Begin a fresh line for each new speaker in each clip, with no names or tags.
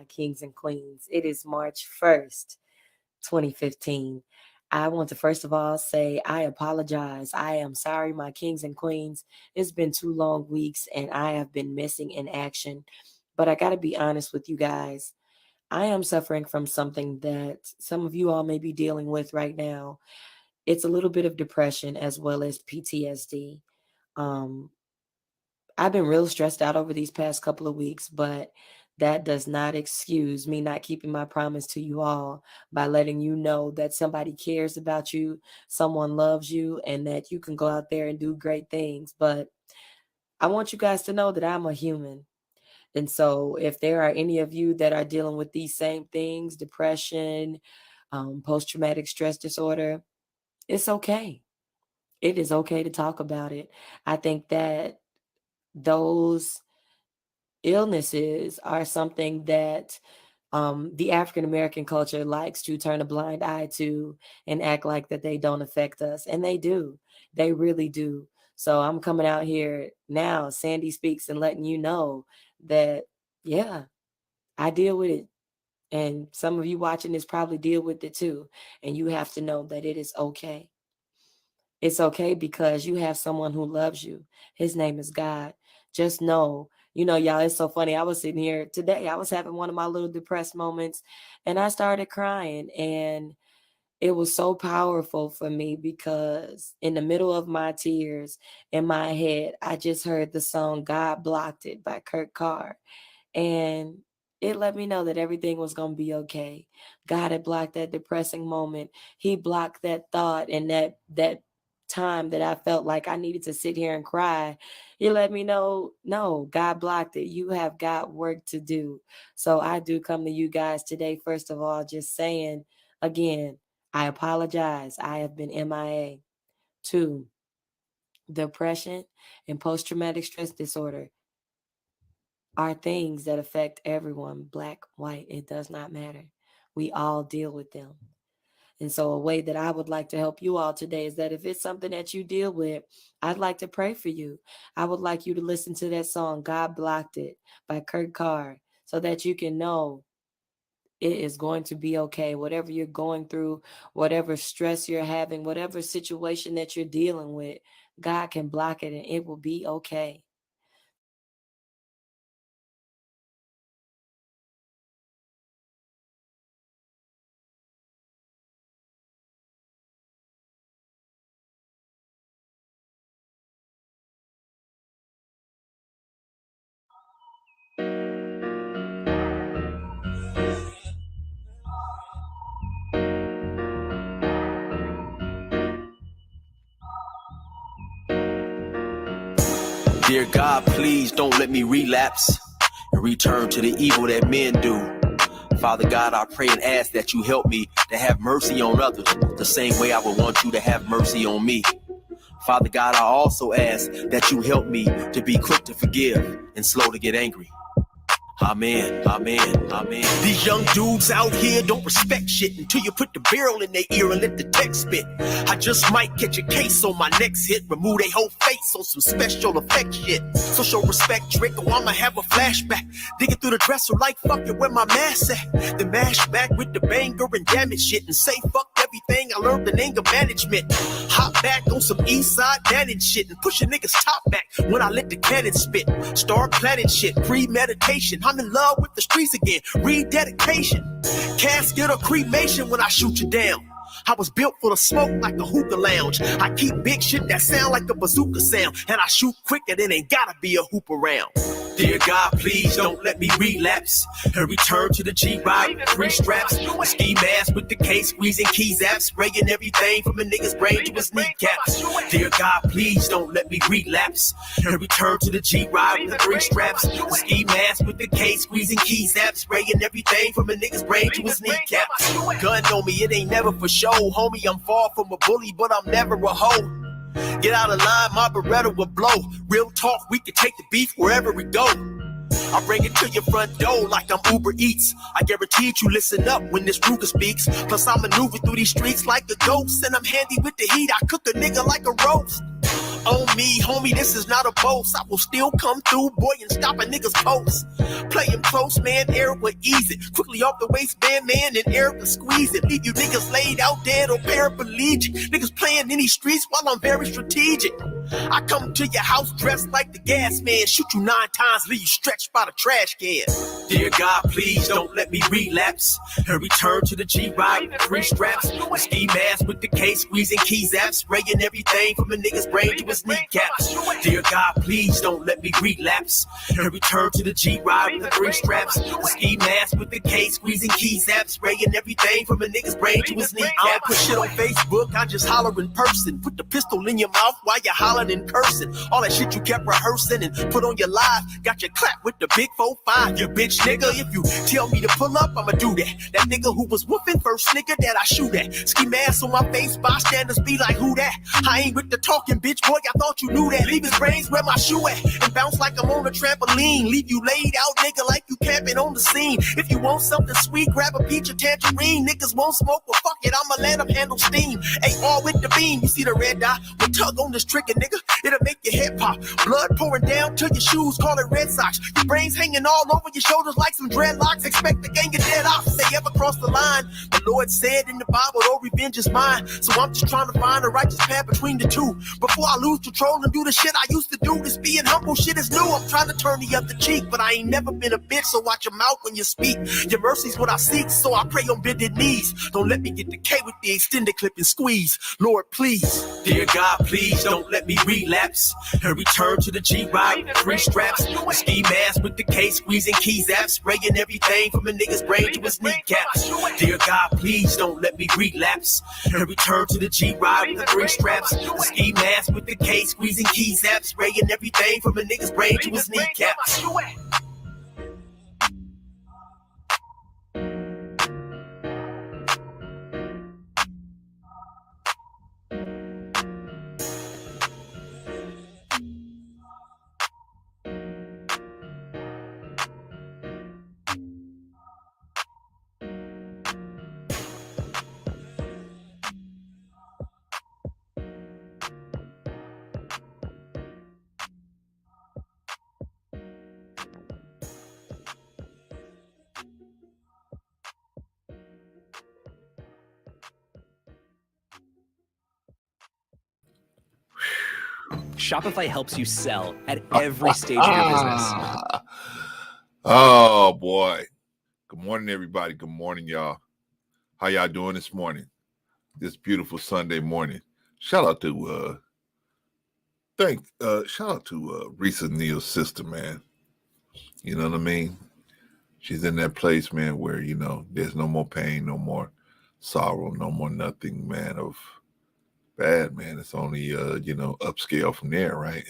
Kings and Queens. It is March 1st, 2015. I want to first of all say I apologize. I am sorry, my kings and queens. It's been 2 long weeks and I have been missing in action. But I got to be honest with you guys. I am suffering from something that some of you all may be dealing with right now. It's a little bit of depression as well as PTSD. Um, I've been real stressed out over these past couple of weeks, but that does not excuse me not keeping my promise to you all by letting you know that somebody cares about you, someone loves you, and that you can go out there and do great things. But I want you guys to know that I'm a human. And so if there are any of you that are dealing with these same things, depression, post-traumatic stress disorder, it's okay. It is okay to talk about it. I think that those illnesses are something that the African American culture likes to turn a blind eye to and act like that they don't affect us. And they do. They really do. So I'm coming out here now, Sandy Speaks, and letting you know that, yeah, I deal with it. And some of you watching this probably deal with it too. And you have to know that it is okay. It's okay because you have someone who loves you. His name is God. Just know, y'all, it's so funny. I was sitting here today. I was having one of my little depressed moments and I started crying. And it was so powerful for me because in the middle of my tears in my head, I just heard the song God Blocked It by Kurt Carr. And it let me know that everything was going to be okay. God had blocked that depressing moment. He blocked that thought and that time that I felt like I needed to sit here and cry. He let me know, no, God blocked it. You have got work to do. So I do come to you guys today, first of all, just saying again, I apologize. I have been MIA. 2, depression and post-traumatic stress disorder are things that affect everyone, black, white, it does not matter. We all deal with them. And so a way that I would like to help you all today is that if it's something that you deal with, I'd like to pray for you. I would like you to listen to that song, God Blocked It by Kurt Carr, so that you can know it is going to be okay. Whatever you're going through, whatever stress you're having, whatever situation that you're dealing with, God can block it and it will be okay.
Dear God, please don't let me relapse and return to the evil that men do. Father God, I pray and ask that you help me to have mercy on others the same way I would want you to have mercy on me. Father God, I also ask that you help me to be quick to forgive and slow to get angry. Amen, amen, amen. These young dudes out here don't respect shit until you put the barrel in their ear and let the text spit. I just might catch a case on my next hit, remove their whole face on some special effect shit. So show respect, Drake, or I'ma have a flashback. Digging through the dresser like fuck it, where my mask at? Then mash back with the banger and damage shit and say fuck everything I learned in anger management. Hop back on some east side manning shit and push a nigga's top back when I let the cannon spit. Start planning shit, premeditation. I'm in love with the streets again, rededication. Casket or cremation when I shoot you down. I was built for the smoke like a hookah lounge. I keep big shit that sound like a bazooka sound, and I shoot quicker than ain't gotta be a hoop around. Dear God, please don't let me relapse and return to the G-Ride, 3 straps, ski mask with the case, squeezing keys apps, spraying everything from a nigga's brain to his kneecaps. Dear God, please don't let me relapse and return to the G-Ride with the 3 straps, ski mask with the case, squeezing keys apps, spraying everything from a nigga's brain to his kneecaps. Gun on me, it ain't never for show, homie. I'm far from a bully, but I'm never a hoe. Get out of line, my Beretta will blow. Real talk, we can take the beef wherever we go. I bring it to your front door like I'm Uber Eats. I guarantee you listen up when this Ruger speaks. Plus I maneuver through these streets like a ghost, and I'm handy with the heat. I cook a nigga like a roast. On me, homie, this is not a boast. I will still come through, boy, and stop a nigga's post. Play him close, man, Eric will ease it. Quickly off the waistband, man, and Eric will squeeze it. Leave you niggas laid out dead or paraplegic. Niggas playing in these streets while I'm very strategic. I come to your house dressed like the gas man. Shoot you 9 times, leave you stretched by the trash can. Dear God, please don't let me relapse and return to the G-Ride with 3 straps. The ski mask with the case, squeezing keys apps, spraying everything from a nigga's brain to his kneecaps. Dear God, please don't let me relapse and return to the G-Ride with the 3 straps. The ski mask with the case, squeezing keys apps, spraying everything from a nigga's brain to his kneecaps. I don't put shit on Facebook, I just holler in person. Put the pistol in your mouth while you're hollering and cursing. All that shit you kept rehearsing and put on your live, got you clapped with the big 4-5. You bitch nigga, if you tell me to pull up, I'ma do that. That nigga who was whooping first nigga that I shoot at. Ski mask on my face, bystanders be like, who that? I ain't with the talking, bitch, boy, I thought you knew that. Leave his brains where my shoe at and bounce like I'm on a trampoline. Leave you laid out, nigga, like you camping on the scene. If you want something sweet, grab a peach or tangerine. Niggas won't smoke, well fuck it, I'ma let them handle steam. AR with the beam, you see the red dot? We tug on this trigger, nigga, it'll make your head pop. Blood pouring down to your shoes, call it Red Sox. Your brains hanging all over your shoulders like some dreadlocks. Expect the gang of dead ops. They ever cross the line? The Lord said in the Bible, oh, revenge is mine. So I'm just trying to find a righteous path between the two. Before I lose control and do the shit I used to do. This being humble shit is new. I'm trying to turn the other cheek, but I ain't never been a bitch, so watch your mouth when you speak. Your mercy's what I seek, so I pray on bended knees. Don't let me get the K with the extended clip and squeeze. Lord, please. Dear God, please don't let me relapse and return to the G-Ride with 3 straps. The ski mask with the case, squeezing keys apps, spraying everything from a nigga's brain to his kneecaps. Dear God, please don't let me relapse and return to the G-Ride with the 3 straps. The ski mask with the case, squeezing keys apps, spraying everything from a nigga's brain to his kneecaps.
Shopify helps you sell at every stage of your business.
Oh boy. Good morning, everybody. Good morning, y'all. How y'all doing this morning? This beautiful Sunday morning. Shout out to Risa Neal's sister, man. You know what I mean? She's in that place, man, where, you know, there's no more pain, no more sorrow, no more nothing, man, of bad, man. It's only upscale from there, right?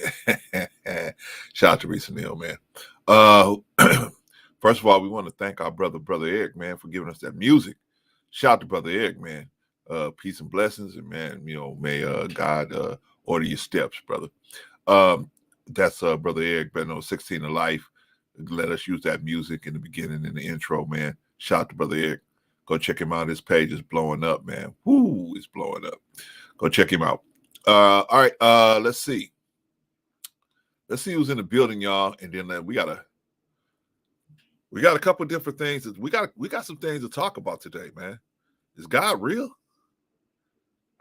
Shout out to Risa Neal, man. First of all, we want to thank our brother Eric, man, for giving us that music. Shout out to brother Eric, man. Peace and blessings, and man, you know, may God order your steps, brother. That's brother Eric, been 16 to life. Let us use that music in the beginning and the intro, man. Shout out to brother Eric. Go check him out. His page is blowing up, man. Woo, it's blowing up. Go check him out. All right. Let's see. Let's see who's in the building, y'all. And then we got a couple of different things. We got some things to talk about today, man. Is God real?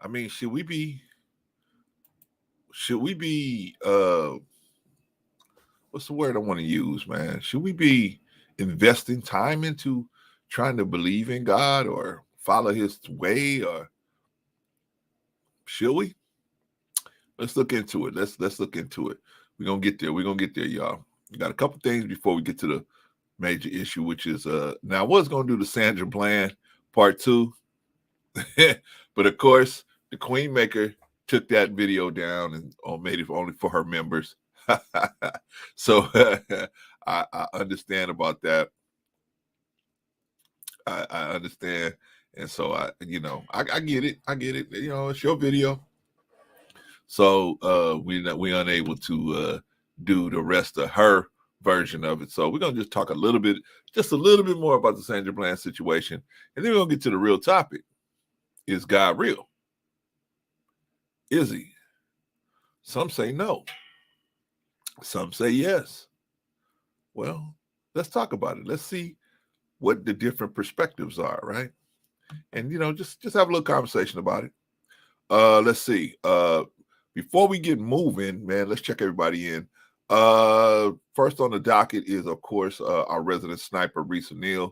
I mean, should we be what's the word I want to use, man? Should we be investing time into trying to believe in God or follow his way, or should we? Let's look into it. Let's look into it. We're gonna get there. Y'all. We got a couple things before we get to the major issue, which is now I was gonna do the Sandra Bland part 2. But of course, the Queen Maker took that video down and made it only for her members. So I understand about that. I understand. And so I get it. You know, it's your video. So we're unable to do the rest of her version of it. So we're gonna just talk a little bit more about the Sandra Bland situation, and then we're gonna get to the real topic. Is God real? Is he? Some say no. Some say yes. Well, let's talk about it. Let's see what the different perspectives are, right? And just have a little conversation about it. Let's see. Before we get moving, man, let's check everybody in. First on the docket is, of course, our resident sniper, Reese O'Neal.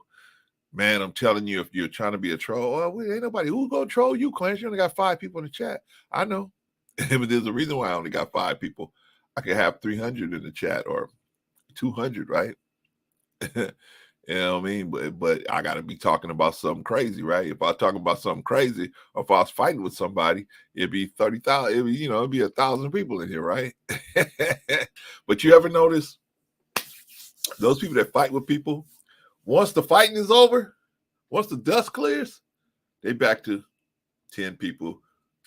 Man, I'm telling you, if you're trying to be a troll, ain't nobody who's gonna troll you, Clarence. You only got 5 people in the chat. I know, but there's a reason why I only got 5 people. I could have 300 in the chat or 200, right? You know what I mean? But I got to be talking about something crazy, right? If I was talking about something crazy, or if I was fighting with somebody, it'd be 30,000. It'd be 1,000 people in here, right? But you ever notice those people that fight with people? Once the fighting is over, once the dust clears, they back to 10 people,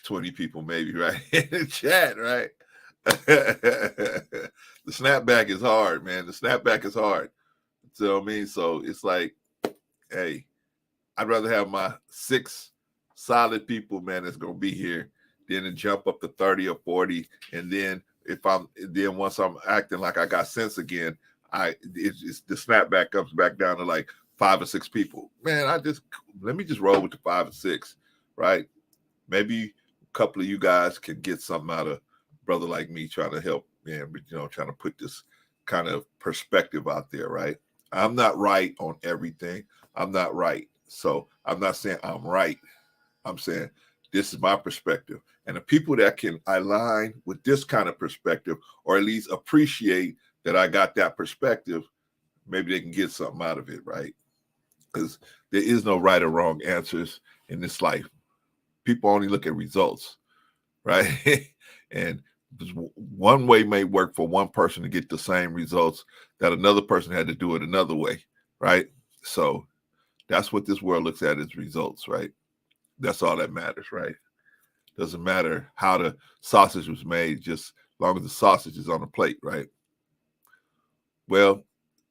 20 people, maybe, right? In the chat, right? The snapback is hard, man. The snapback is hard. So I mean, so it's like, hey, I'd rather have my 6 solid people, man, that's gonna be here, than to jump up to 30 or 40, and then once I'm acting like I got sense again, it's the snapback comes back down to like 5 or 6 people. Man, let me just roll with the 5 or 6, right? Maybe a couple of you guys can get something out of a brother like me trying to help, man, but trying to put this kind of perspective out there, right? I'm not right on everything. I'm not right. So I'm not saying I'm right. I'm saying this is my perspective. And the people that can align with this kind of perspective, or at least appreciate that I got that perspective, maybe they can get something out of it, right? Because there is no right or wrong answers in this life. People only look at results, right? And one way may work for one person to get the same results that another person had to do it another way, right? So that's what this world looks at as results, right? That's all that matters, right? Doesn't matter how the sausage was made, just as long as the sausage is on the plate, right? Well,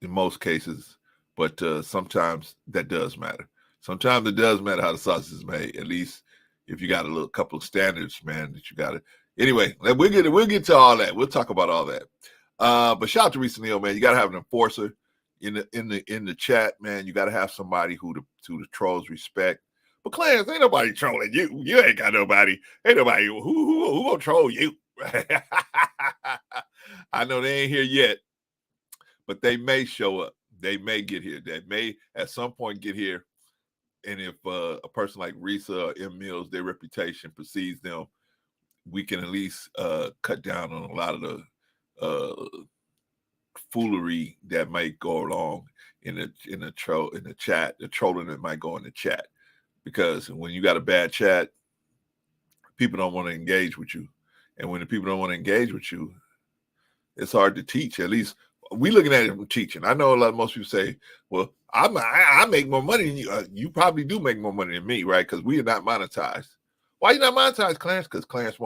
in most cases, but sometimes that does matter. Sometimes it does matter how the sausage is made, at least if you got a couple of standards, man, that you got to. Anyway, we'll get to all that. We'll talk about all that. But shout out to Reese O'Neal, man. You got to have an enforcer in the chat, man. You got to have somebody who the trolls respect. But Clarence, ain't nobody trolling you. You ain't got nobody. Ain't nobody who gonna troll you. I know they ain't here yet, but they may show up. They may get here. They may at some point get here. And if a person like Risa or M. Mills, their reputation precedes them, we can at least cut down on a lot of the foolery that might go along in the chat, the trolling that might go in the chat. Because when you got a bad chat, people don't want to engage with you. And when the people don't want to engage with you, it's hard to teach. At least we looking at it from teaching. I know most people say, well, I make more money than you. You probably do make more money than me, right? Because we are not monetized. Why you not monetized, Clarence? Because Clarence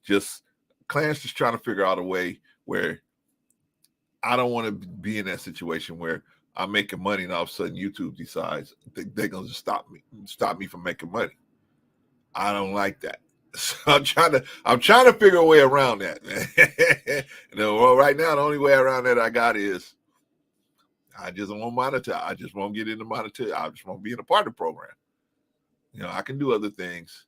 just trying to figure out a way where I don't want to be in that situation where I'm making money and all of a sudden YouTube decides they're going to just stop me from making money. I don't like that. So I'm trying to figure a way around that, man. Well, right now, the only way around that I got is I just won't monetize. I just won't get into monetize. I just won't be in a partner program. I can do other things.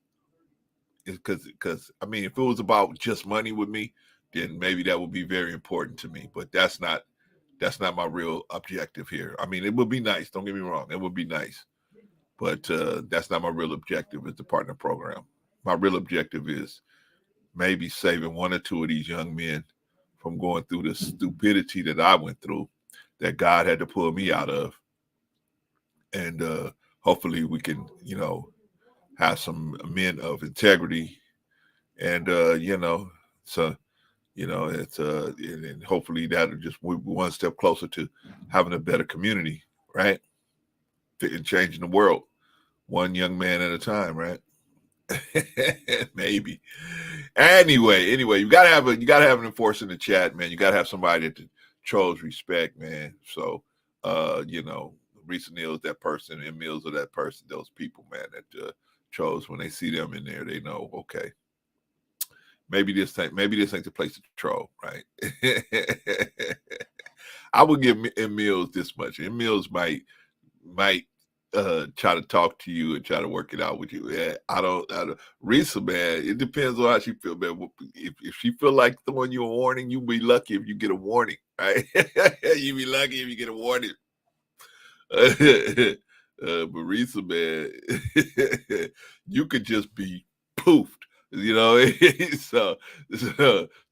Because I mean, if it was about just money with me, then maybe that would be very important to me. But that's not my real objective here. I mean, it would be nice. Don't get me wrong. It would be nice. But that's not my real objective is the partner program. My real objective is maybe saving 1 or 2 of these young men from going through the stupidity that I went through, that God had to pull me out of. And hopefully we can, have some men of integrity. And, so, it's and hopefully that'll just be one step closer to having a better community, right? And changing the world one young man at a time, right? Maybe. Anyway, you gotta have an enforcer in the chat, man. You gotta have somebody that the trolls respect, man. So Reese O'Neal is that person, and Mills are that person, those people, man, that trolls, when they see them in there, they know, okay, maybe this ain't the place to troll, right? I would give Mills this much. And Mills might try to talk to you and try to work it out with you. Yeah, I don't Risa, man, it depends on how she feel, man. If she feel like throwing you a warning, you be lucky if you get a warning, right? You be lucky if you get a warning. But Risa, man, you could just be poofed. You know, so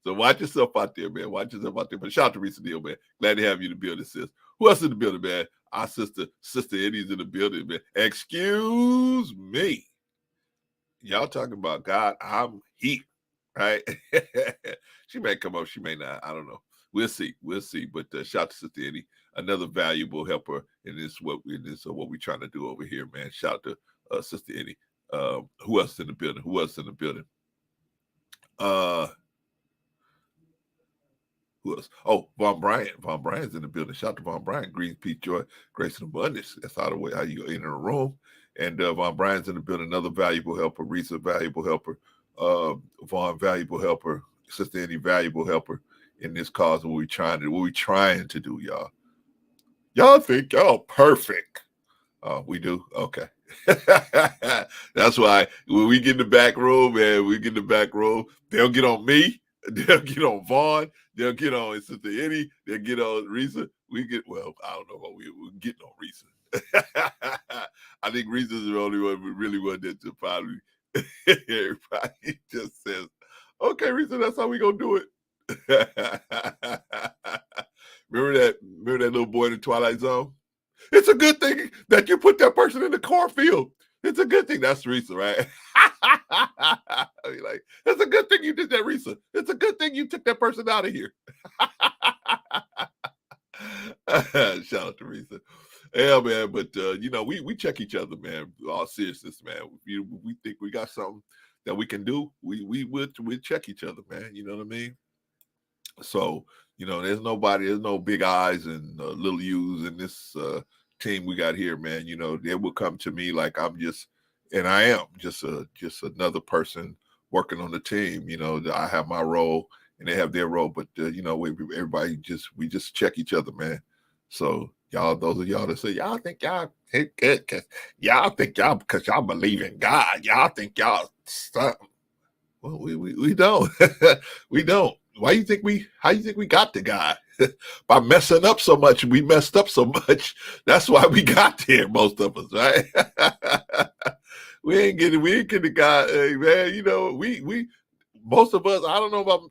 watch yourself out there, man. Watch yourself out there. But shout out to Risa Deal, man. Glad to have you in the building, sis. Who else in the building, man? Our sister Eddie's in the building, man. Excuse me. Y'all talking about God, I'm here, right? She may come up, she may not. I don't know. We'll see. But shout out to Sister Eddie, another valuable helper in this what we're trying to do over here, man. Shout out to Sister Eddie. Who else in the building? Who else? Oh, Von Bryant. Von Bryant's in the building. Shout out to Von Bryant. Greens, peace, joy, grace, and abundance. That's how you enter a room. And Von Bryant's in the building. Another valuable helper. Risa, valuable helper. Von, valuable helper. Sister Annie, valuable helper in this cause. What we trying to do, y'all. Y'all think y'all perfect. We do? Okay. That's why when we get in the back room, man, they'll get on me. They'll get on Vaughn. They'll get on Sister Eddie. They'll get on Risa. I don't know what we're getting on Risa. I think Risa's the only one we really want to probably. Everybody just says, okay, Risa, that's how we gonna do it. Remember that little boy in the Twilight Zone? It's a good thing that you put that person in the cornfield. It's a good thing. That's Risa, right? Like, it's a good thing you did that, Risa. It's a good thing you took that person out of here. Shout out to Risa. Yeah, man. But we check each other, man. All seriousness, man. We think we got something that we can do. We check each other, man. You know what I mean? So, there's no big eyes and little U's in this team we got here, man. They will come to me like I am just another person working on the team. I have my role and they have their role, but everybody we just check each other, man. So those of y'all that say y'all think y'all hit good because y'all believe in God, y'all think y'all something. Well, we don't. We don't. How you think we got the guy? By messing up so much. We messed up so much. That's why we got there, most of us, right? we ain't getting the guy, man. We most of us, I don't know about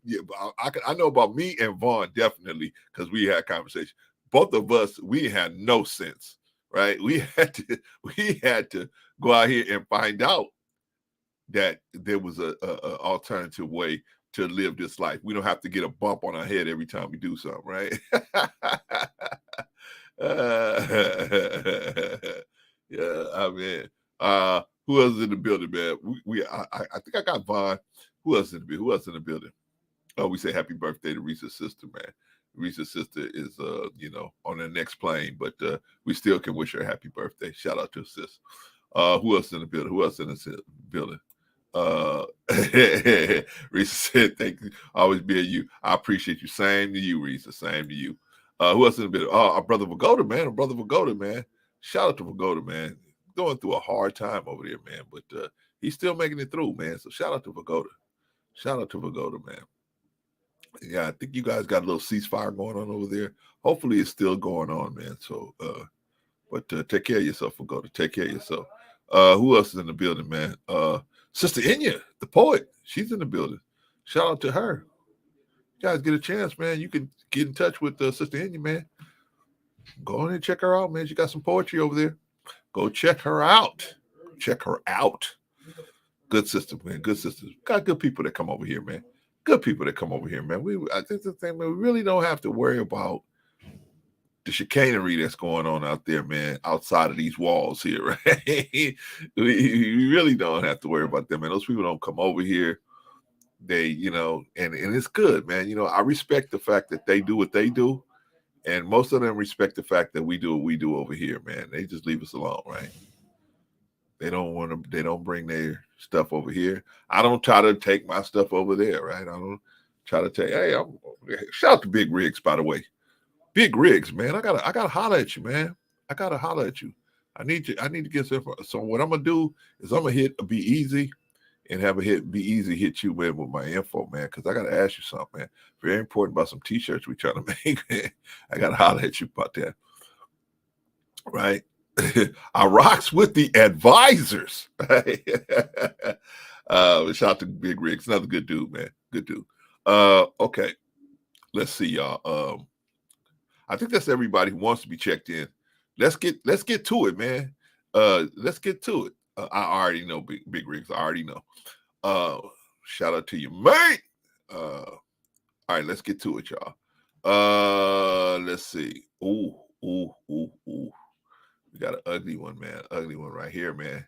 I know about me and Vaughn, definitely, because we had conversation. Both of us, we had no sense, right? We had to go out here and find out that there was a alternative way to live this life. We don't have to get a bump on our head every time we do something, right? Yeah, I mean, who else is in the building, man? I think I got Vaughn. Who else in the building? Oh, we say happy birthday to Risa's sister, man. Risa's sister is on the next plane, but we still can wish her a happy birthday. Shout out to sis. Who else in the building? Risa said, thank you. Always be you. I appreciate you. Same to you, Risa. Same to you. Who else in the building? Our brother Vagoda, man. Shout out to Vagoda, man. Going through a hard time over there, man. But he's still making it through, man. So shout out to Vagoda. Man. Yeah, I think you guys got a little ceasefire going on over there. Hopefully it's still going on, man. So but take care of yourself, Vagoda. Take care of yourself. Who else is in the building, man? Sister Inya, the poet, she's in the building. Shout out to her. You guys get a chance, man. You can get in touch with Sister Inya, man. Go on and check her out, man. She got some poetry over there. Go check her out. Good sister, man. Good sisters. Got good people that come over here, man. I think the thing, man, we really don't have to worry about the chicanery that's going on out there, man, outside of these walls here, right? we really don't have to worry about them, man. Those people don't come over here. They, and it's good, man. I respect the fact that they do what they do, and most of them respect the fact that we do what we do over here, man. They just leave us alone, right? They don't bring their stuff over here. I don't try to take my stuff over there, right? I don't try to take, hey, shout out to Big Rigs, by the way. Big Rigs, man. I gotta holler at you, man. I gotta holler at you. I need to get some. So what I'm gonna do is I'm gonna hit Be Easy and have a Be Easy hit you with my info, man. Because I gotta ask you something, man. Very important about some t-shirts we trying to make, man. I gotta holler at you about that. Right. I rocks with the advisors. Right? Shout out to Big Rigs. Another good dude, man. Good dude. Okay. Let's see, y'all. I think that's everybody who wants to be checked in. Let's get to it, man. Let's get to it. I already know Big Rigs. I already know. Shout out to you, mate. All right, let's get to it, y'all. Let's see. Ooh. We got an ugly one, man. Ugly one right here, man.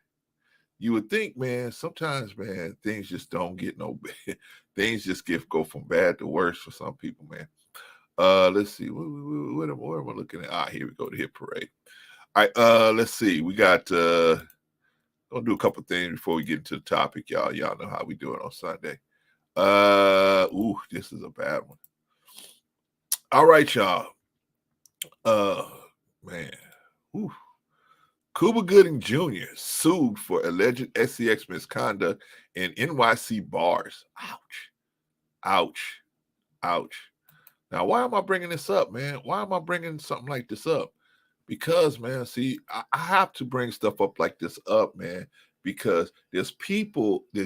You would think, man, sometimes, man, things just don't get no bad. Things just go from bad to worse for some people, man. Let's see. What am I looking at? Here we go. The hit parade. All right. Let's see. We got gonna do a couple things before we get into the topic, y'all. Y'all know how we do it on Sunday. This is a bad one. All right, y'all. Man. Ooh. Cuba Gooding Jr. sued for alleged SCX misconduct in NYC bars. Ouch. Now, why am I bringing this up, man? Why am I bringing something like this up? Because, man, see, I have to bring stuff up like this up, man, because there's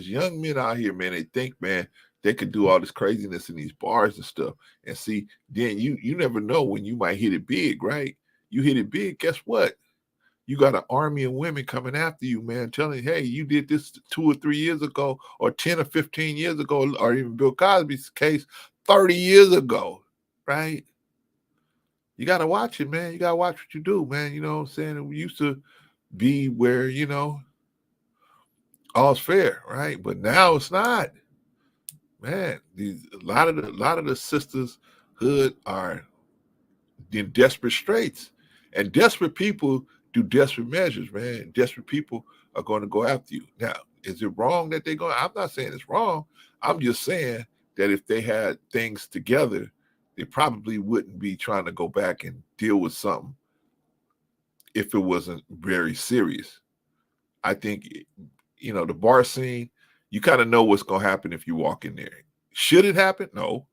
young men out here, man, they think, man, they could do all this craziness in these bars and stuff. And see, then you never know when you might hit it big, right? You hit it big, guess what? You got an army of women coming after you, man, telling you, hey, you did this 2 or 3 years ago, or 10 or 15 years ago, or even Bill Cosby's case 30 years ago, right? You got to watch it, man. You got to watch what you do, man. You know what I'm saying? It used to be where, all's fair, right? But now it's not. Man, a lot of the sisters hood are in desperate straits. And desperate people do desperate measures, man. Desperate people are going to go after you. Now, is it wrong that they're going? I'm not saying it's wrong. I'm just saying that if they had things together, they probably wouldn't be trying to go back and deal with something if it wasn't very serious. I think, the bar scene, you kind of know what's going to happen if you walk in there. Should it happen? No.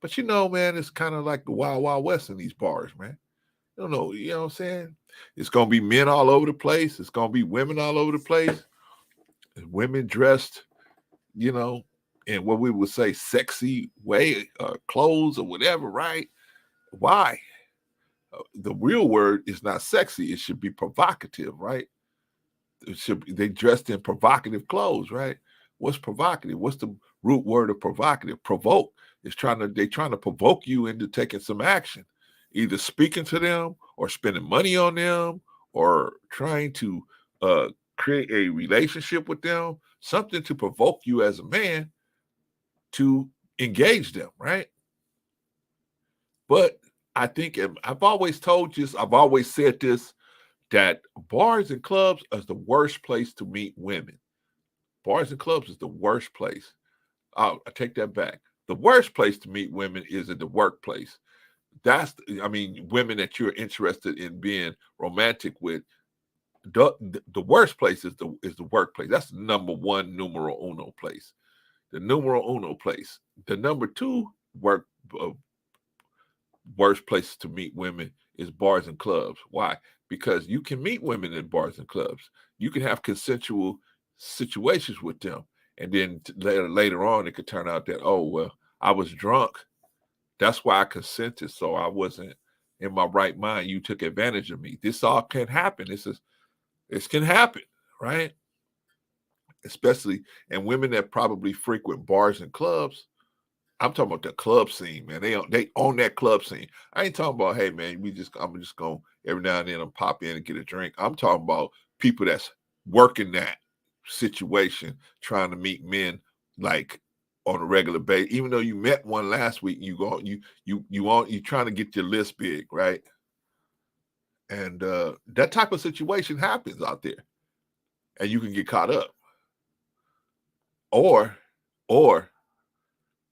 But man, it's kind of like the Wild Wild West in these bars, man. You know what I'm saying? It's going to be men all over the place. It's going to be women all over the place. Women dressed, in what we would say sexy way, clothes or whatever, right? Why? The real word is not sexy. It should be provocative, right? They dressed in provocative clothes, right? What's provocative? What's the root word of provocative? Provoke. They're trying to provoke you into taking some action, either speaking to them or spending money on them or trying to create a relationship with them, something to provoke you as a man to engage them, right? But I think I've always told you, I've always said this, that bars and clubs is the worst place to meet women. Bars and clubs is the worst place. I take that back. The worst place to meet women is in the workplace. Women that you're interested in being romantic with. The worst place is the workplace. That's the number one numero uno place. The numero uno place. The number two worst places to meet women is bars and clubs. Why? Because you can meet women in bars and clubs. You can have consensual situations with them. And then later on, it could turn out that, oh, well, I was drunk. That's why I consented. So I wasn't in my right mind. You took advantage of me. This all can happen. This can happen, right? Especially, and women that probably frequent bars and clubs. I'm talking about the club scene, man. They own that club scene. I ain't talking about, hey, man, I'm just going every now and then and pop in and get a drink. I'm talking about people that's working that situation, trying to meet men like on a regular basis. Even though you met one last week, you trying to get your list big, right? And that type of situation happens out there. and you can get caught up. Or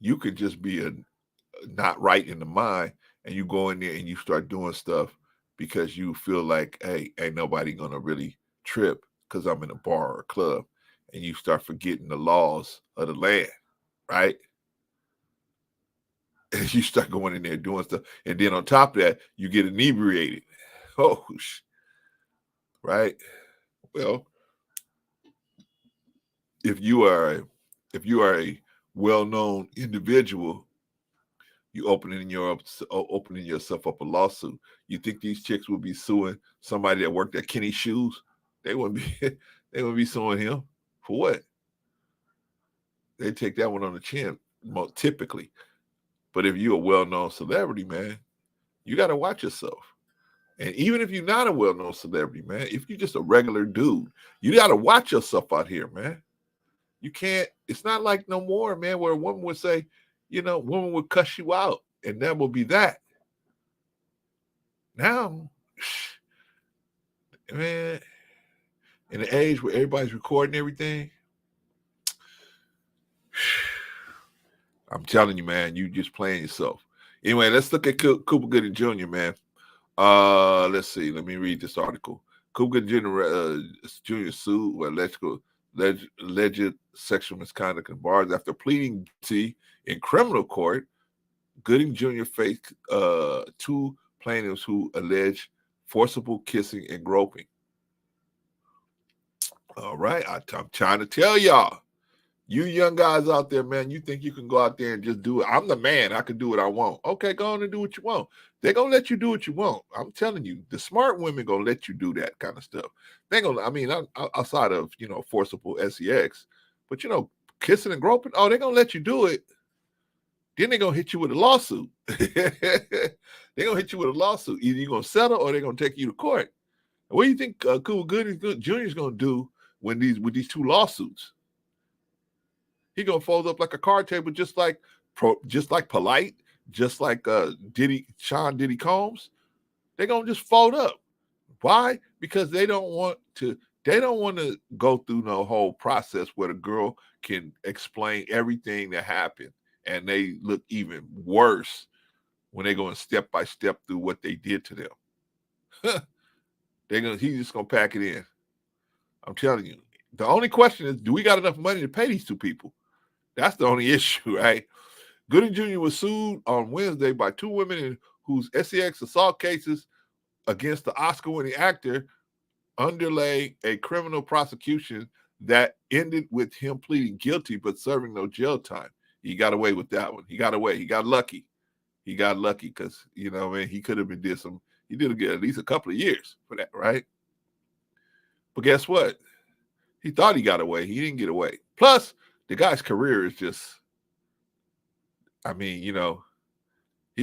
you could just be not right in the mind, and you go in there and you start doing stuff because you feel like, hey, ain't nobody gonna really trip because I'm in a bar or a club, and you start forgetting the laws of the land, right? And you start going in there doing stuff, and then on top of that, you get inebriated. Oh, right. Well, if you are a well-known individual, you opening yourself up a lawsuit. You think these chicks would be suing somebody that worked at Kenny Shoes? They wouldn't be. They wouldn't be suing him for what? They take that one on the chin, typically. But if you're a well-known celebrity, man, you got to watch yourself. And even if you're not a well-known celebrity, man, if you're just a regular dude, you got to watch yourself out here, man. You can't. It's not like no more, man, where a woman would say, woman would cuss you out, and that will be that. Now, man, in the age where everybody's recording everything, I'm telling you, man, you just playing yourself. Anyway, let's look at Cooper Gooding Jr., man. Let's see. Let me read this article. Cooper Gooding Jr. sued with alleged sexual misconduct in bars after pleading guilty in criminal court. Gooding Jr. faced two plaintiffs who allege forcible kissing and groping. All right, I'm trying to tell y'all, you young guys out there, man, you think you can go out there and just do it. I'm the man. I can do what I want. Okay, go on and do what you want. They're going to let you do what you want. I'm telling you, the smart women going to let you do that kind of stuff. They're going to, I mean, outside of, forcible sex, but, kissing and groping, they're going to let you do it. Then they're going to hit you with a lawsuit. They're going to hit you with a lawsuit. Either you're going to settle or they're going to take you to court. And what do you think Cooper Gooding Jr. is going to do with these two lawsuits? He gonna fold up like a card table, just like Polite, just like Sean Diddy Combs. They're gonna just fold up. Why? Because they don't want to go through no whole process where the girl can explain everything that happened, and they look even worse when they're going step by step through what they did to them. He's just gonna pack it in. I'm telling you. The only question is, do we got enough money to pay these two people? That's the only issue, right? Gooding Jr. was sued on Wednesday by two women whose sex assault cases against the Oscar-winning actor underlay a criminal prosecution that ended with him pleading guilty but serving no jail time. He got away with that one. He got away. He got lucky. He got lucky because, he could have been he did get at least a couple of years for that, right? But guess what? He thought he got away. He didn't get away. Plus, the guy's career is just, he's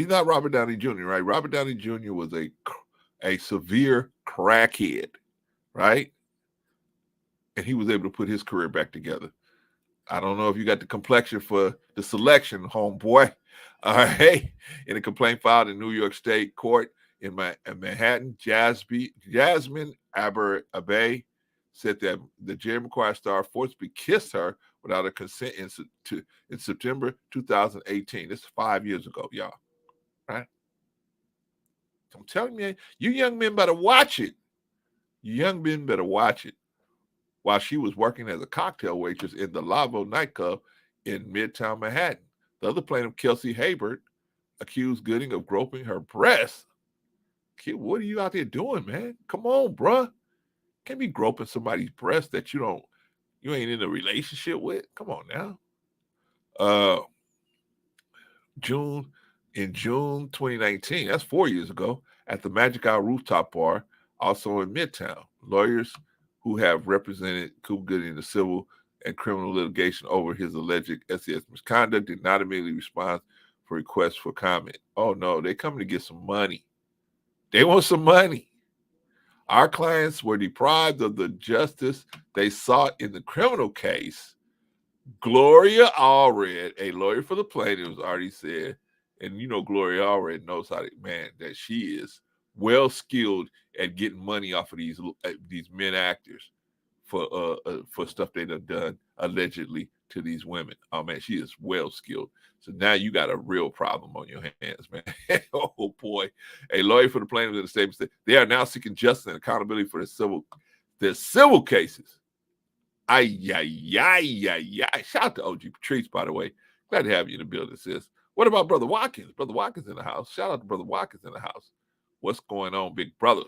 not Robert Downey Jr., right? Robert Downey Jr. was a severe crackhead, right? And he was able to put his career back together. I don't know if you got the complexion for the selection, homeboy. All right. In a complaint filed in New York State Court in Manhattan, Jasmine Abe said that the Jerry Maguire star forcibly kissed her without her consent in September 2018. This is 5 years ago, y'all. Right? I'm telling you, you young men better watch it. You young men better watch it. While she was working as a cocktail waitress in the Lavo nightclub in Midtown Manhattan. The other plaintiff, Kelsey Habert, accused Gooding of groping her breasts. Kid, what are you out there doing, man? Come on, bruh. Can't be groping somebody's breast that you ain't in a relationship with. Come on now. In June 2019, that's 4 years ago, at the Magic Hour Rooftop Bar, also in Midtown, lawyers who have represented Cooper Gooding in the civil and criminal litigation over his alleged SES misconduct did not immediately respond for requests for comment. Oh no, they coming to get some money. They want some money. Our clients were deprived of the justice they sought in the criminal case. Gloria Allred, a lawyer for the plaintiffs, already said, and Gloria Allred knows that she is well skilled at getting money off of these men actors for stuff they done allegedly to these women. Oh man, she is well skilled. So now you got a real problem on your hands, man. Oh boy. A lawyer for the plaintiffs in the statement said they are now seeking justice and accountability for their civil cases. Ay. Shout out to OG Patrice, by the way. Glad to have you in the building, sis. What about Brother Watkins? Brother Watkins in the house. Shout out to Brother Watkins in the house. What's going on, big brother?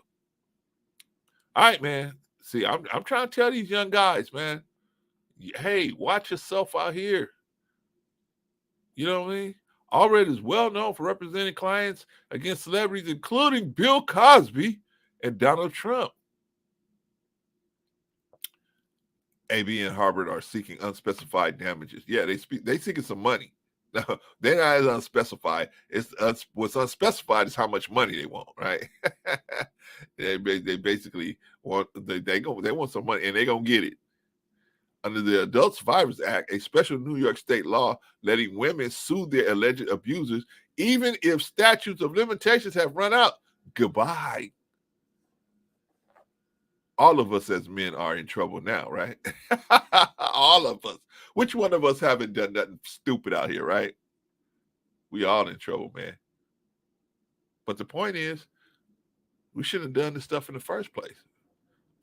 All right, man. See, I'm trying to tell these young guys, man. Hey, watch yourself out here. You know what I mean? Already is well known for representing clients against celebrities, including Bill Cosby and Donald Trump. AB and Harvard are seeking unspecified damages. Yeah, they seeking some money. No, they're not as unspecified. What's unspecified is how much money they want, right? they basically want they want some money and they're gonna get it. Under the Adult Survivors Act, a special New York state law letting women sue their alleged abusers, even if statutes of limitations have run out. Goodbye. All of us as men are in trouble now, right? All of us. Which one of us haven't done nothing stupid out here, right? We all in trouble, man. But the point is, we shouldn't have done this stuff in the first place.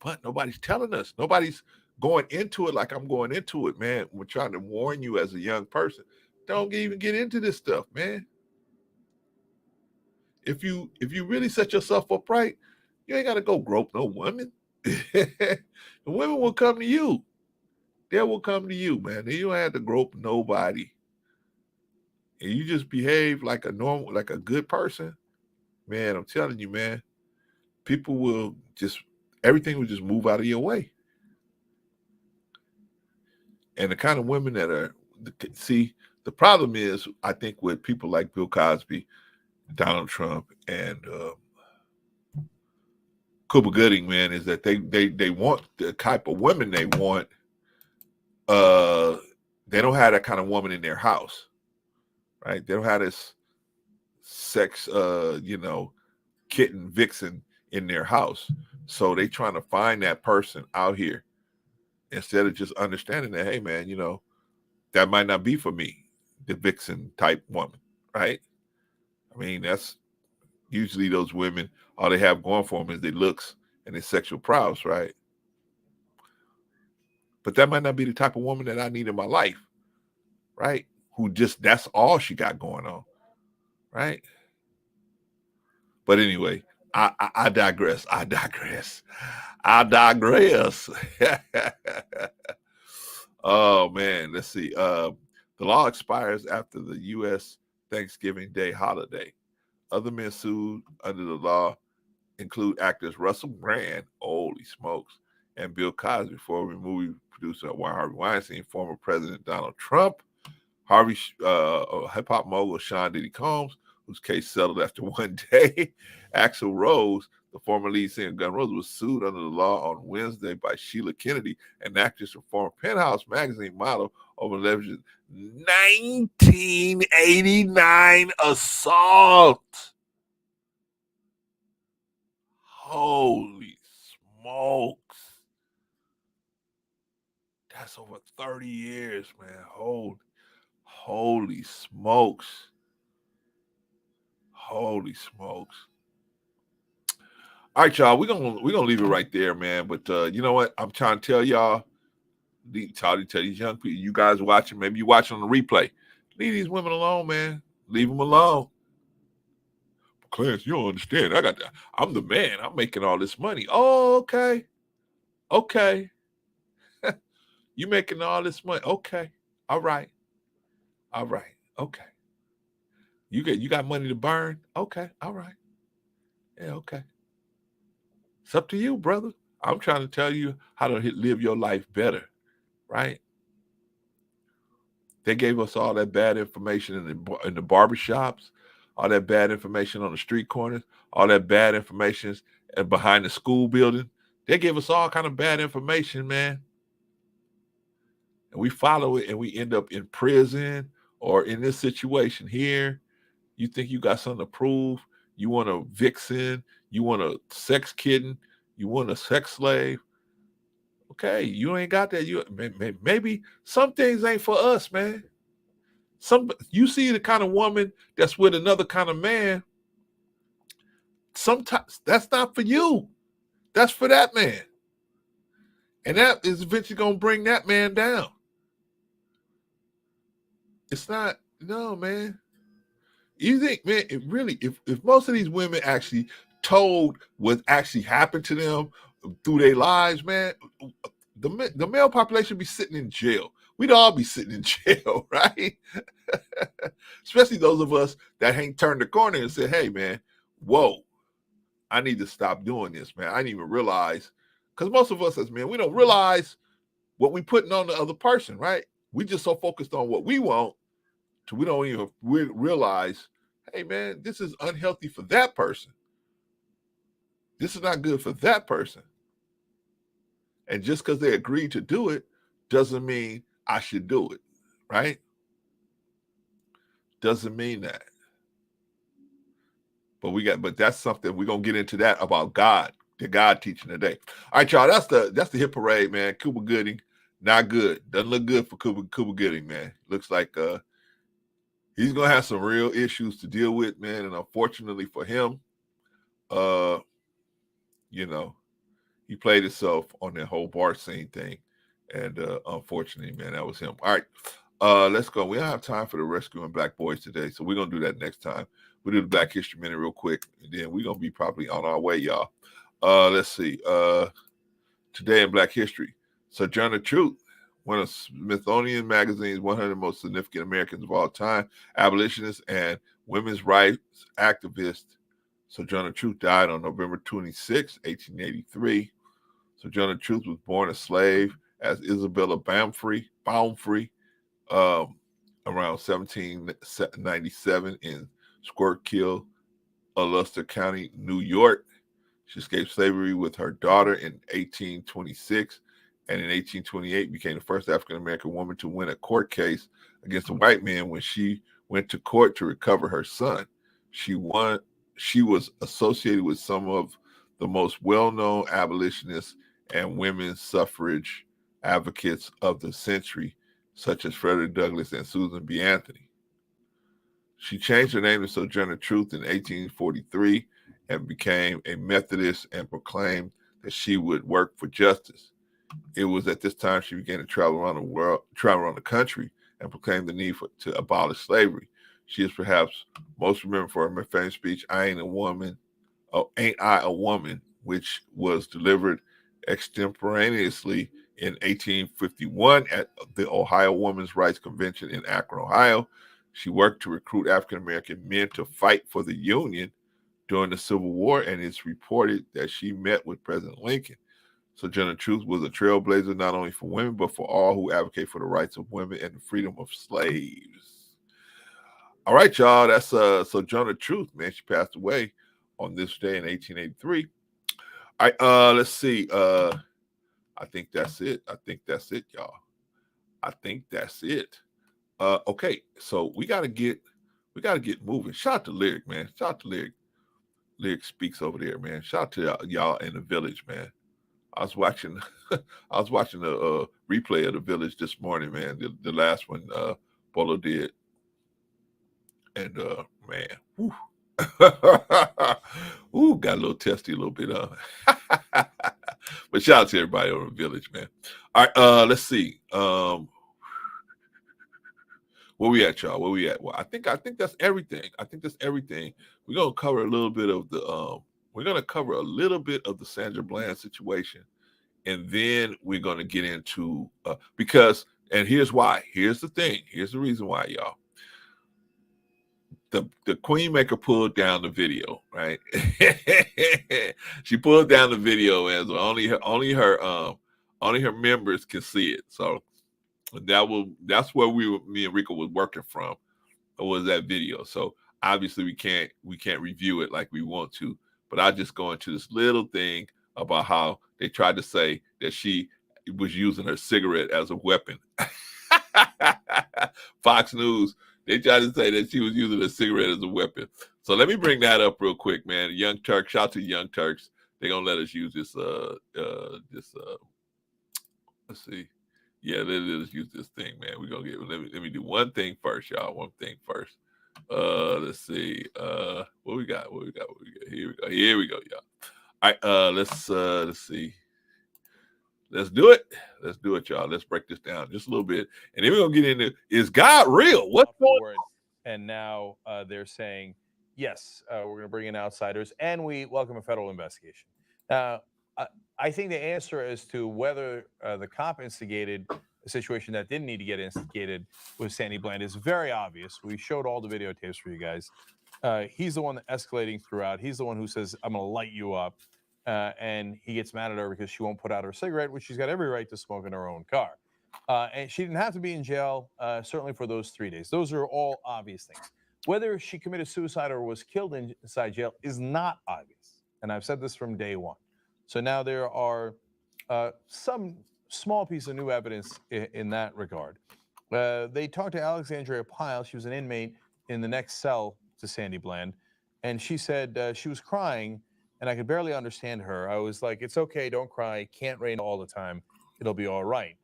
But nobody's telling us. Nobody's going into it like I'm going into it, man. We're trying to warn you as a young person. Don't even get into this stuff, man. If you really set yourself up right, you ain't got to go grope no woman. The women will come to you. They will come to you, man. You don't have to grope nobody. And you just behave like a good person, man. I'm telling you, man. Everything will just move out of your way. And the kind of women that the problem is, I think, with people like Bill Cosby, Donald Trump, and Cuba Gooding, man, is that they want the type of women they want. They don't have that kind of woman in their house, right? They don't have this sex, kitten vixen in their house. So they trying to find that person out here instead of just understanding that, hey, man, that might not be for me, the vixen type woman, right? I mean, that's usually those women, all they have going for them is their looks and their sexual prowess, right? But that might not be the type of woman that I need in my life, right? That's all she got going on, right? But anyway, I digress. Oh, man, let's see. The law expires after the U.S. Thanksgiving Day holiday. Other men sued under the law include actors Russell Brand, holy smokes, and Bill Cosby for movie producer Harvey Weinstein, former President Donald Trump, hip-hop mogul Sean Diddy Combs, whose case settled after one day. Axl Rose, the former lead singer of Guns N' Roses, was sued under the law on Wednesday by Sheila Kennedy, an actress and former Penthouse magazine model, over alleged 1989 assault. Holy smokes. That's over 30 years, man. Holy smokes. Holy smokes. All right, y'all. We're gonna leave it right there, man. But you know what? I'm trying to tell y'all, tell these young people, you guys watching, maybe you watching on the replay. Leave these women alone, man. Leave them alone. Clarence, you don't understand. I'm the man. I'm making all this money. Oh, okay. Okay. You making all this money. Okay. All right. Okay. You got money to burn? Okay. All right. Yeah, okay. It's up to you, brother. I'm trying to tell you how to live your life better, right? They gave us all that bad information in the barbershops, all that bad information on the street corners, all that bad information behind the school building. They gave us all kind of bad information, man. And we follow it and we end up in prison or in this situation here. You think you got something to prove. You want a vixen. You want a sex kitten. You want a sex slave. Okay, you ain't got that. You maybe some things ain't for us, man. You see the kind of woman that's with another kind of man. Sometimes that's not for you. That's for that man, and that is eventually gonna bring that man down. It's not, no, man. You think, man, if most of these women actually told what actually happened to them through their lives, man, the male population be sitting in jail. We'd all be sitting in jail, right? Especially those of us that ain't turned the corner and said, hey, man, whoa, I need to stop doing this, man. I didn't even realize, because most of us as men, we don't realize what we putting on the other person, right? We just so focused on what we want, till we don't even realize, hey, man, this is unhealthy for that person. This is not good for that person. And just because they agreed to do it doesn't mean I should do it, right? Doesn't mean that. But that's something we're gonna get into that about God, the God teaching today. All right, y'all. That's the hit parade, man. Cuba Gooding, not good. Doesn't look good for Cuba Gooding, man. Looks like he's gonna have some real issues to deal with, man. And unfortunately for him, you know, he played himself on that whole bar scene thing. And unfortunately, man, that was him. All right. Let's go. We don't have time for the rescuing black boys today, so we're gonna do that next time. We'll do the Black History Minute real quick, and then we're gonna be probably on our way, y'all. Let's see. Today in Black History, Sojourner Truth, one of Smithsonian Magazine's 100 most significant Americans of all time, abolitionist and women's rights activist. Sojourner Truth died on November 26, 1883. Sojourner Truth was born a slave as Isabella Baumfree around 1797 in Schuylkill, Ulster County, New York. She escaped slavery with her daughter in 1826, and in 1828 became the first African-American woman to win a court case against a white man when she went to court to recover her son. She was associated with some of the most well-known abolitionists and women's suffrage advocates of the century, such as Frederick Douglass and Susan B. Anthony. She changed her name to Sojourner Truth in 1843 and became a Methodist and proclaimed that she would work for justice. It was at this time she began to travel around the country, and proclaimed the need to abolish slavery. She is perhaps most remembered for her famous speech, Ain't I a Woman, which was delivered extemporaneously in 1851 at the Ohio Women's Rights Convention in Akron, Ohio. She worked to recruit African-American men to fight for the Union during the Civil War, and it's reported that she met with President Lincoln. Sojourner Truth was a trailblazer not only for women, but for all who advocate for the rights of women and the freedom of slaves. All right, y'all, that's Sojourner Truth, man. She passed away on this day in 1883. All right, let's see. I think that's it. Y'all. I think that's it. Okay, so we gotta get moving. Shout out to Lyric, man. Shout out to Lyric. Lyric Speaks over there, man. Shout out to y'all in the village, man. I was watching a replay of the village this morning, man. The last one Bolo did. And man, whew. Ooh, got a little testy a little bit. But shout out to everybody over the village, man. All right, let's see. Where we at, y'all? Where we at? Well, I think that's everything. We're gonna cover a little bit of the Sandra Bland situation, and then we're gonna get into because, and here's why. Here's the thing. Here's the reason why, y'all. The Queen Maker pulled down the video, right? She pulled down the video as only her members can see it. So that's where me and Rico was working from, was that video. So obviously we can't review it like we want to, but I just go into this little thing about how they tried to say that she was using her cigarette as a weapon. Fox News, they tried to say that she was using a cigarette as a weapon. So let me bring that up real quick, man. Young Turks, shout out to Young Turks. They're gonna let us use this Let's see. Yeah, let's use this thing, man. We're gonna get let me do one thing first, y'all. One thing first. Let's see. What we got? What we got? What we got? Here we go. Here we go, y'all. All right, let's see. Let's do it. Let's do it, y'all. Let's break this down just a little bit. And then we're gonna get into, is God real? What's going on?
And now they're saying, yes, we're going to bring in outsiders and we welcome a federal investigation. I, I think the answer as to whether the cop instigated a situation that didn't need to get instigated with Sandy Bland is very obvious. We showed all the videotapes for you guys. He's the one that escalating throughout. He's the one who says, I'm going to light you up. And he gets mad at her because she won't put out her cigarette, which she's got every right to smoke in her own car. And she didn't have to be in jail, certainly for those 3 days. Those are all obvious things. Whether she committed suicide or was killed inside jail is not obvious. And I've said this from day one. So now there are some small piece of new evidence in that regard. They talked to Alexandria Pyle. She was an inmate in the next cell to Sandy Bland. And she said she was crying, and I could barely understand her. I was like, it's okay, don't cry. Can't rain all the time. It'll be all right.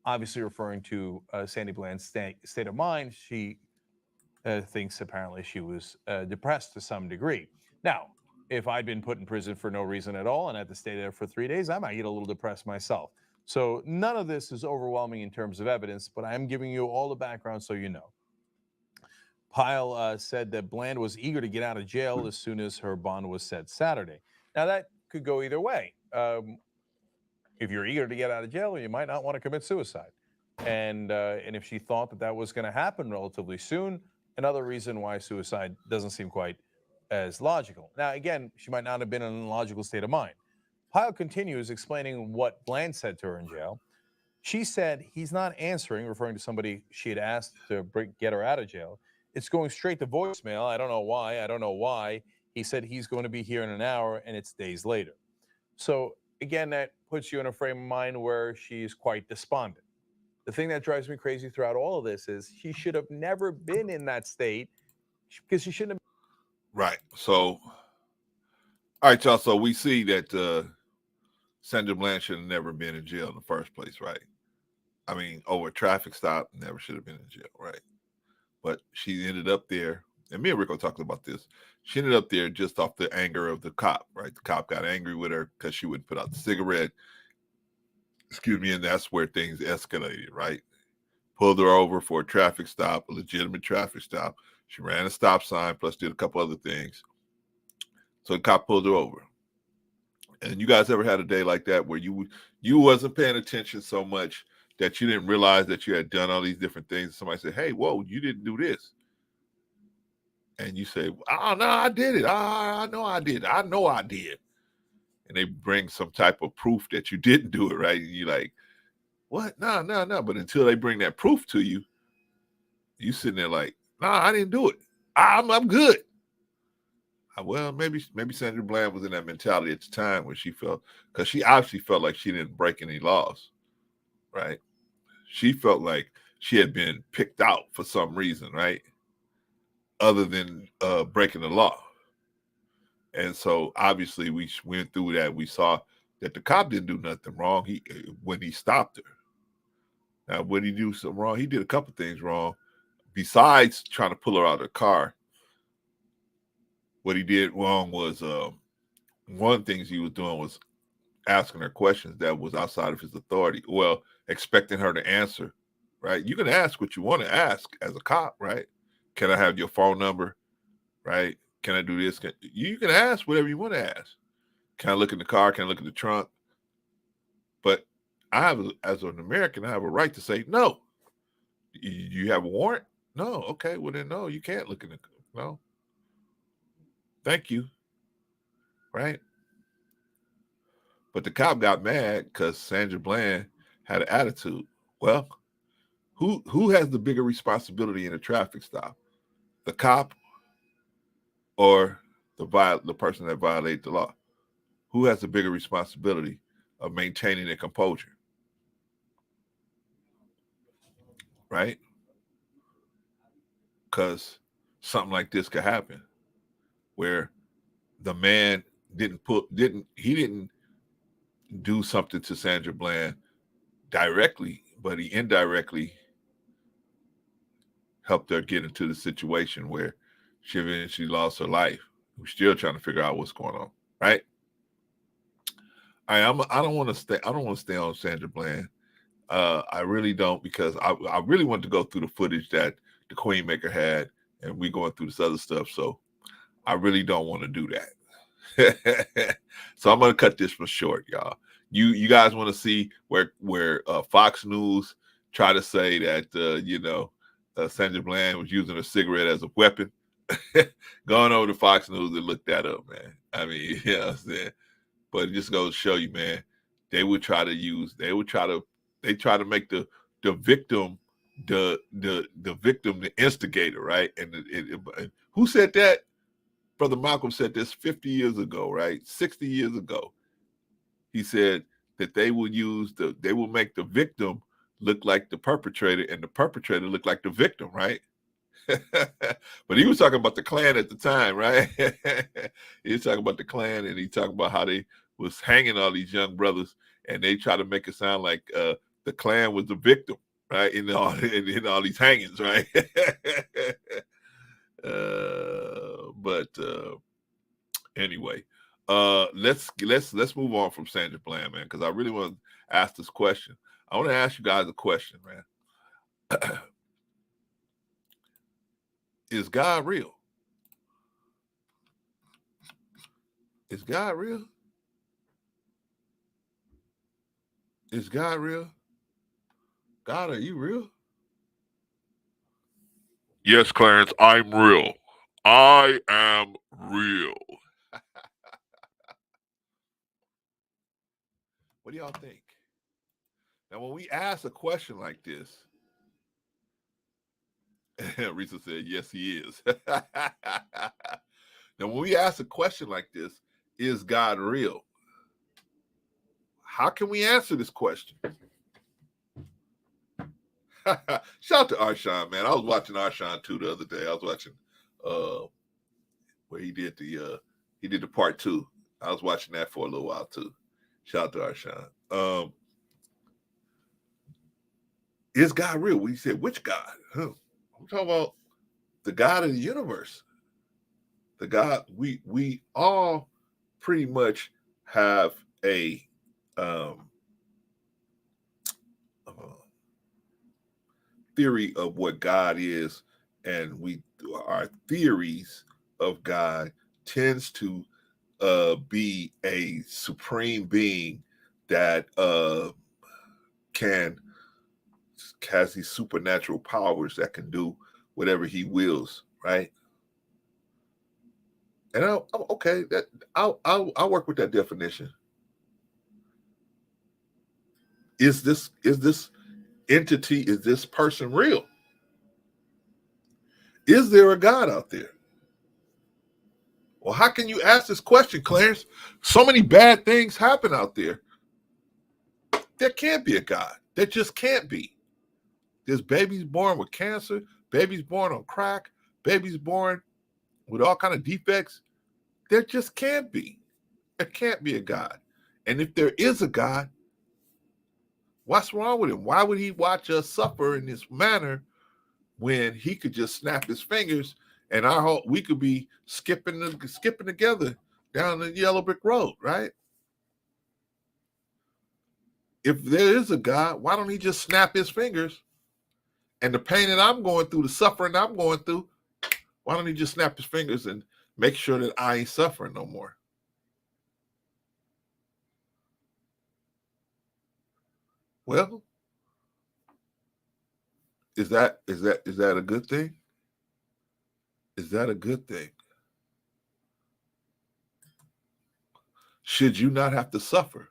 Obviously referring to Sandy Bland's state of mind. She thinks apparently she was depressed to some degree. Now, if I'd been put in prison for no reason at all and had to stay there for 3 days, I might get a little depressed myself. So none of this is overwhelming in terms of evidence, but I am giving you all the background so you know. Pyle said that Bland was eager to get out of jail as soon as her bond was set Saturday. Now, that could go either way. If you're eager to get out of jail, you might not want to commit suicide. And if she thought that that was going to happen relatively soon, another reason why suicide doesn't seem quite as logical. Now, again, she might not have been in an illogical state of mind. Pyle continues explaining what Bland said to her in jail. She said he's not answering, referring to somebody she had asked to get her out of jail. It's going straight to voicemail. I don't know why. I don't know why. He said he's going to be here in an hour, and it's days later. So, again, that puts you in a frame of mind where she's quite despondent. The thing that drives me crazy throughout all of this is she should have never been in that state because she shouldn't have.
Right. So, all right, y'all. So we see that Sandra Bland should have never been in jail in the first place, right? I mean, over a traffic stop, never should have been in jail, right? But she ended up there, and me and Rico talked about this. She ended up there just off the anger of the cop, right? The cop got angry with her because she wouldn't put out the cigarette. Excuse me, and that's where things escalated, right? Pulled her over for a traffic stop, a legitimate traffic stop. She ran a stop sign, plus did a couple other things. So the cop pulled her over. And you guys ever had a day like that where you wasn't paying attention so much that you didn't realize that you had done all these different things? Somebody said, hey, whoa, you didn't do this. And you say, oh, no, I did it. I know I did. I know I did. And they bring some type of proof that you didn't do it, right? And you're like, what? No. But until they bring that proof to you, you sitting there like, I didn't do it. I'm good. Well, maybe Sandra Bland was in that mentality at the time when she felt, because she obviously felt like she didn't break any laws, right? She felt like she had been picked out for some reason, right? Other than breaking the law. And so obviously we went through that. We saw that the cop didn't do nothing wrong when he stopped her. Now, when he do something wrong, he did a couple things wrong. Besides trying to pull her out of the car, what he did wrong was one of the things he was doing was asking her questions that was outside of his authority. Well, expecting her to answer, right? You can ask what you want to ask as a cop, right? Can I have your phone number, right? Can I do this? You can ask whatever you want to ask. Can I look in the car? Can I look in the trunk? But as an American, I have a right to say no. You have a warrant? No. Okay. Well, then no, you can't look in the no. Thank you. Right? But the cop got mad because Sandra Bland had an attitude. Well, who has the bigger responsibility in a traffic stop? The cop or the person that violated the law? Who has the bigger responsibility of maintaining their composure? Right? Because something like this could happen where the man didn't do something to Sandra Bland directly, but he indirectly helped her get into the situation where she eventually lost her life. We're still trying to figure out what's going on, right? I don't want to stay. I don't want to stay on Sandra Bland. I really don't, because I really want to go through the footage that the Queen Maker had, and we going through this other stuff. So I really don't want to do that. So I'm gonna cut this one short, y'all. You guys want to see where Fox News try to say that Sandra Bland was using a cigarette as a weapon? Going over to Fox News and look that up, man. I mean, you know what I'm saying? But it just goes to show you, man, they try to make the victim the victim the instigator, right? And who said that? Brother Malcolm said this 50 years ago, right? 60 years ago. He said that they will make the victim look like the perpetrator, and the perpetrator look like the victim, right? But he was talking about the Klan at the time, right? He was talking about the Klan, and he talked about how they was hanging all these young brothers, and they try to make it sound like the Klan was the victim, right? In all these hangings, right? But anyway, let's move on from Sandra Bland, man, because I really want to ask this question. I want to ask you guys a question, man. Is God real? Is God real? Is God real? God, are you real? Yes, Clarence, I'm real. I am real. What do y'all think? Now, when we ask a question like this, Risa said, yes, he is. Now, when we ask a question like this, is God real? How can we answer this question? Shout out to Arshawn, man. I was watching Arshawn too the other day. I was watching where he did the part 2. I was watching that for a little while too. Shout out to Arshawn. Is God real? We said, which God? I'm talking about the God of the universe. The God, we all pretty much have a theory of what God is, and our theories of God tends to be a supreme being that has these supernatural powers that can do whatever he wills, right? And I'm okay. I'll work with that definition. Is this entity, is this person real? Is there a God out there? Well, how can you ask this question, Clarence? So many bad things happen out there. There can't be a God. There just can't be. There's babies born with cancer, babies born on crack, babies born with all kind of defects. There just can't be. There can't be a God. And if there is a God, what's wrong with him? Why would he watch us suffer in this manner when he could just snap his fingers and we could be skipping together down the yellow brick road, right? If there is a God, why don't he just snap his fingers? And the pain that I'm going through, the suffering I'm going through, why don't he just snap his fingers and make sure that I ain't suffering no more? Well, is that a good thing? Is that a good thing? Should you not have to suffer?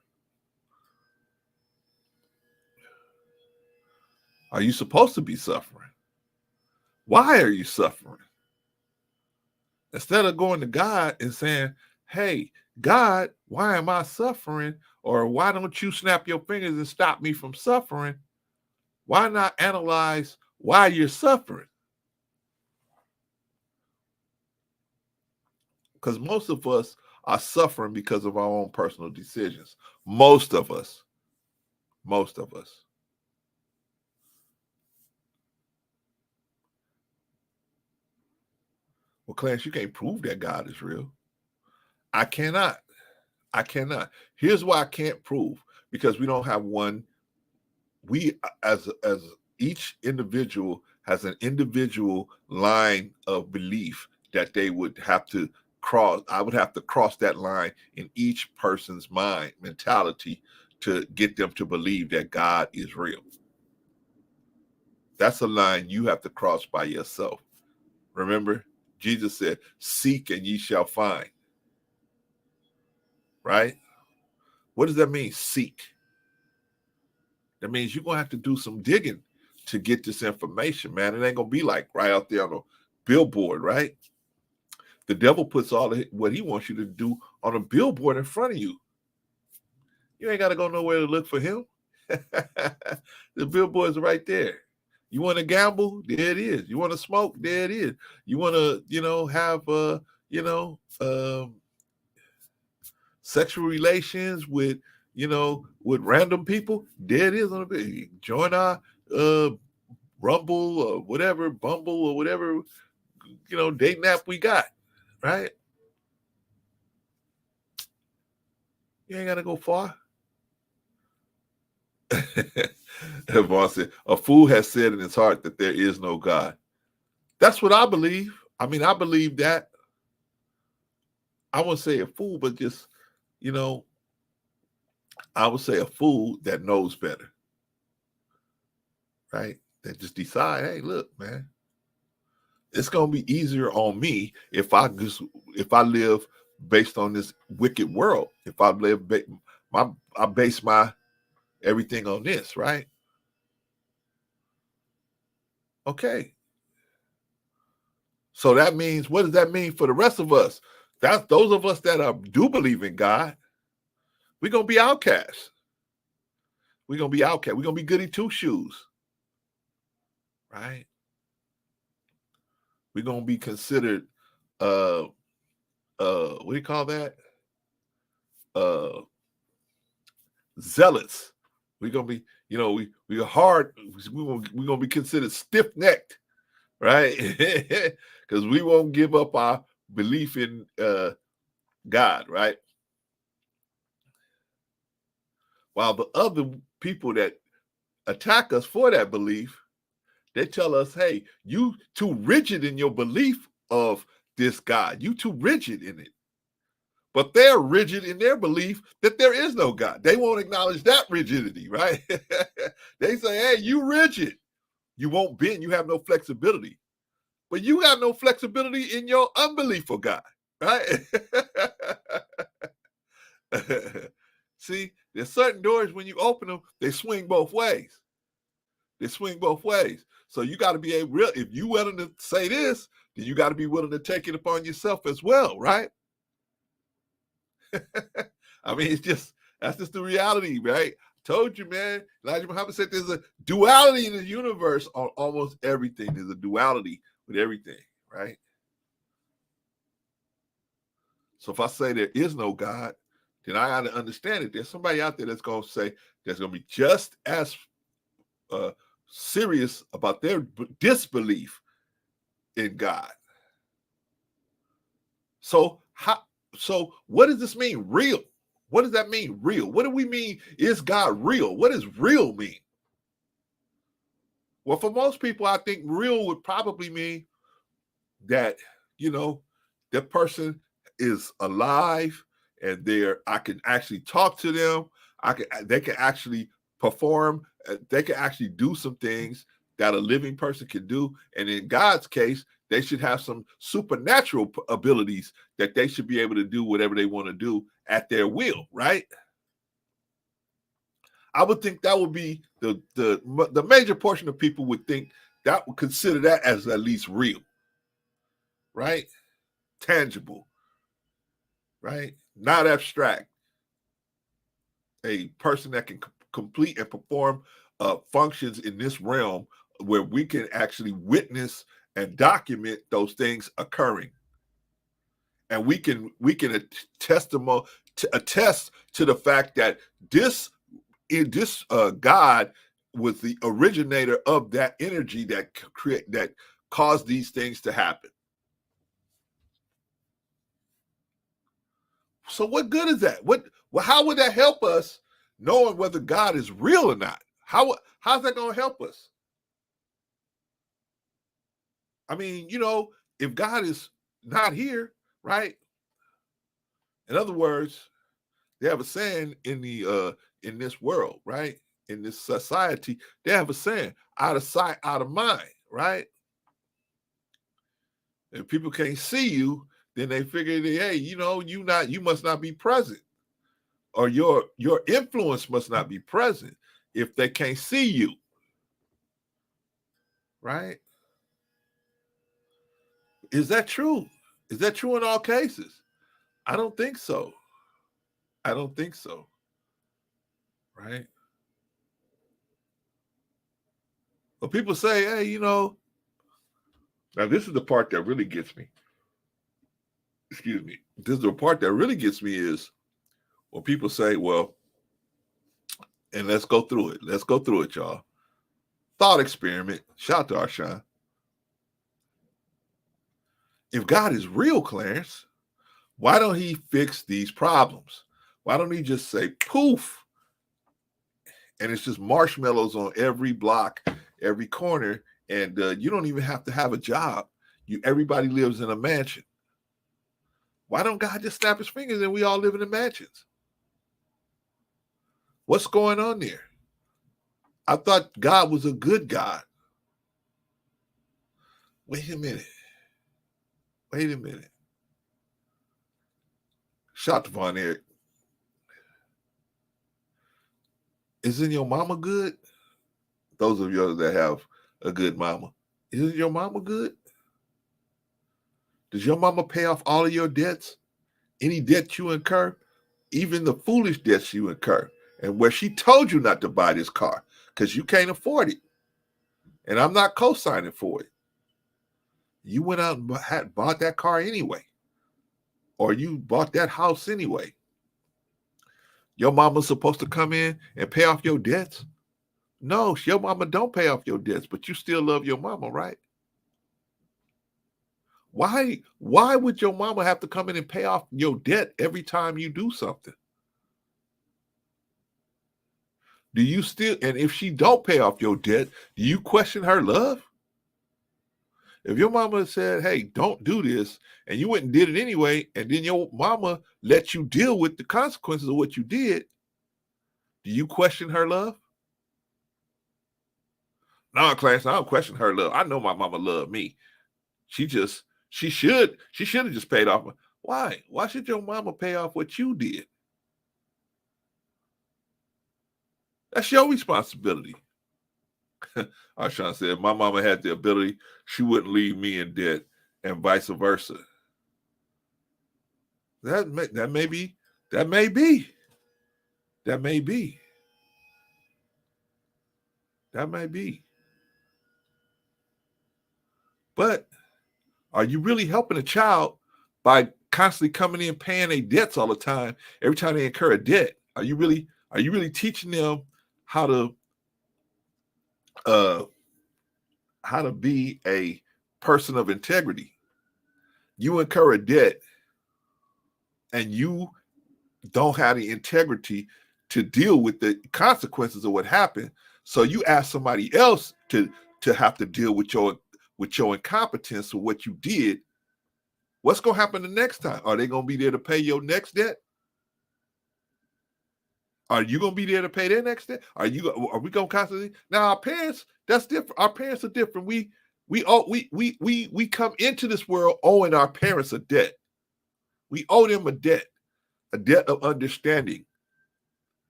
Are you supposed to be suffering? Why are you suffering? Instead of going to God and saying, hey, God, why am I suffering? Or why don't you snap your fingers and stop me from suffering? Why not analyze why you're suffering? Because most of us are suffering because of our own personal decisions. Most of us. Most of us. Well, Clarence, you can't prove that God is real. I cannot. I cannot. Here's why I can't prove. Because we don't have one. We, as each individual has an individual line of belief that they would have to cross. I would have to cross that line in each person's mind, mentality, to get them to believe that God is real. That's a line you have to cross by yourself. Remember, Jesus said, seek and ye shall find. Right? What does that mean, seek? That means you're going to have to do some digging to get this information, man. It ain't going to be like right out there on a billboard, right? The devil puts all of what he wants you to do on a billboard in front of you. You ain't got to go nowhere to look for him. The billboard's right there. You want to gamble? There it is. You want to smoke? There it is. You want to, have, sexual relations with random people? There it is on the video. Join our Rumble or whatever, Bumble or whatever, dating app we got, right? You ain't got to go far. Vaughn said, a fool has said in his heart that there is no God. That's what I believe. I mean, I believe that. I wouldn't say a fool, but just, I would say a fool that knows better. Right? That just decide, hey, look, man, it's going to be easier on me if I live based on this wicked world. If I live, I base my everything on this, right? Okay. So that means, what does that mean for the rest of us? That's those of us that do believe in God. We're going to be outcasts. We're going to be outcasts. We're going to be goody two shoes. Right? We're going to be considered, what do you call that? Zealots. We're going to be, we're hard. We're going to be considered stiff-necked, right? Because we won't give up our belief in God, right? While the other people that attack us for that belief, they tell us, hey, you too rigid in your belief of this God. You too rigid in it. But they're rigid in their belief that there is no God. They won't acknowledge that rigidity, right? They say, hey, you rigid. You won't bend. You have no flexibility. But you got no flexibility in your unbelief for God, right? See, there's certain doors when you open them, they swing both ways. They swing both ways. So you got to be if you willing to say this, then you got to be willing to take it upon yourself as well, right? I mean, that's just the reality, right? Told you, man. Elijah Muhammad said there's a duality in the universe on almost everything. There's a duality with everything, right? So if I say there is no God, then I got to understand it. There's somebody out there that's going to say, that's going to be just as serious about their disbelief in God. So what does this mean? Real. What does that mean? Real. What do we mean? Is God real? What does real mean? Well, for most people, I think real would probably mean that, that person is alive and I can actually talk to them. They can actually perform. They can actually do some things that a living person can do. And in God's case, they should have some supernatural abilities that they should be able to do whatever they want to do at their will, right? I would think that would be the major portion of people would think that would consider that as at least real, right? Tangible, right? Not abstract. A person that can complete and perform functions in this realm where we can actually witness and document those things occurring. and we can attest to the fact that this God was the originator of that energy that caused these things to happen. So what good is that? How would that help us knowing whether God is real or not? How's that going to help us? I mean, if God is not here, right? In other words, they have a saying in this world, right? In this society, they have a saying: out of sight, out of mind, right? If people can't see you, then they figure, hey, you must not be present, or your influence must not be present if they can't see you, right? Is that true? Is that true in all cases? I don't think so. I don't think so. Right? Well, people say, hey, now this is the part that really gets me. Excuse me. This is the part that really gets me is when people say, well, and let's go through it. Let's go through it, y'all. Thought experiment. Shout out to Arshawn. If God is real, Clarence, why don't he fix these problems? Why don't he just say poof? And it's just marshmallows on every block, every corner, and you don't even have to have a job. Everybody lives in a mansion. Why don't God just snap his fingers and we all live in the mansions? What's going on there? I thought God was a good God. Wait a minute. Shout to Von Eric. Isn't your mama good? Those of you that have a good mama. Isn't your mama good? Does your mama pay off all of your debts? Any debt you incur? Even the foolish debts you incur? And where she told you not to buy this car because you can't afford it. And I'm not co-signing for it. You went out and bought that car anyway. Or you bought that house anyway. Your mama's supposed to come in and pay off your debts? No, your mama don't pay off your debts, but you still love your mama, right? Why would your mama have to come in and pay off your debt every time you do something? Do you still, and if she don't pay off your debt, do you question her love? If your mama said, hey, don't do this, and you went and did it anyway, and then your mama let you deal with the consequences of what you did, do you question her love? No, Clarence, I don't question her love. I know my mama loved me. She should have just paid off. Why? Why should your mama pay off what you did? That's your responsibility. Arshawn said, my mama had the ability, she wouldn't leave me in debt, and vice versa. That may be. But are you really helping a child by constantly coming in paying their debts all the time every time they incur a debt? Are you really teaching them how to be a person of integrity? You incur a debt and you don't have the integrity to deal with the consequences of what happened. So you ask somebody else to have to deal with your incompetence or what you did. What's going to happen the next time? Are they going to be there to pay your next debt? Are you going to be there to pay their next debt? Are we going to constantly? Now our parents, that's different. Our parents are different. We come into this world owing our parents a debt. We owe them a debt of understanding,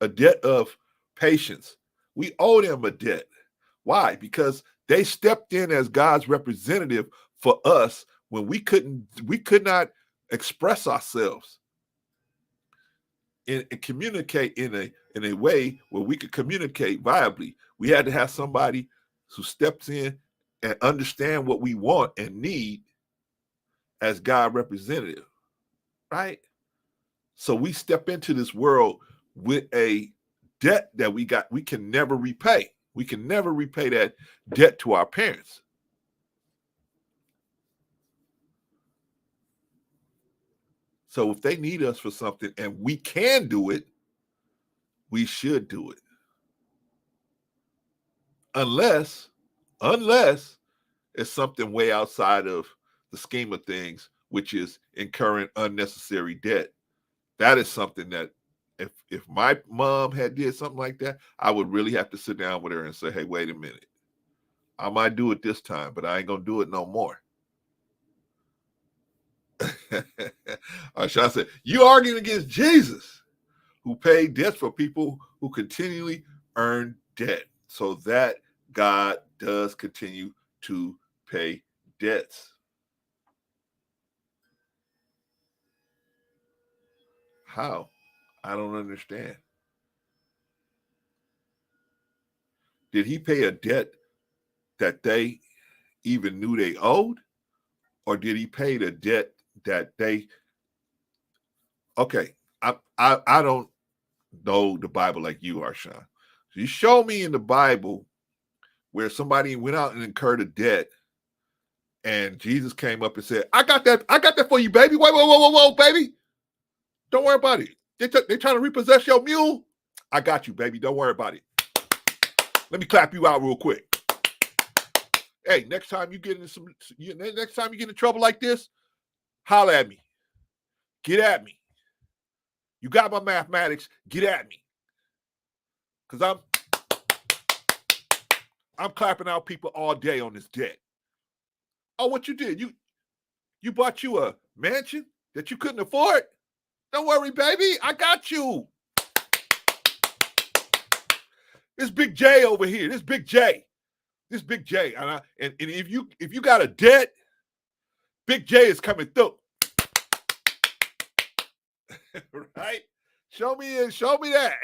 a debt of patience. We owe them a debt. Why? Because they stepped in as God's representative for us when we could not express ourselves and communicate in a way where we could communicate viably. We had to have somebody who steps in and understand what we want and need as God representative. right? So we step into this world with a debt that we can never repay. We can never repay that debt to our parents. So if they need us for something and we can do it, we should do it. Unless it's something way outside of the scheme of things, which is incurring unnecessary debt. That is something that if my mom had did something like that, I would really have to sit down with her and say, hey, wait a minute. I might do it this time, but I ain't going to do it no more. Arshawn said, you arguing against Jesus, who paid debts for people who continually earn debt, so that God does continue to pay debts. How? I don't understand. Did he pay a debt that they even knew they owed? Or did he pay the debt that they... Okay, I don't know the Bible like you are, Sean. So you show me in the Bible where somebody went out and incurred a debt and Jesus came up and said, I got that for you, baby. Whoa, baby. Don't worry about it. They trying to repossess your mule. I got you, baby. Don't worry about it. Let me clap you out real quick. Hey, next time you get in trouble like this, holler at me. Get at me. You got my mathematics. Get at me. Because I'm clapping out people all day on this debt. Oh, what you did? You bought you a mansion that you couldn't afford? Don't worry, baby. I got you. This Big J over here. This Big J. And if you got a debt, Big J is coming through. Right? Show me that.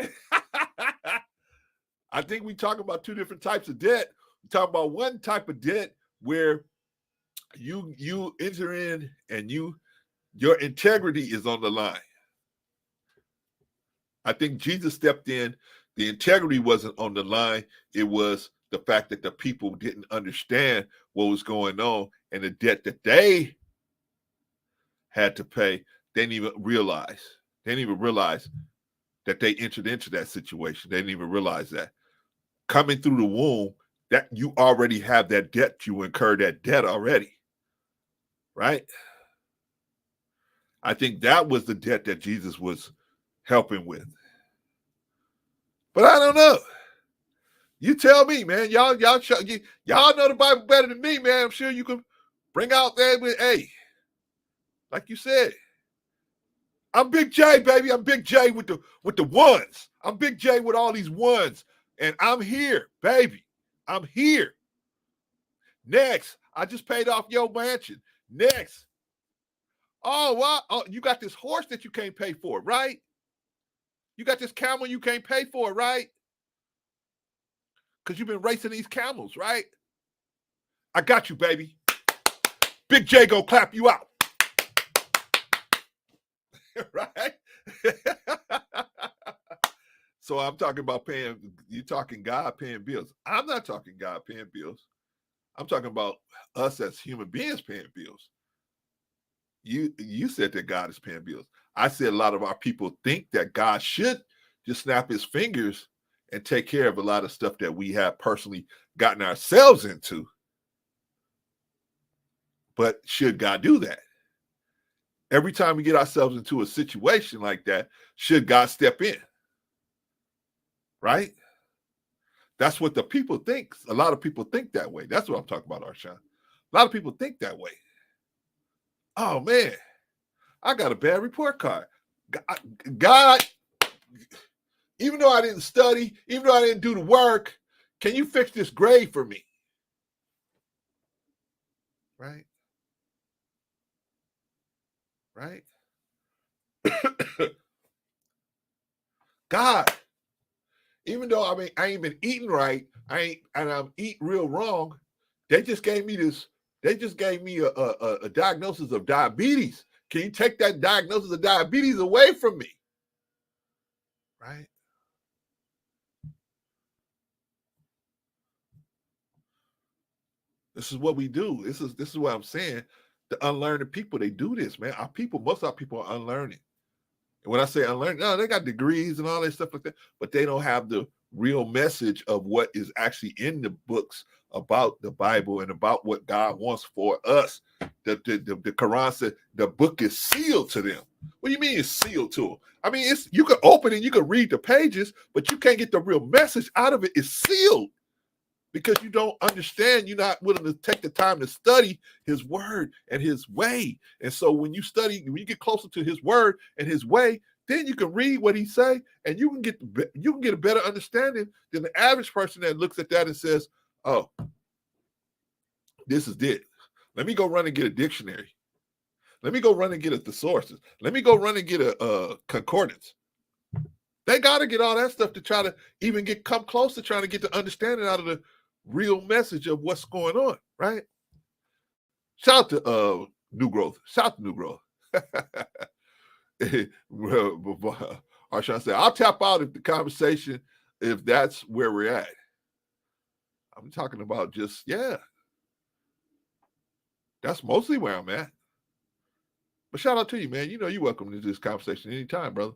I think we talk about two different types of debt. We talk about one type of debt where you enter in and your integrity is on the line. I think Jesus stepped in. The integrity wasn't on the line. It was the fact that the people didn't understand what was going on, and the debt that they had to pay, they didn't even realize. They didn't even realize that they entered into that situation. They didn't even realize that. Coming through the womb, that you already have that debt. You incurred that debt already. Right? I think that was the debt that Jesus was helping with. But I don't know. You tell me, man. Y'all know the Bible better than me, man. I'm sure you can bring out that with, hey, like you said, I'm Big J, baby. I'm Big J with the ones. I'm Big J with all these ones. And I'm here, baby. I'm here. Next, I just paid off your mansion. Next. Oh, wow. Oh, you got this horse that you can't pay for, right? You got this camel you can't pay for, right? Because you've been racing these camels, right? I got you, baby. Big J gonna clap you out. Right? So I'm talking about you're talking God paying bills. I'm not talking God paying bills. I'm talking about us as human beings paying bills. You said that God is paying bills. I said a lot of our people think that God should just snap his fingers and take care of a lot of stuff that we have personally gotten ourselves into. But should God do that? Every time we get ourselves into a situation like that, should God step in? Right? That's what the people think. A lot of people think that way. That's what I'm talking about, Arshawn. A lot of people think that way. Oh, man, I got a bad report card. God, even though I didn't study, even though I didn't do the work, can you fix this grade for me? Right? Right? God, even though I ain't been eating right, I'm eating real wrong. They just gave me a diagnosis of diabetes, Can you take that diagnosis of diabetes away from me? Right? This is what we do. This is what I'm saying. The unlearned people, they do this, man. Most of our people are unlearning. And when I say unlearned, no, they got degrees and all that stuff like that, but they don't have the real message of what is actually in the books about the Bible and about what God wants for us. The Quran said the book is sealed to them. What do you mean it's sealed to them? I mean, you can open it, you can read the pages, but you can't get the real message out of it. It's sealed because you don't understand. You're not willing to take the time to study his word and his way. And so when you study, when you get closer to his word and his way, then you can read what he say, and you can get a better understanding than the average person that looks at that and says, "Oh, this is it. Let me go run and get a dictionary. Let me go run and get a thesaurus. Let me go run and get a concordance." They got to get all that stuff to try to even come close to trying to get the understanding out of the real message of what's going on, right? Shout out to New Growth. Shout out to New Growth. Arshawn said, I'll tap out if the conversation, if that's where we're at. I'm talking about just, yeah. That's mostly where I'm at. But shout out to you, man. You know you're welcome to this conversation anytime, brother.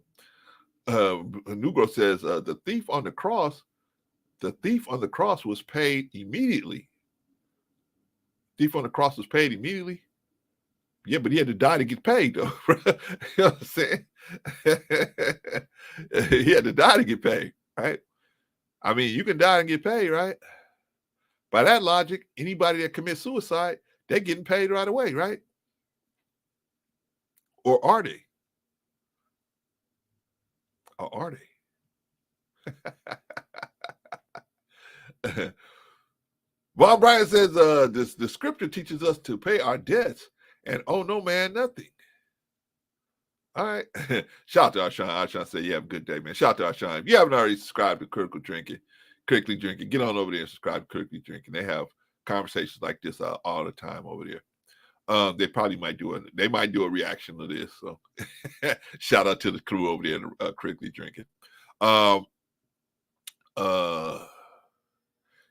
New Growth says, the thief on the cross was paid immediately. Thief on the cross was paid immediately. Yeah, but he had to die to get paid, though. You know what I'm saying? He had to die to get paid, right? I mean, you can die and get paid, right? By that logic, anybody that commits suicide, they're getting paid right away, right? Or are they? Or are they? Bob Bryan says, the scripture teaches us to pay our debts and owe no man nothing. All right. Shout out to Arshawn. Arshawn said, you have a good day, man. Shout out to Arshawn. If you haven't already subscribed to Critically Drinking, get on over there and subscribe to Critically Drinking. They have conversations like this all the time over there. They probably might do a reaction to this. So shout out to the crew over there, Critically Drinking.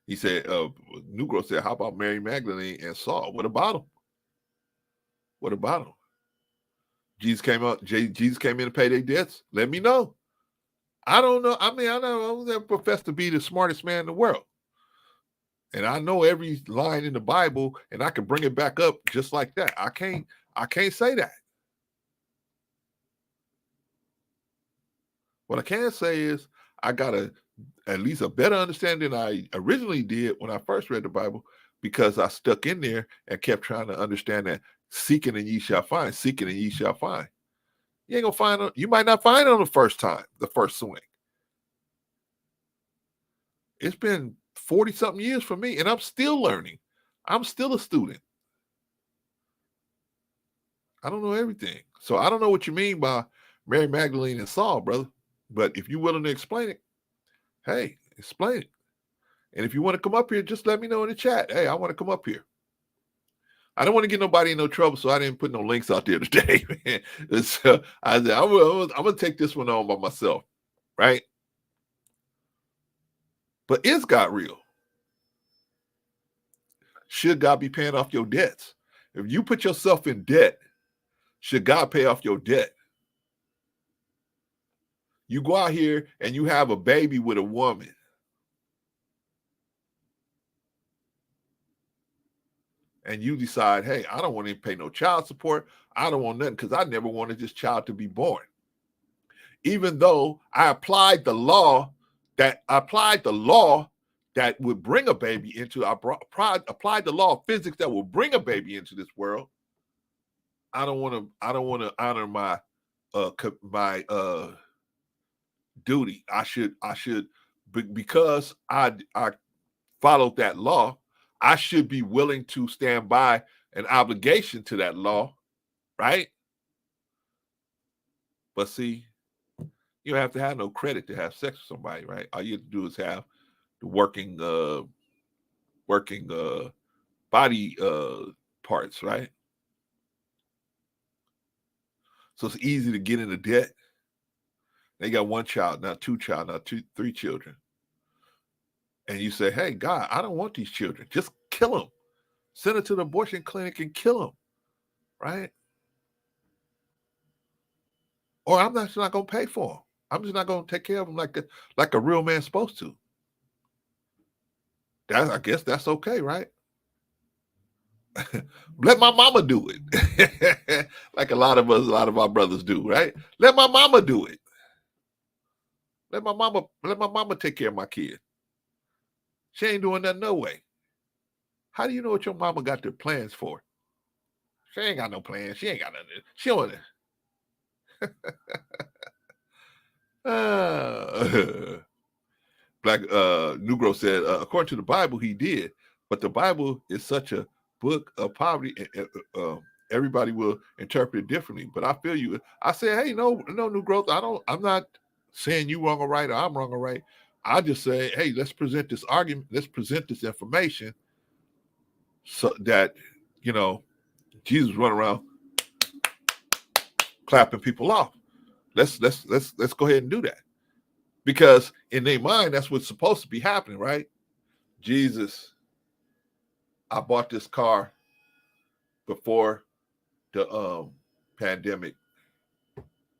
He said, New Growth said, how about Mary Magdalene and Saul? What about them? What about them? Jesus came in to pay their debts. Let me know. I don't know. I mean, I don't profess to be the smartest man in the world. And I know every line in the Bible, and I can bring it back up just like that. I can't say that. What I can say is I got at least a better understanding than I originally did when I first read the Bible, because I stuck in there and kept trying to understand that seeking and ye shall find, seeking and ye shall find. You ain't gonna find it. You might not find it on the first time, the first swing. It's been 40-something years for me, and I'm still learning. I'm still a student. I don't know everything. So I don't know what you mean by Mary Magdalene and Saul, brother. But if you're willing to explain it, hey, explain it. And if you want to come up here, just let me know in the chat. Hey, I want to come up here. I don't want to get nobody in no trouble, so I didn't put no links out there today, man. So I said, I'm going to take this one on by myself, right? But is God real? Should God be paying off your debts? If you put yourself in debt, should God pay off your debt? You go out here and you have a baby with a woman. And you decide, hey, I don't want to pay no child support. I don't want nothing because I never wanted this child to be born. Even though I applied the law that would bring a baby into, applied the law of physics that will bring a baby into this world. I don't want to honor my duty. I should because I followed that law. I should be willing to stand by an obligation to that law, right? But see, you don't have to have no credit to have sex with somebody, right? All you have to do is have the working body parts, right? So it's easy to get into debt. They got one child, now two child, now three children. And you say, hey, God, I don't want these children. Just kill them. Send them to the abortion clinic and kill them. Right? Or I'm just not going to pay for them. I'm just not going to take care of them like a real man's supposed to. I guess that's okay, right? Let my mama do it. Like a lot of our brothers do, right? Let my mama do it. Let my mama take care of my kid. She ain't doing that no way. How do you know what your mama got their plans for? She ain't got no plans. She ain't got nothing. She on it. Black Negro said, according to the Bible, he did, but the Bible is such a book of poverty. Everybody will interpret it differently. But I feel you. I say, hey, no new growth. I'm not saying you wrong or right, or I'm wrong or right. I just say, hey, let's present this argument. Let's present this information so that, Jesus run around clapping people off. Let's go ahead and do that. Because in their mind, that's what's supposed to be happening, right? Jesus, I bought this car before the pandemic,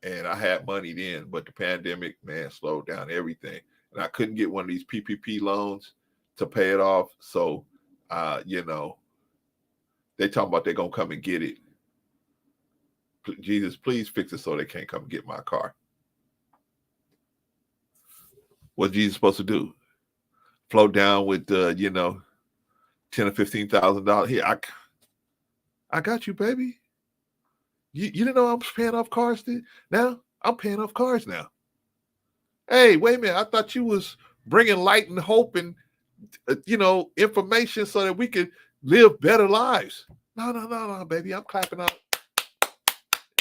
and I had money then, but the pandemic, man, slowed down everything. And I couldn't get one of these PPP loans to pay it off. So, they talking about they're going to come and get it. Jesus, please fix it so they can't come and get my car. What's Jesus supposed to do? Float down with, $10,000 or $15,000. Here, I got you, baby. You didn't know I was paying off cars now? I'm paying off cars now. Hey, wait a minute. I thought you was bringing light and hope and, information so that we could live better lives. No, baby. I'm clapping out.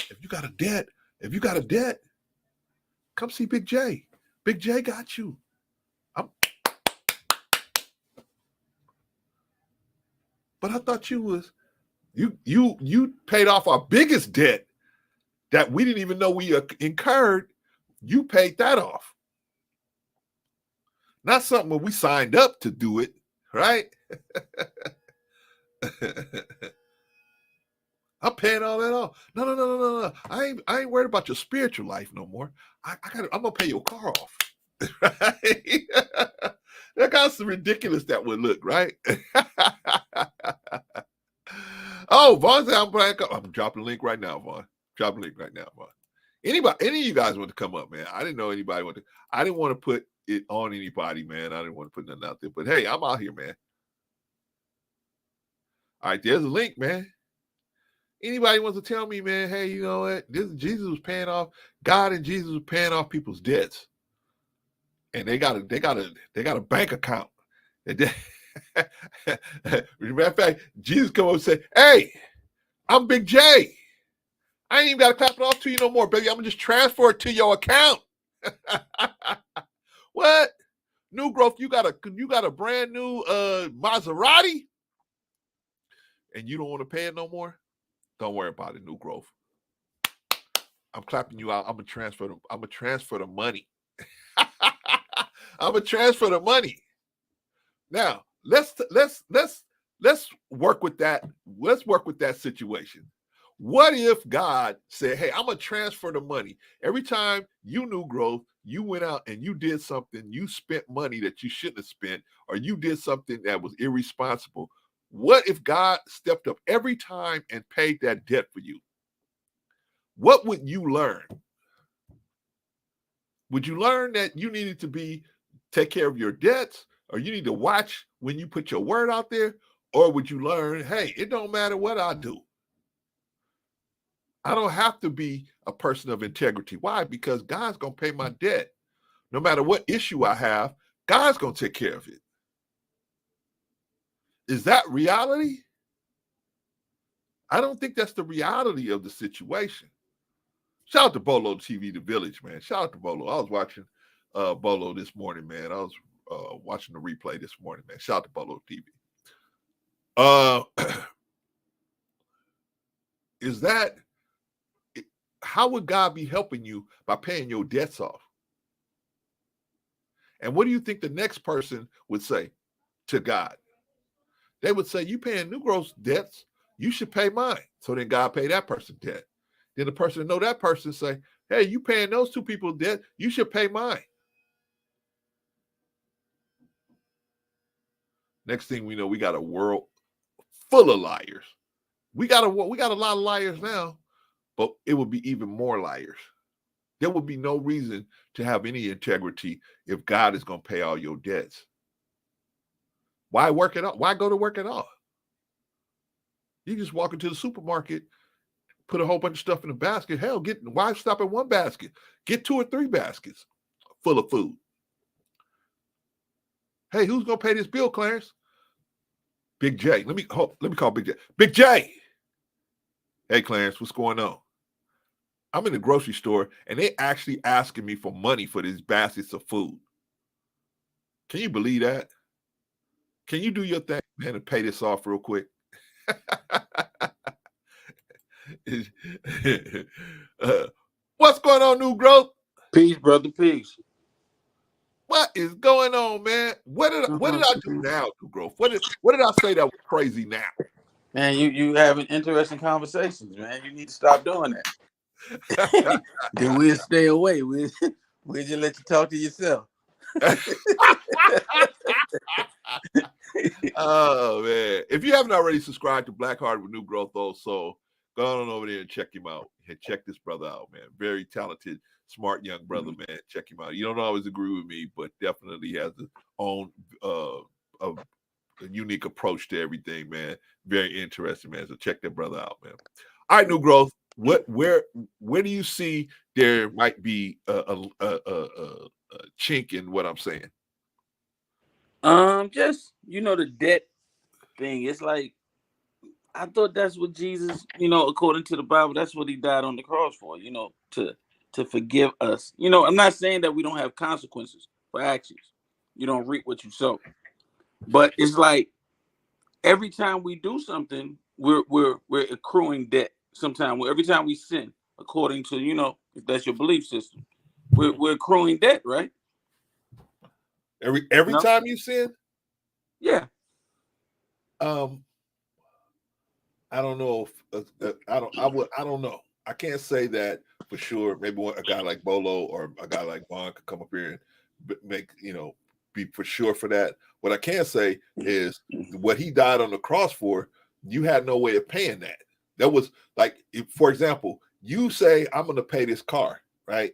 If you got a debt, come see Big J. Big J got you. But I thought you paid off our biggest debt that we didn't even know we incurred. You paid that off. Not something where we signed up to do it, right? I'm paying all that off. No. I ain't worried about your spiritual life no more. I'm gonna pay your car off. Right? Look how ridiculous that would look, right? Oh, Vaughn said I'm dropping a link right now, Vaughn. Dropping a link right now, Vaughn. Any of you guys want to come up, man? I didn't know anybody wanted to. I didn't want to put it on anybody, man. I didn't want to put nothing out there. But hey, I'm out here, man. All right, there's a link, man. Anybody wants to tell me, man, hey, you know what? Jesus was paying off, God and Jesus was paying off people's debts. And they got a bank account. Matter of fact, Jesus come up and say, hey, I'm Big J. I ain't even got to clap it off to you no more, baby. I'm going to just transfer it to your account. What? New growth, you got a brand new Maserati? And you don't want to pay it no more? Don't worry about it, new growth. I'm clapping you out. I'm gonna transfer the money. I'm gonna transfer the money. Now let's work with that. Let's work with that situation. What if God said, "Hey, I'm gonna transfer the money. Every time you new growth, you went out and you did something, you spent money that you shouldn't have spent, or you did something that was irresponsible." What if God stepped up every time and paid that debt for you? What would you learn? Would you learn that you needed to take care of your debts, or you need to watch when you put your word out there? Or would you learn, hey, it don't matter what I do. I don't have to be a person of integrity. Why? Because God's going to pay my debt. No matter what issue I have, God's going to take care of it. Is that reality? I don't think that's the reality of the situation. Shout out to Bolo TV, The Village, man. Shout out to Bolo. I was watching Bolo this morning, man. I was watching the replay this morning, man. Shout out to Bolo TV. how would God be helping you by paying your debts off? And what do you think the next person would say to God? They would say, you paying Negro's debts, you should pay mine. So then God pay that person debt. Then the person know that person say, hey, you paying those two people debt, you should pay mine. Next thing we know, we got a world full of liars. We got a lot of liars now, but it would be even more liars. There would be no reason to have any integrity if God is going to pay all your debts. Why work it out? Why go to work at all? You just walk into the supermarket, put a whole bunch of stuff in a basket. Hell, why stop at one basket? Get 2 or 3 baskets full of food. Hey, who's gonna pay this bill, Clarence? Big J. Let me call Big J. Big J. Hey, Clarence, what's going on? I'm in the grocery store and they actually asking me for money for these baskets of food. Can you believe that? Can you do your thing, man, and pay this off real quick? What's going on, New Growth?
Peace, brother. Peace.
What is going on, man? What did I do now, New Growth? What did I say that was crazy now?
Man, you having interesting conversations, man. You need to stop doing that. Then we'll stay away. We'll just let you talk to yourself.
Oh man. If you haven't already subscribed to Black Heart with New Growth also, go on over there and check him out. And check this brother out, man. Very talented, smart young brother, man. Check him out. You don't always agree with me, but definitely has his own a unique approach to everything, man. Very interesting, man. So check that brother out, man. All right, New Growth. Where do you see there might be a chink in what I'm saying?
Just the debt thing. It's like I thought that's what Jesus, according to the Bible, that's what he died on the cross for. To forgive us. I'm not saying that we don't have consequences for actions. You don't reap what you sow, but it's like every time we do something, we're accruing debt. Sometimes every time we sin, according to if that's your belief system, we're accruing debt, right?
Every time you sin?
Yeah.
I don't know if I don't know. I can't say that for sure. Maybe a guy like Bolo or a guy like Vaughn could come up here and make be for sure for that. What I can say is what he died on the cross for. You had no way of paying that. That was like, for example, you say I'm going to pay this car, right?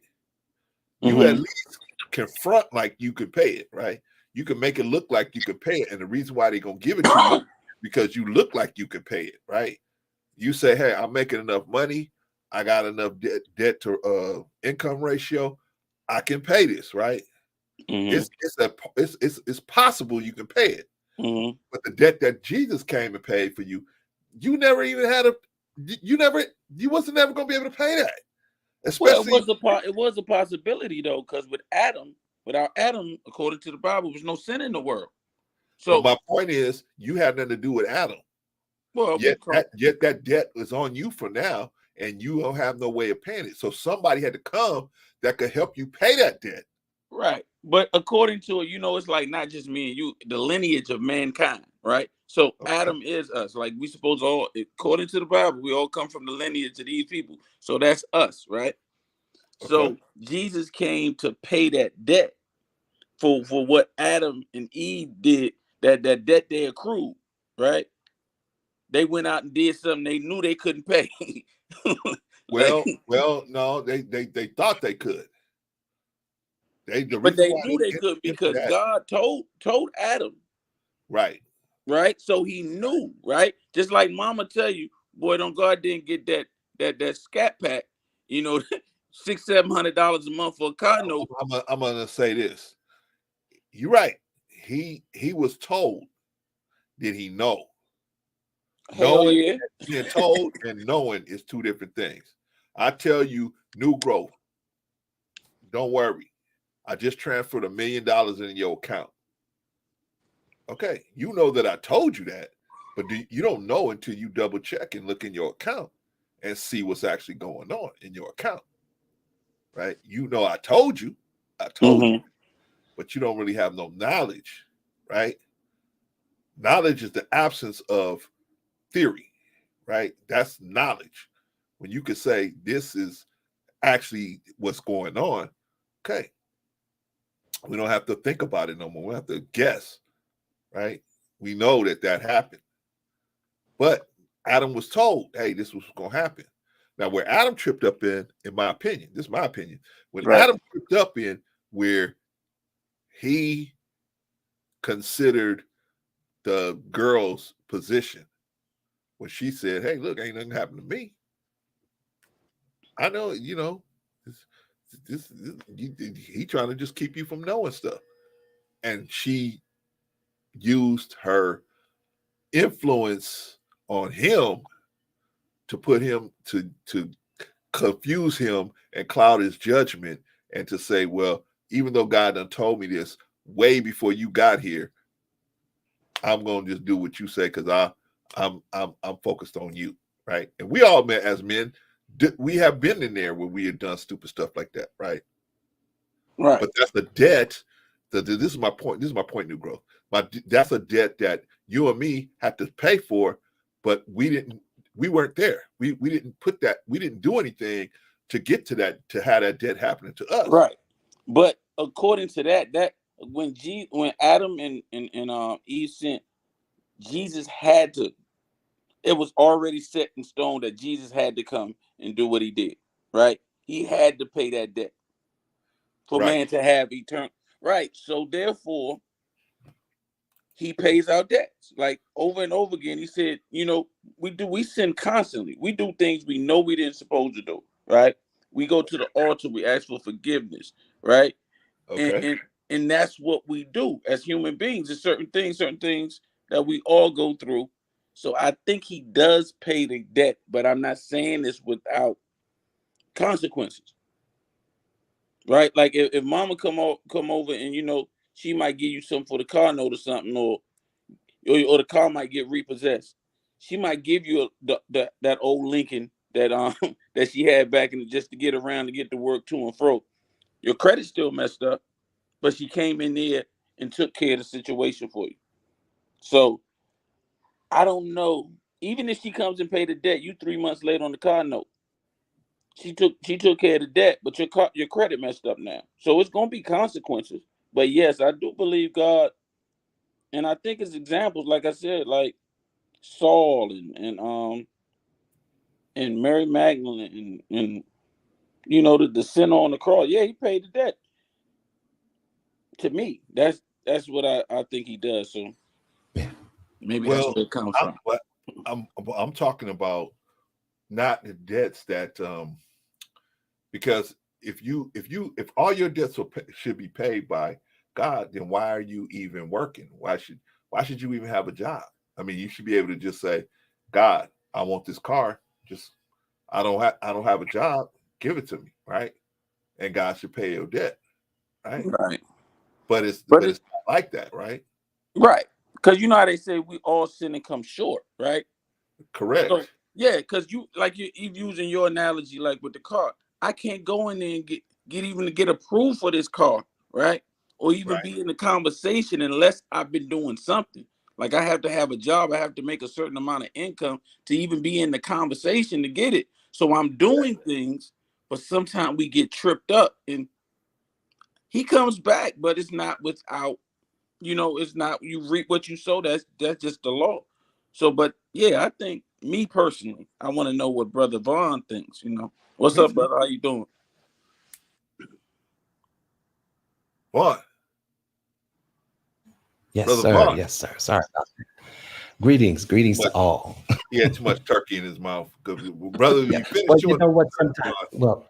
You at least confront like you could pay it, right? You can make it look like you could pay it, and the reason why they're going to give it to you because you look like you could pay it, right? You say, hey, I'm making enough money. I got enough debt to income ratio. I can pay this, right? It's possible you can pay it. But the debt that Jesus came and paid for you, you never even had you wasn't never going to be able to pay that. Especially,
well, it was a possibility though, because without Adam, according to the Bible, there was no sin in the world. So
my point is, you had nothing to do with Adam.
Well,
yet that debt is on you for now, and you don't have no way of paying it. So somebody had to come that could help you pay that debt.
Right. But according to it, it's like not just me and you, the lineage of mankind, right? So Adam is us. Like we suppose all, according to the Bible, we all come from the lineage of these people. So that's us, right? Okay. So Jesus came to pay that debt for what Adam and Eve did, that debt they accrued, right? They went out and did something they knew they couldn't pay.
well, no, they thought they could.
But they knew they could because God told Adam.
Right.
Right. So he knew, right? Just like mama tell you, boy, don't God didn't get that scat pack, $600-700 a month for a car note.
I'm gonna say this. You're right. He was told. Did he know? Knowing, yeah. Being told and knowing is two different things. I tell you, New Growth, don't worry. I just transferred $1 million in your account. Okay, you know that I told you that, but you don't know until you double check and look in your account. and see what's actually going on in your account, right? You know, I told you, but you don't really have no knowledge, right? Knowledge is the absence of theory, right? That's knowledge. When you could say this is actually what's going on, okay. We don't have to think about it no more. We have to guess, right? We know that happened. But Adam was told, hey, this was going to happen. Now, where Adam tripped up in my opinion, this is my opinion, when Adam tripped up in where he considered the girl's position, when she said, hey, look, ain't nothing happened to me. I know, you know, he trying to just keep you from knowing stuff. And she used her influence on him to put him to confuse him and cloud his judgment, and to say, well, even though God done told me this way before you got here, I'm gonna just do what you say because I'm focused on you, right? And we all, as men, we have been in there where we had done stupid stuff like that, right?
Right.
But that's the debt. This is my point. This is my point, New Growth. That's a debt that you and me had to pay for, but we weren't there. We didn't put that. We didn't do anything to get to that, to have that debt happening to us.
Right. But according to that when Adam and Eve sinned, Jesus had to. It was already set in stone that Jesus had to come and do what he did. Right. He had to pay that debt for man to have eternal. Right. So therefore, he pays our debts. Like over and over again, he said, you know, we sin constantly. We do things we know we didn't supposed to do, right? We go to the altar, we ask for forgiveness, right?
Okay.
And that's what we do as human beings. There's certain things that we all go through. So I think he does pay the debt, but I'm not saying this without consequences. Right? Like if mama come over and, you know, she might give you something for the car note or something, or the car might get repossessed. She might give you that old Lincoln that that she had back in just to get around to get to work to and fro. Your credit's still messed up, but she came in there and took care of the situation for you. So I don't know. Even if she comes and pay the debt, you 3 months late on the car note. She took care of the debt, but your credit messed up now. So it's gonna be consequences. But yes, I do believe God, and I think it's examples, like I said, like Saul and Mary Magdalene and you know the sinner on the cross. Yeah, he paid the debt. To me, that's what I think he does. So maybe that's where it comes from.
I'm talking about not the debts that because if all your debts should be paid by God, then why are you even working? Why should you even have a job? I mean, you should be able to just say, God, I want this car. Just I don't have a job. Give it to me, right? And God should pay your debt, right?
Right.
But it's not like that, right?
Right. Because you know how they say we all sin and come short, right?
Correct.
So, yeah, because you're using your analogy, like with the car. I can't go in there and get approved for this car, right? Or even be in the conversation unless I've been doing something. Like I have to have a job, I have to make a certain amount of income to even be in the conversation to get it. So I'm doing things, but sometimes we get tripped up and he comes back, but it's not without, you know, it's not, you reap what you sow. That's just the law. So, but yeah, I think me personally, I want to know what Brother Vaughn thinks, you know. What's up, brother? How you doing?
What?
Yes,
Brother
sir.
Vaughn.
Yes, sir. Sorry about that. Greetings to all.
He had too much turkey in his mouth. Brother,
Yeah.
you finished.
Well, you know what? Sometimes, well,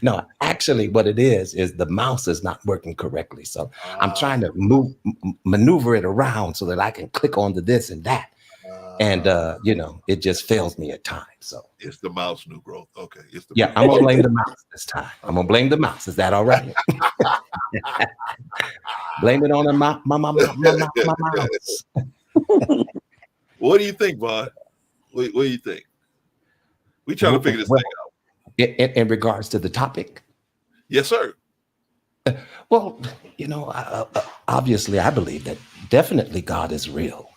no, actually, what it is the mouse is not working correctly. So I'm trying to maneuver it around so that I can click onto this and that. And you know, it just fails me at times. So
it's the mouse, New Growth. Okay, it's the
mouse. I'm gonna blame the mouse this time. I'm gonna blame the mouse. Is that all right? Blame it on my mouse.
What do you think, Vaughn? What do you think? We trying to figure this thing out.
In regards to the topic?
Yes, sir.
Well, obviously, I believe that definitely God is real.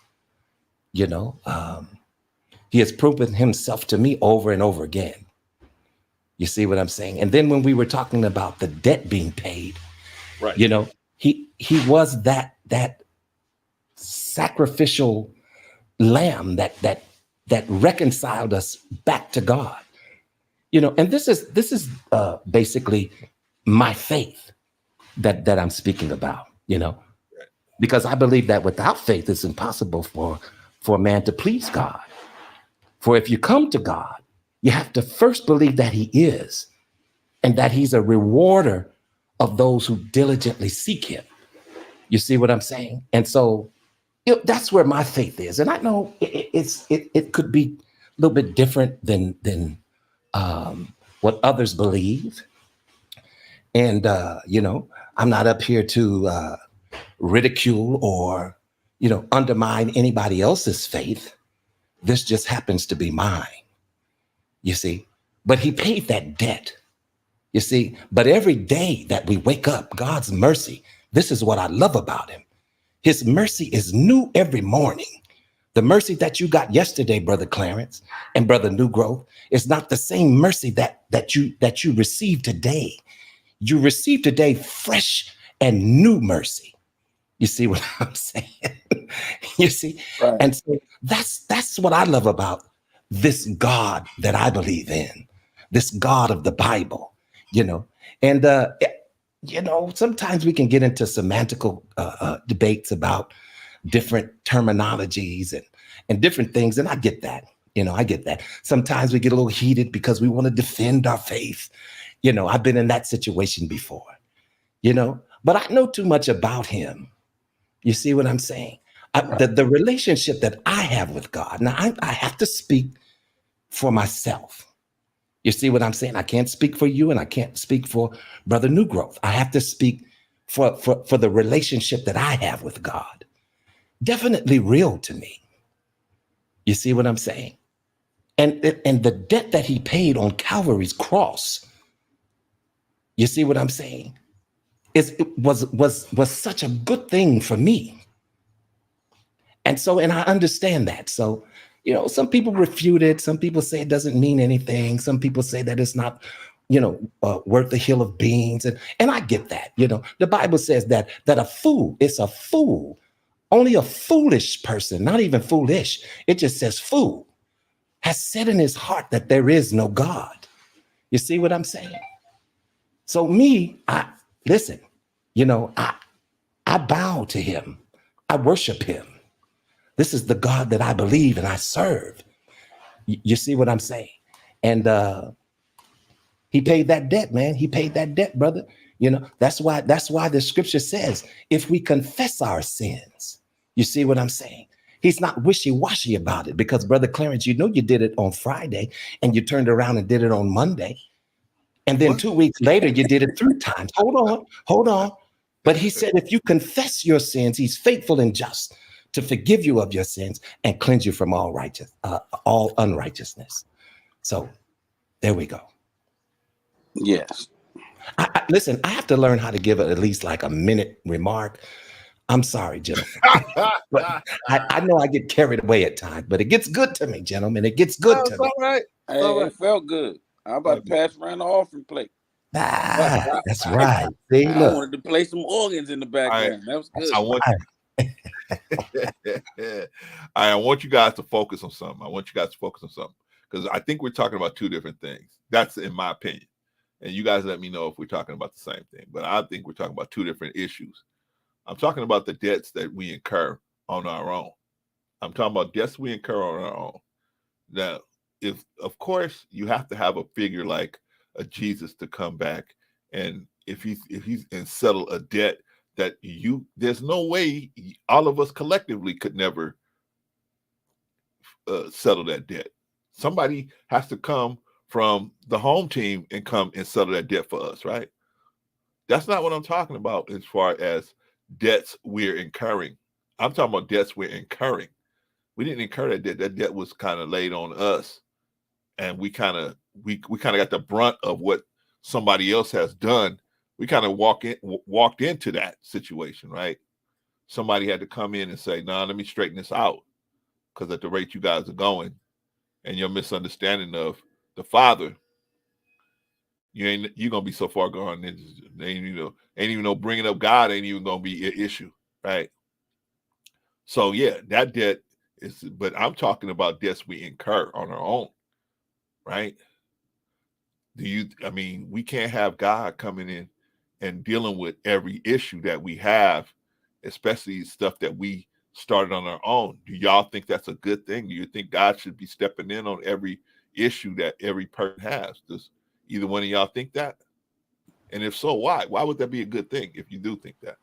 He has proven himself to me over and over again. You see what I'm saying? And then when we were talking about the debt being paid,
right?
He was that sacrificial lamb that reconciled us back to God. And this is basically my faith that I'm speaking about. Because I believe that without faith, it's impossible for a man to please God. For if you come to God, you have to first believe that he is, and that he's a rewarder of those who diligently seek him. You see what I'm saying? And so that's where my faith is. And I know it could be a little bit different than what others believe. And, I'm not up here to ridicule or, undermine anybody else's faith. This just happens to be mine, you see. But he paid that debt, you see. But every day that we wake up, God's mercy, this is what I love about him. His mercy is new every morning. The mercy that you got yesterday, Brother Clarence and Brother New Growth, is not the same mercy that you receive today. You receive today fresh and new mercy. You see what I'm saying? You see?
Right.
And so that's what I love about this God that I believe in, this God of the Bible, And, sometimes we can get into semantical debates about different terminologies and different things. And I get that. I get that. Sometimes we get a little heated because we want to defend our faith. I've been in that situation before, but I know too much about him. You see what I'm saying? The relationship that I have with God. Now, I have to speak for myself. You see what I'm saying? I can't speak for you, and I can't speak for Brother New Growth. I have to speak for the relationship that I have with God. Definitely real to me. You see what I'm saying? And the debt that he paid on Calvary's cross, you see what I'm saying? It was such a good thing for me. And I understand that. So, some people refute it. Some people say it doesn't mean anything. Some people say that it's not, worth a hill of beans. And I get that. The Bible says that a fool is a fool. Only a foolish person, not even foolish. It just says fool, has said in his heart that there is no God. You see what I'm saying? So I bow to him. I worship him. This is the God that I believe and I serve. You see what I'm saying? And he paid that debt, man. He paid that debt, brother. That's why the scripture says, if we confess our sins, you see what I'm saying? He's not wishy-washy about it, because Brother Clarence, you did it on Friday and you turned around and did it on Monday. And then 2 weeks later, you did it 3 times. Hold on. But he said, if you confess your sins, he's faithful and just to forgive you of your sins and cleanse you from all unrighteousness. So there we go.
Yes.
Listen, I have to learn how to give it at least like a minute remark. I'm sorry, gentlemen. But I know I get carried away at times, but it gets good to me, gentlemen. It gets good to me.
All right.
It felt good. I'm about to pass around the offering plate.
That's right. See,
I wanted to play some organs in the background. That was good.
I want you guys to focus on something. Because I think we're talking about 2 different things. That's in my opinion. And you guys let me know if we're talking about the same thing. But I think we're talking about 2 different issues. I'm talking about the debts that we incur on our own. I'm talking about debts we incur on our own. Now, of course, you have to have a figure like a Jesus to come back, and if he's and settle a debt that there's no way all of us collectively could never settle that debt. Somebody has to come from the home team and come and settle that debt for us, right? That's not what I'm talking about as far as debts we're incurring. I'm talking about debts we're incurring. We didn't incur that debt. That debt was kind of laid on us and we kind of got the brunt of what somebody else has done. We kind of walked into that situation, right? Somebody had to come in and say, "Nah, let me straighten this out, because at the rate you guys are going, and your misunderstanding of the Father, you're gonna be so far gone. Ain't even no bringing up God ain't even gonna be an issue, right?" So yeah, that debt is. But I'm talking about debts we incur on our own, right? I mean, we can't have God coming in and dealing with every issue that we have, especially stuff that we started on our own. Do y'all think that's a good thing? Do you think God should be stepping in on every issue that every person has? Does either one of y'all think that? And if so, why? Why would that be a good thing if you do think that?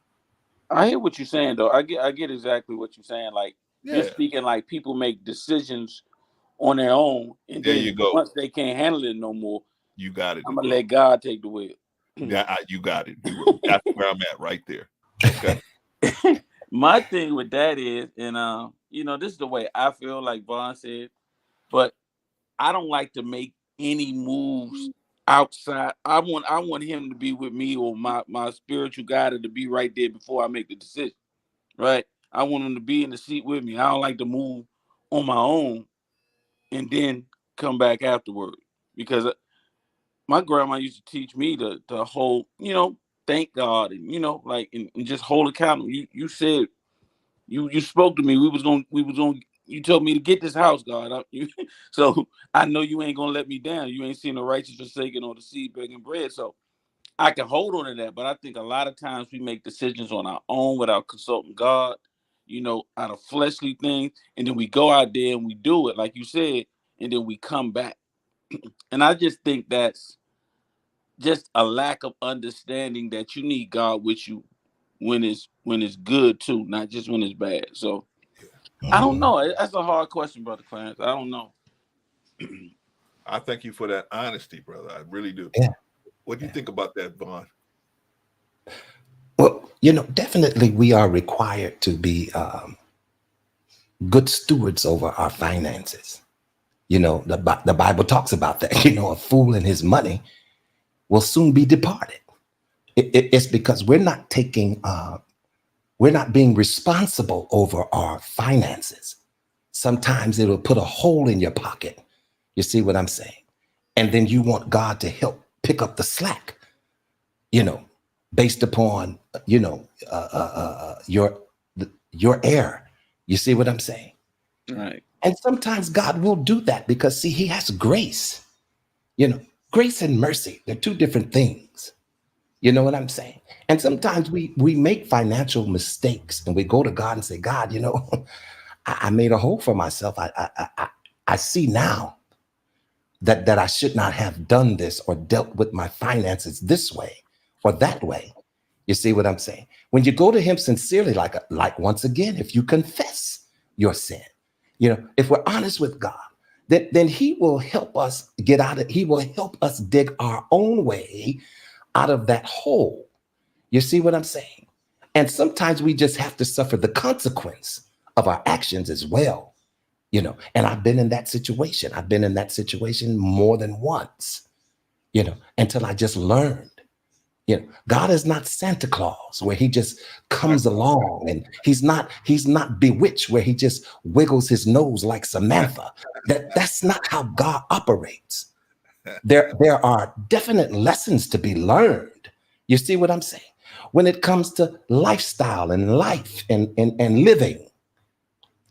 I hear what you're saying, though. I get exactly what you're saying. Like, you're
Yeah,
speaking like people make decisions on their own, and
there
then
you go.
once they can't handle it no more,
You got it,
I'm gonna
bro.
let God take the wheel.
You got it. That's where I'm at right there. Okay.
My thing with that is, and this is the way I feel, like Vaughn said, but I don't like to make any moves outside. I want him to be with me, or my spiritual guide to be right there before I make the decision. Right? I want him to be in the seat with me. I don't like to move on my own and then come back afterward, because my grandma used to teach me to hold, thank God, and like, and just hold accountable. You said, you spoke to me. We was going. You told me to get this house, God. So I know you ain't gonna let me down. You ain't seen the righteous forsaken or the seed begging bread. So I can hold on to that. But I think a lot of times we make decisions on our own without consulting God, out of fleshly things, and then we go out there and we do it, like you said, and then we come back. And I just think that's just a lack of understanding that you need God with you when it's good too, not just when it's bad. So I don't
Mhm.
know. That's a hard question, Brother Clarence. I don't know.
I thank you for that honesty, brother. I really do.
Yeah.
What do you think about that, Vaughn?
Well, definitely we are required to be good stewards over our finances. The Bible talks about that. A fool and his money will soon be departed. It's because we're not being responsible over our finances. Sometimes it'll put a hole in your pocket. You see what I'm saying? And then you want God to help pick up the slack, you know, based upon, your error. You see what I'm saying?
Right.
And sometimes God will do that because, see, he has grace. Grace and mercy, they're two different things. You know what I'm saying? And sometimes we make financial mistakes and we go to God and say, God, I made a hole for myself. I see now that I should not have done this or dealt with my finances this way or that way. You see what I'm saying? When you go to him sincerely, like once again, if you confess your sin, if we're honest with God, then he will help us he will help us dig our own way out of that hole. You see what I'm saying? And sometimes we just have to suffer the consequence of our actions as well. And I've been in that situation. I've been in that situation more than once, until I just learned. God is not Santa Claus where he just comes along, and he's not bewitched where he just wiggles his nose like Samantha. That's not how God operates. There are definite lessons to be learned. You see what I'm saying? When it comes to lifestyle and life and living,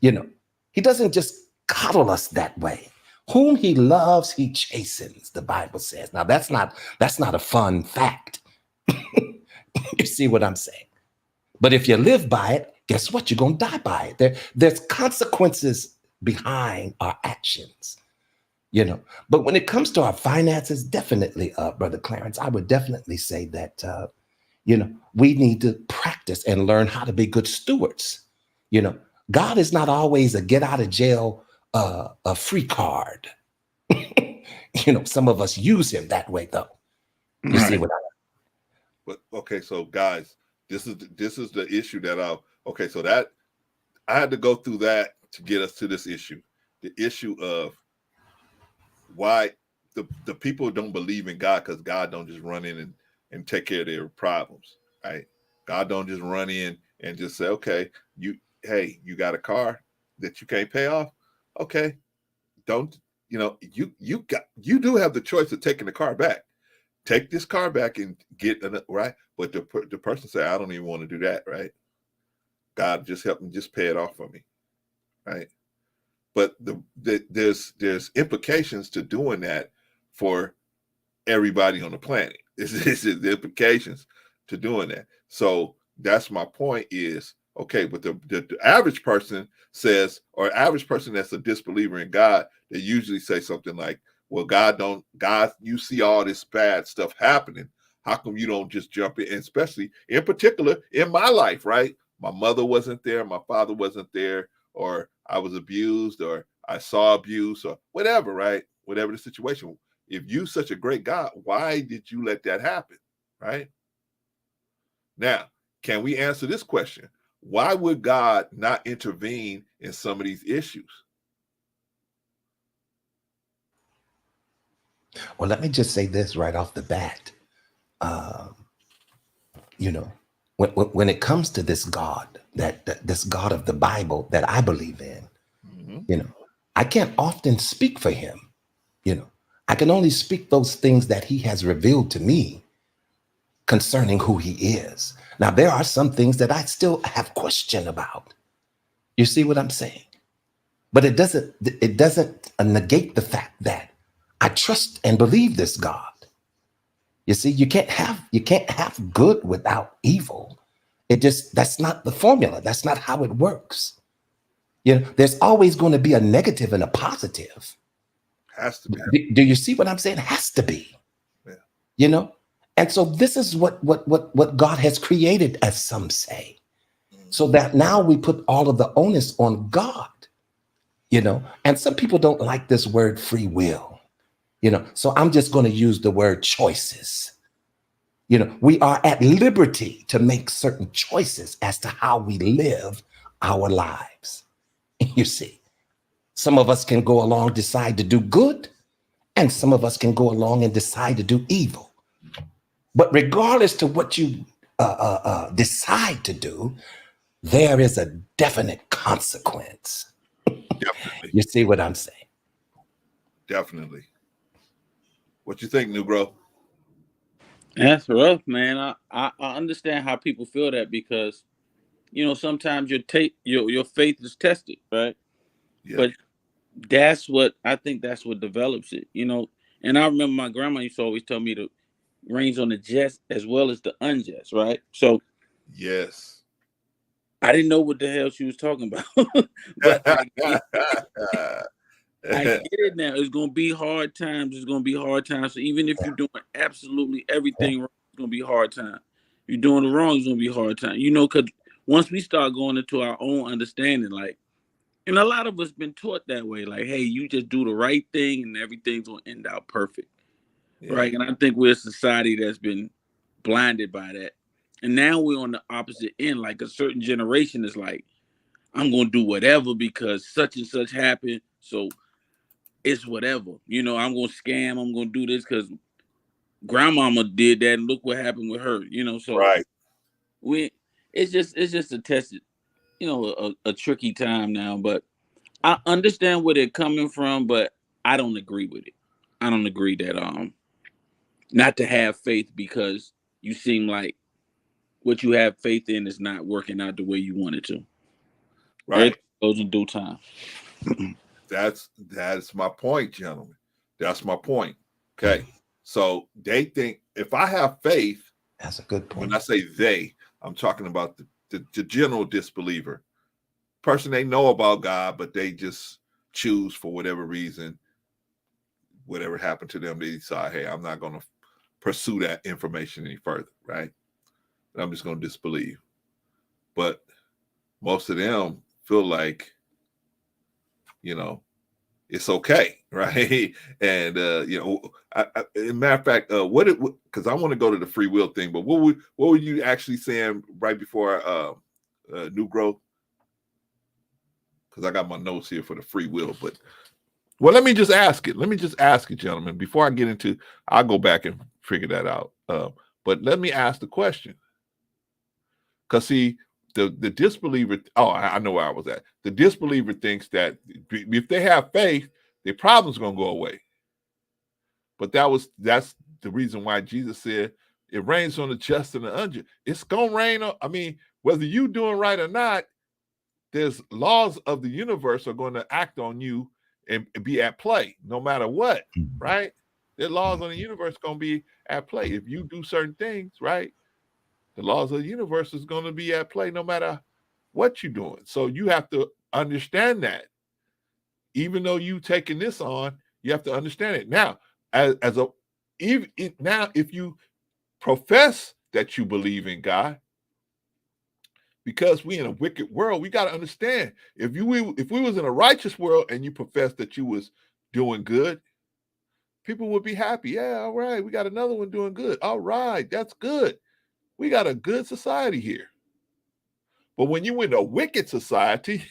he doesn't just coddle us that way. Whom he loves, he chastens, the Bible says. Now that's not a fun fact. You see what I'm saying? But if you live by it, guess what? You're going to die by it. There's consequences behind our actions. But when it comes to our finances, definitely, Brother Clarence, I would definitely say that, we need to practice and learn how to be good stewards. God is not always a get out of jail, a free card. Some of us use him that way, though. You see what
But okay, so guys, this is the issue so that I had to go through that to get us to this issue. The issue of why the people don't believe in God because God don't just run in and take care of their problems, right? God don't just run in and just say, okay, you got a car that you can't pay off. Okay, don't you do have the choice of taking the car back. Take this car back and get right. But the person say, I don't even want to do that, right? God just help me, just pay it off for me, right? But there's implications to doing that for everybody on the planet. This is the implications to doing that. So that's my point is, okay, but the average person says, or average person that's a disbeliever in God, they usually say something like, well, God, you see all this bad stuff happening. How come you don't just jump in? And especially in particular in my life, right? My mother wasn't there, my father wasn't there, or I was abused, or I saw abuse, or whatever, right? Whatever the situation. If you such a great God, why did you let that happen, right? Now, can we answer this question? Why would God not intervene in some of these issues?
Well, let me just say this right off the bat. You know, when it comes to this God, this God of the Bible that I believe in, you know, I can't often speak for him. You know, I can only speak those things that he has revealed to me concerning who he is. Now, there are some things that I still have question about. You see what I'm saying? But it doesn't negate the fact that I trust and believe this God. You see, you can't have good without evil. That's not the formula. That's not how it works. You know, there's always going to be a negative and a positive.
Has to be.
Do you see what I'm saying? It has to be.
Yeah.
You know, and so this is what God has created, as some say, so that now we put all of the onus on God. You know, and some people don't like this word free will. You know, so I'm just going to use the word choices. You know, we are at liberty to make certain choices as to how we live our lives. You see, some of us can go along, decide to do good, and some of us can go along and decide to do evil. But regardless to what you decide to do, there is a definite consequence.
Definitely.
You see what I'm saying?
Definitely. What you think, Negro?
That's rough, man. I understand how people feel that because, you know, sometimes your faith is tested, right?
Yeah.
But I think that's what develops it, you know. And I remember my grandma used to always tell me to range on the just as well as the unjust, right? So
yes.
I didn't know what the hell she was talking about, but I get it now. It's gonna be hard times. It's gonna be hard times. So even if you're doing absolutely everything wrong, it's gonna be hard time. If you're doing the wrong, it's gonna be hard time. You know, because once we start going into our own understanding, like, and a lot of us been taught that way, like, hey, you just do the right thing and everything's gonna end out perfect, right? And I think we're a society that's been blinded by that, and now we're on the opposite end. Like a certain generation is like, I'm gonna do whatever because such and such happened, so it's whatever. You know, I'm gonna scam, I'm gonna do this because grandmama did that and look what happened with her, you know. So
right.
it's just a tested, you know, a tricky time now. But I understand where they're coming from, but I don't agree with it. I don't agree that not to have faith because you seem like what you have faith in is not working out the way you want it to.
Right.
Everything goes in due time.
That's my point, gentlemen. That's my point. Okay. So they think if I have faith,
that's a good point.
When I say they, I'm talking about the general disbeliever. Person they know about God, but they just choose for whatever reason, whatever happened to them, they decide, hey, I'm not going to pursue that information any further, right? I'm just going to disbelieve. But most of them feel like, you know, it's okay, right? And you know, as a matter of fact, because I want to go to the free will thing, but what were you actually saying right before New Growth? Because I got my notes here for the free will, but Well, let me just ask it. Let me just ask it, gentlemen. Before I get into, I'll go back and figure that out. But let me ask the question. Because see, the disbeliever, I know where I was at. The disbeliever thinks that if they have faith, their problem's gonna go away. But that's the reason why Jesus said it rains on the just and the unjust. It's gonna rain on, I mean, whether you doing right or not, there's laws of the universe are going to act on you and be at play no matter what, right? The laws of the universe going to be at play. If you do certain things, right, the laws of the universe is going to be at play no matter what you're doing. So you have to understand that. Even though you taking this on, you have to understand it. Now, if you profess that you believe in God, because we in a wicked world, we got to understand if we was in a righteous world and you professed that you was doing good, people would be happy. Yeah, all right, we got another one doing good. All right, that's good. We got a good society here. But when you in a wicked society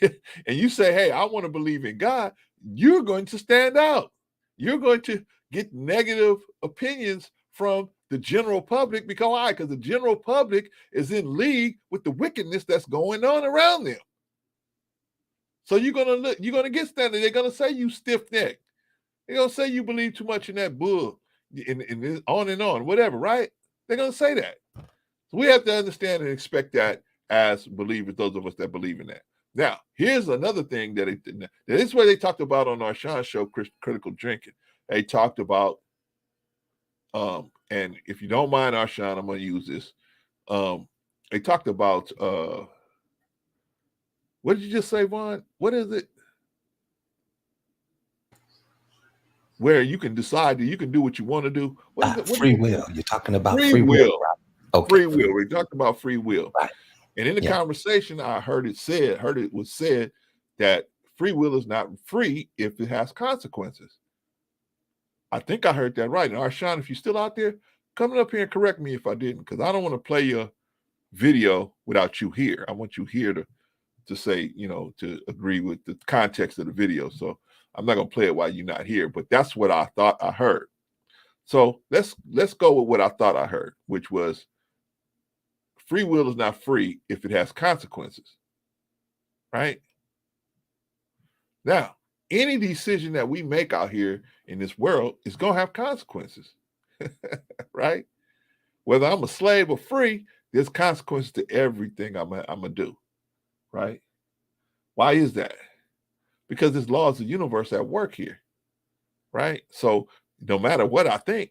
and you say, hey, I want to believe in God, you're going to stand out. You're going to get negative opinions from the general public because the general public is in league with the wickedness that's going on around them. So you're gonna get standard. They're gonna say you stiff-necked. They're gonna say you believe too much in that bull, and on, whatever, right? They're gonna say that. So we have to understand and expect that as believers, those of us that believe in that. Now, here's another thing that this is what they talked about on our Sean show, Critical Drinking. They talked about and if you don't mind, Arshawn, I'm going to use this. They talked about, what did you just say, Vaughn? What is it? Where you can decide that you can do what you want to do. What is it?
Free will. You're talking about
free will.
Okay.
Free will. We talked about free will.
Right.
And in the conversation, I heard it was said that free will is not free if it has consequences. I think I heard that right. And Arshawn, if you're still out there, come up here and correct me if I didn't, because I don't want to play your video without you here. I want you here to say, to agree with the context of the video. So I'm not going to play it while you're not here, but that's what I thought I heard. So let's go with what I thought I heard, which was free will is not free if it has consequences, right? Now, any decision that we make out here in this world is going to have consequences, right? Whether I'm a slave or free, there's consequences to everything I'm going to do, right? Why is that? Because there's laws of the universe at work here, right? So no matter what I think,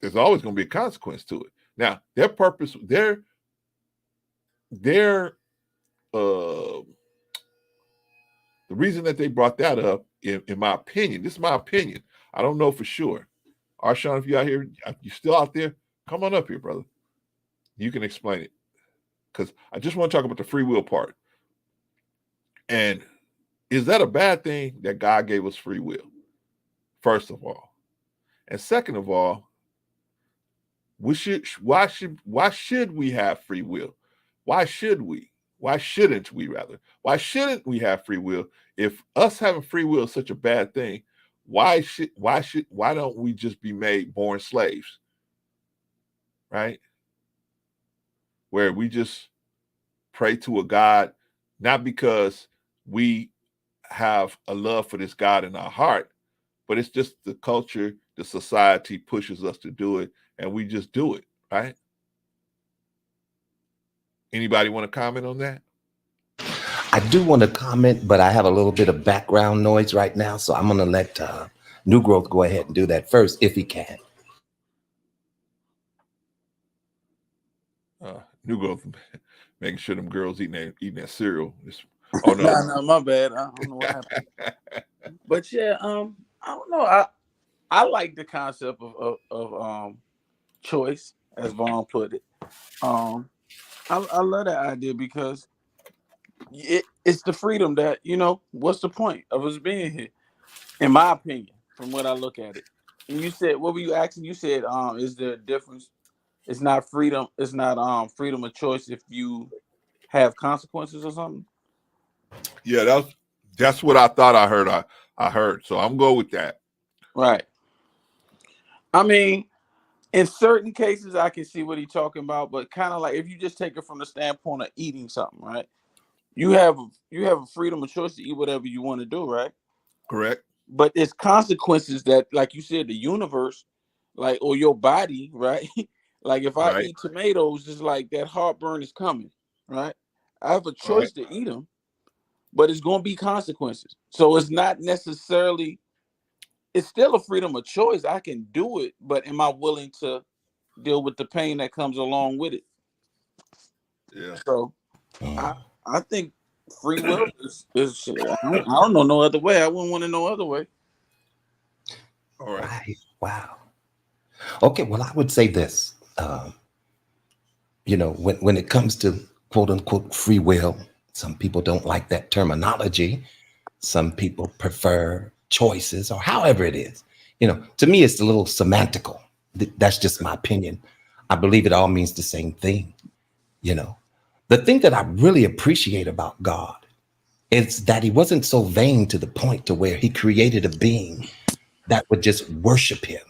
there's always going to be a consequence to it. Now, their purpose, the reason that they brought that up, in my opinion, this is my opinion. I don't know for sure. Arshawn, if you're out here, you still out there, come on up here, brother. You can explain it. Because I just want to talk about the free will part. And is that a bad thing that God gave us free will? First of all. And second of all, why should we have free will? Why should we? Why shouldn't we, rather? Why shouldn't we have free will? If us having free will is such a bad thing, why don't we just be born slaves? Right? Where we just pray to a God, not because we have a love for this God in our heart, but it's just the culture, the society pushes us to do it, and we just do it, right? Anybody want to comment on that?
I do want to comment, but I have a little bit of background noise right now, so I'm going to let New Growth go ahead and do that first, if he can.
New Growth, making sure them girls eating that cereal.
Oh no, no, my bad. I don't know what happened. But yeah, I don't know. I like the concept of choice, as Vaughn put it. I love that idea because it's the freedom that, what's the point of us being here? In my opinion, from what I look at it. And you said, what were you asking? You said, is there a difference? It's not freedom. It's not freedom of choice if you have consequences or something.
Yeah, that's what I thought I heard. I heard. So I'm going with that.
Right. I mean, in certain cases, I can see what he's talking about, but kind of like if you just take it from the standpoint of eating something, right? You have a freedom of choice to eat whatever you want to do, right?
Correct.
But it's consequences that, like you said, the universe, like, or your body, right? Like if I
Right.
eat tomatoes, it's like that heartburn is coming, right? I have a
Right.
choice to eat them, but it's going to be consequences. So it's not necessarily, it's still a freedom of choice. I can do it, but am I willing to deal with the pain that comes along with it?
Yeah.
So I think free will is I don't know no other way. I wouldn't want to know other way.
All right.
Right. Wow. Okay. Well, I would say this. When it comes to quote unquote free will, some people don't like that terminology. Some people prefer choices or however it is. To me, it's a little semantical. That's just my opinion. I believe it all means the same thing. The thing that I really appreciate about God is that he wasn't so vain to the point to where he created a being that would just worship him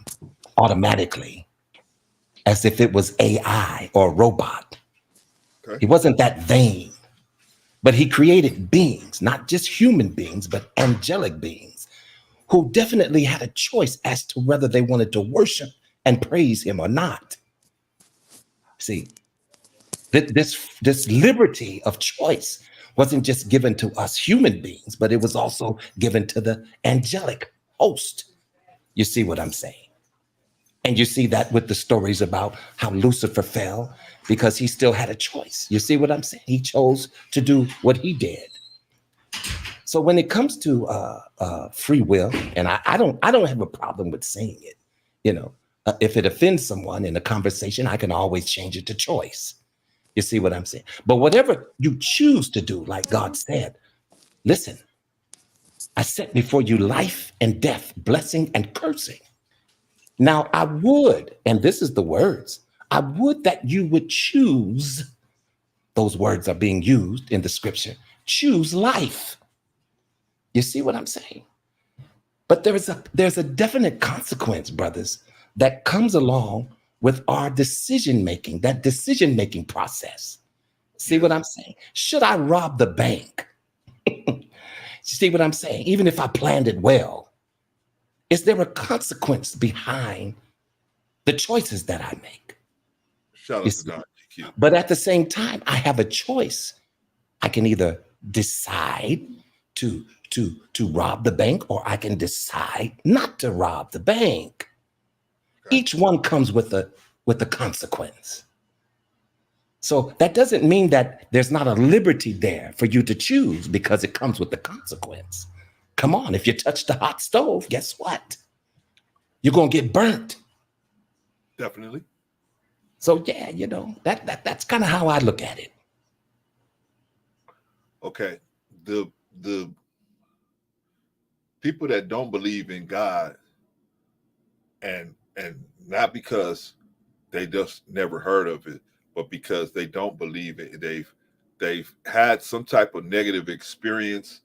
automatically as if it was AI or a robot.
Okay.
He wasn't that vain, but he created beings, not just human beings, but angelic beings who definitely had a choice as to whether they wanted to worship and praise him or not. See, this liberty of choice wasn't just given to us human beings, but it was also given to the angelic host. You see what I'm saying? And you see that with the stories about how Lucifer fell because he still had a choice. You see what I'm saying? He chose to do what he did. So when it comes to free will, and I don't have a problem with saying it, if it offends someone in a conversation, I can always change it to choice. You see what I'm saying? But whatever you choose to do, like God said, listen, I set before you life and death, blessing and cursing. Now I would, and this is the words, I would that you would choose, those words are being used in the scripture, choose life. You see what I'm saying? But there's a definite consequence, brothers, that comes along with our decision-making, that decision-making process. See what I'm saying? Should I rob the bank? You see what I'm saying? Even if I planned it well, is there a consequence behind the choices that I make?
Shout
You
out to
see?
Don GQ.
But at the same time, I have a choice. I can either decide to rob the bank, or I can decide not to rob the bank.
Okay.
Each one comes with a consequence. So that doesn't mean that there's not a liberty there for you to choose, because it comes with the consequence. Come on, if you touch the hot stove, guess what? You're gonna get burnt.
Definitely.
So yeah, that's kind of how I look at it.
Okay. The people that don't believe in God, and not because they just never heard of it, but because they don't believe it, they've had some type of negative experience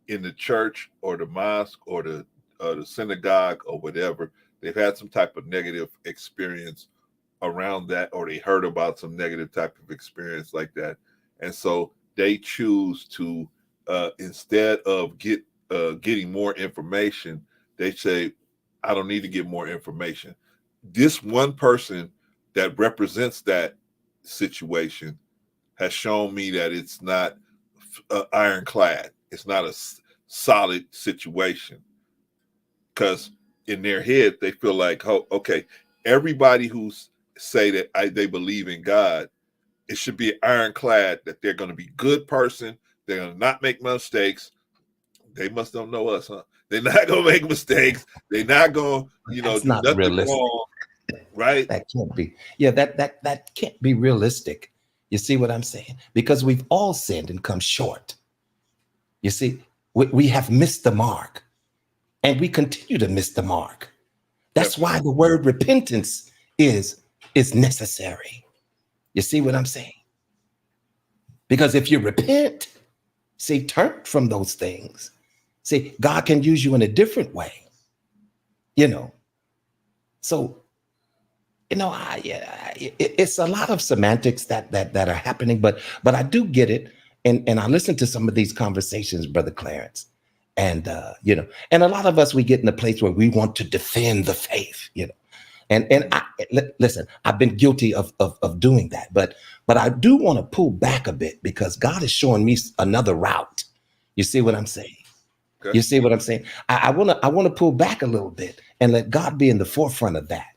in the church or the mosque or the synagogue or whatever. They've had some type of negative experience around that, or they heard about some negative type of experience like that, and so they choose to instead of getting more information, they say, I don't need to get more information. This one person that represents that situation has shown me that it's not ironclad. It's not a solid situation, because in their head they feel like, oh, okay, everybody who's say that they believe in God, it should be ironclad that they're going to be good person. They're going to not make mistakes. They must don't know us, huh? They're not going to make mistakes. They're not going to,
That's
do
not
nothing
realistic.
wrong, right?
That can't be. Yeah, that can't be realistic. You see what I'm saying? Because we've all sinned and come short. You see, we have missed the mark, and we continue to miss the mark. That's why the word repentance is necessary. You see what I'm saying? Because if you repent, see, turn from those things, See, God can use you in a different way, you know. So, you know, it's a lot of semantics that are happening, but I do get it, and I listen to some of these conversations, Brother Clarence, and you know, and a lot of us, we get in a place where we want to defend the faith, you know, and listen, I've been guilty of doing that, but I do want to pull back a bit because God is showing me another route. You see what I'm saying?
Okay.
You see what I'm saying? I want to pull back a little bit and let God be in the forefront of that.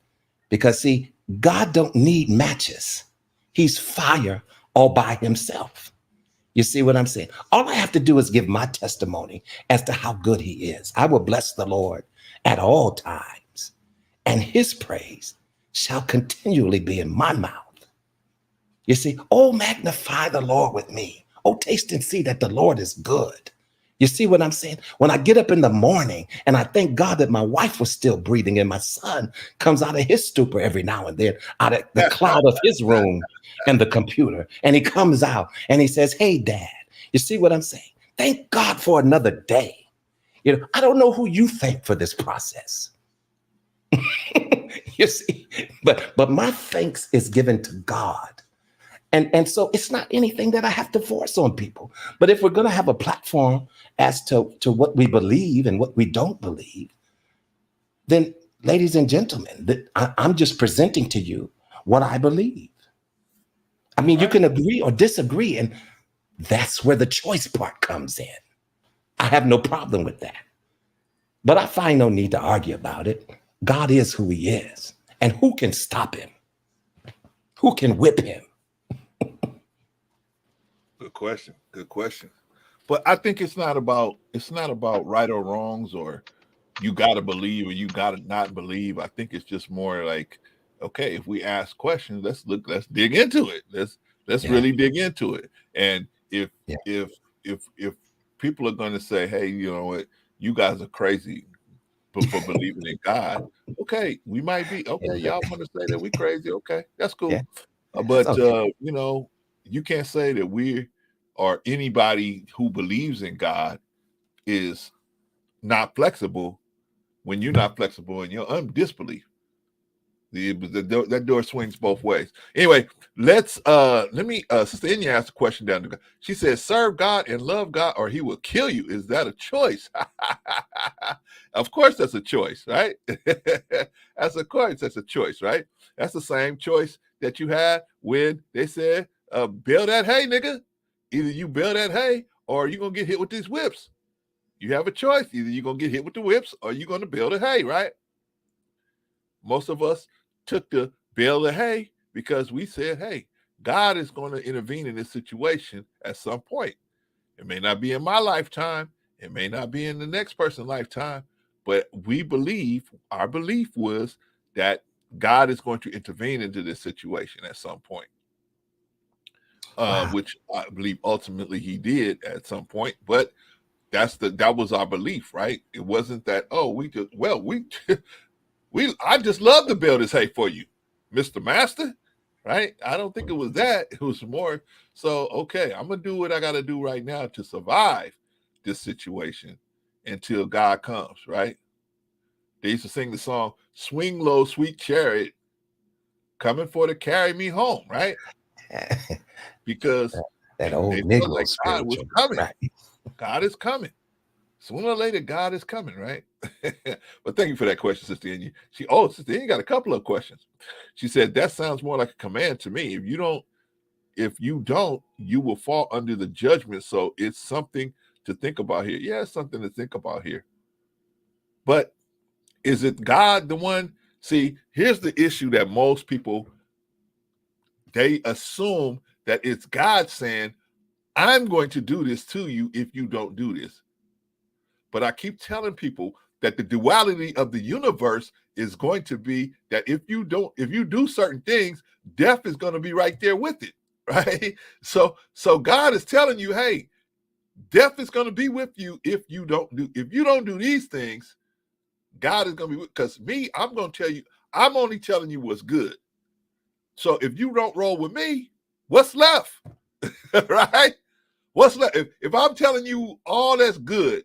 Because see, God don't need matches. He's fire all by himself. You see what I'm saying? All I have to do is give my testimony as to how good he is. I will bless the Lord at all times, and his praise shall continually be in my mouth. You see, oh, magnify the Lord with me. Oh, taste and see that the Lord is good. You see what I'm saying? When I get up in the morning and I thank God that my wife was still breathing and my son comes out of his stupor every now and then, out of the cloud of his room and the computer, and he comes out and he says, hey, Dad. You see what I'm saying? Thank God for another day. You know, I don't know who you thank for this process. You see, but my thanks is given to God. And so it's not anything that I have to force on people. But if we're going to have a platform as to what we believe and what we don't believe, then, ladies and gentlemen, I'm just presenting to you what I believe. I mean, you can agree or disagree, and that's where the choice part comes in. I have no problem with that. But I find no need to argue about it. God is who he is. And who can stop him? Who can whip him?
Good question. Good question. But I think it's not about right or wrongs, or you got to believe or you got to not believe. I think it's just more like, okay, if we ask questions, let's dig into it. Let's really dig into it. And if people are going to say, hey, you know what, you guys are crazy for believing in God. Okay, we might be okay. Y'all want to say that we crazy? Okay, that's cool.
Yeah.
But you know, you can't say that we or anybody who believes in God is not flexible when you're not flexible in your disbelief. That door swings both ways. Anyway, let me Sister Enya asked a question down there. She says, serve God and love God or he will kill you. Is that a choice? Of course that's a choice, right? That's a choice, right? That's the same choice that you had when they said, bail that hay, nigga. Either you bail that hay or you're gonna get hit with these whips. You have a choice. Either you're gonna get hit with the whips or you're gonna bail the hay, right? Most of us took the bale of hay because we said, hey, God is going to intervene in this situation at some point. It may not be in my lifetime. It may not be in the next person's lifetime. But we believe, our belief was that God is going to intervene into this situation at some point. Which I believe ultimately he did at some point. But that was our belief, right? It wasn't that, oh, I just love to build this hay for you, Mr. Master, right? I don't think it was that. It was more so, okay, I'm going to do what I got to do right now to survive this situation until God comes, right? They used to sing the song, swing low, sweet chariot, coming for to carry me home, right? Because
that old
they
Negro
felt like God was coming.
Right.
God is coming. Sooner or later, God is coming, right? But thank you for that question, Sister Enya. Sister Enya got a couple of questions. She said, that sounds more like a command to me. If you don't, you will fall under the judgment. So it's something to think about here. Yeah, it's something to think about here. But is it God the one? See, here's the issue that most people, they assume that it's God saying, I'm going to do this to you if you don't do this. But I keep telling people that the duality of the universe is going to be that if you do certain things, death is going to be right there with it, right? So God is telling you, hey, death is going to be with you if you don't do these things. God is going to be because I'm going to tell you, I'm only telling you what's good. So if you don't roll with me, what's left? Right? What's left? If I'm telling you all that's good,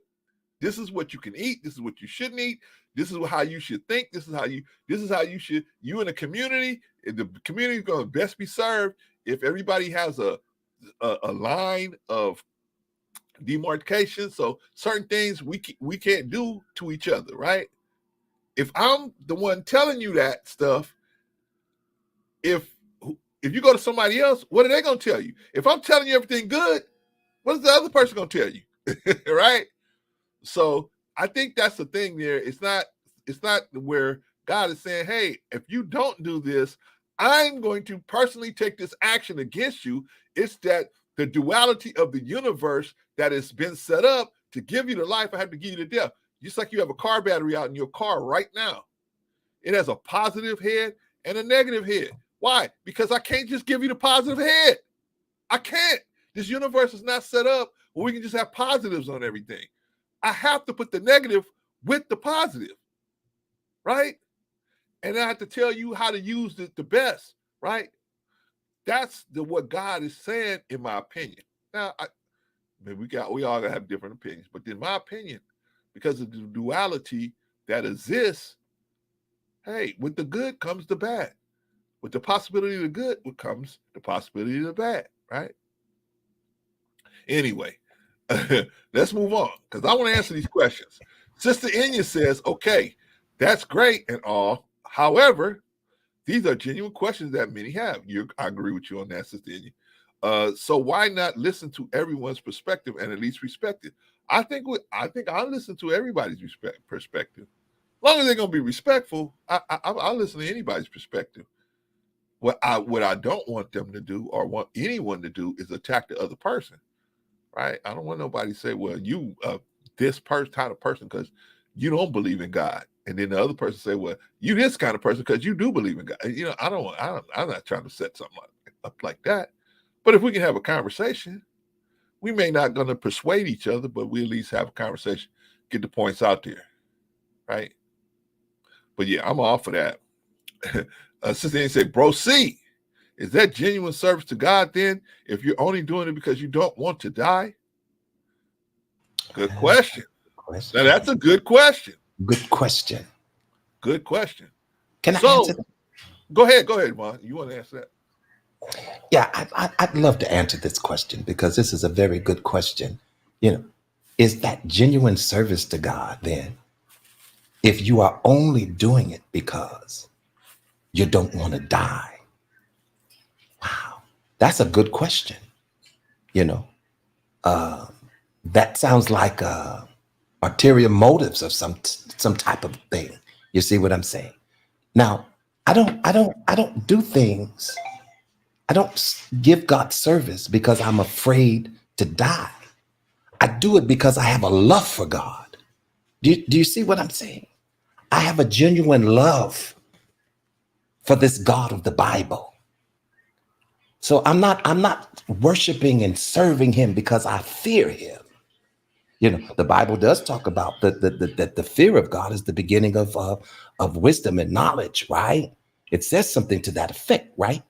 This is what you can eat. This is what you shouldn't eat. This is how you should think. This is how you should, you in the community is going to best be served if everybody has a line of demarcation. So certain things we can't do to each other, right? If I'm the one telling you that stuff, if you go to somebody else, what are they going to tell you? If I'm telling you everything good, what is the other person going to tell you? Right? So I think that's the thing there. It's not where God is saying, hey, if you don't do this, I'm going to personally take this action against you. It's that the duality of the universe that has been set up to give you the life, I have to give you the death. Just like you have a car battery out in your car right now. It has a positive head and a negative head. Why? Because I can't just give you the positive head. I can't. This universe is not set up where we can just have positives on everything. I have to put the negative with the positive, right? And I have to tell you how to use it the best, right? That's what God is saying, in my opinion. Now, we all have different opinions, but in my opinion, because of the duality that exists, hey, with the good comes the bad. With the possibility of the good comes the possibility of the bad, right? Anyway, let's move on, because I want to answer these questions. Sister Inya says, okay, that's great and all. However, these are genuine questions that many have. I agree with you on that, Sister Inya. So why not listen to everyone's perspective and at least respect it? I think I'll listen to everybody's perspective. As long as they're going to be respectful, I'll listen to anybody's perspective. What I don't want them to do, or want anyone to do, is attack the other person, right? I don't want nobody to say, well, you this kind of person because you don't believe in God. And then the other person say, well, you this kind of person because you do believe in God. You know, I'm not trying to set something up like that. But if we can have a conversation, we may not going to persuade each other, but we at least have a conversation, get the points out there, right? But yeah, I'm all for that. Sister Annie said, bro, C, is that genuine service to God then, if you're only doing it because you don't want to die? Good question. Now, that's a good question.
Good question.
Good question.
Can I answer that?
Go ahead, Juan. You want to answer that?
Yeah, I'd love to answer this question, because this is a very good question. You know, is that genuine service to God then, if you are only doing it because you don't want to die? Wow, that's a good question. You know, that sounds like ulterior motives of some type of thing. You see what I'm saying? Now, I don't do things. I don't give God service because I'm afraid to die. I do it because I have a love for God. Do you see what I'm saying? I have a genuine love for this God of the Bible. So I'm not worshiping and serving him because I fear him. You know, the Bible does talk about that the fear of God is the beginning of wisdom and knowledge, right? It says something to that effect, right?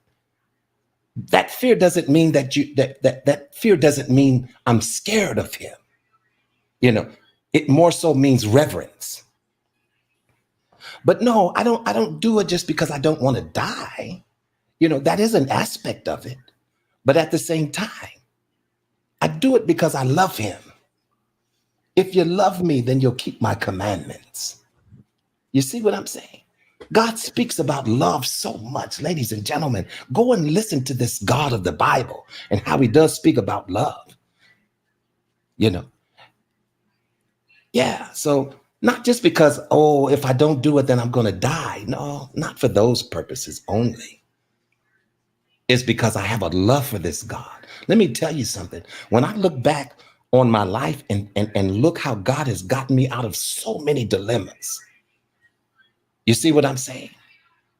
That fear doesn't mean that fear doesn't mean I'm scared of him. You know, it more so means reverence. But no, I don't do it just because I don't want to die. You know, that is an aspect of it. But at the same time, I do it because I love him. If you love me, then you'll keep my commandments. You see what I'm saying? God speaks about love so much. Ladies and gentlemen, go and listen to this God of the Bible and how he does speak about love. You know? Yeah, so not just because, oh, if I don't do it, then I'm going to die. No, not for those purposes only. It's because I have a love for this God. Let me tell you something. When I look back on my life and look how God has gotten me out of so many dilemmas, you see what I'm saying?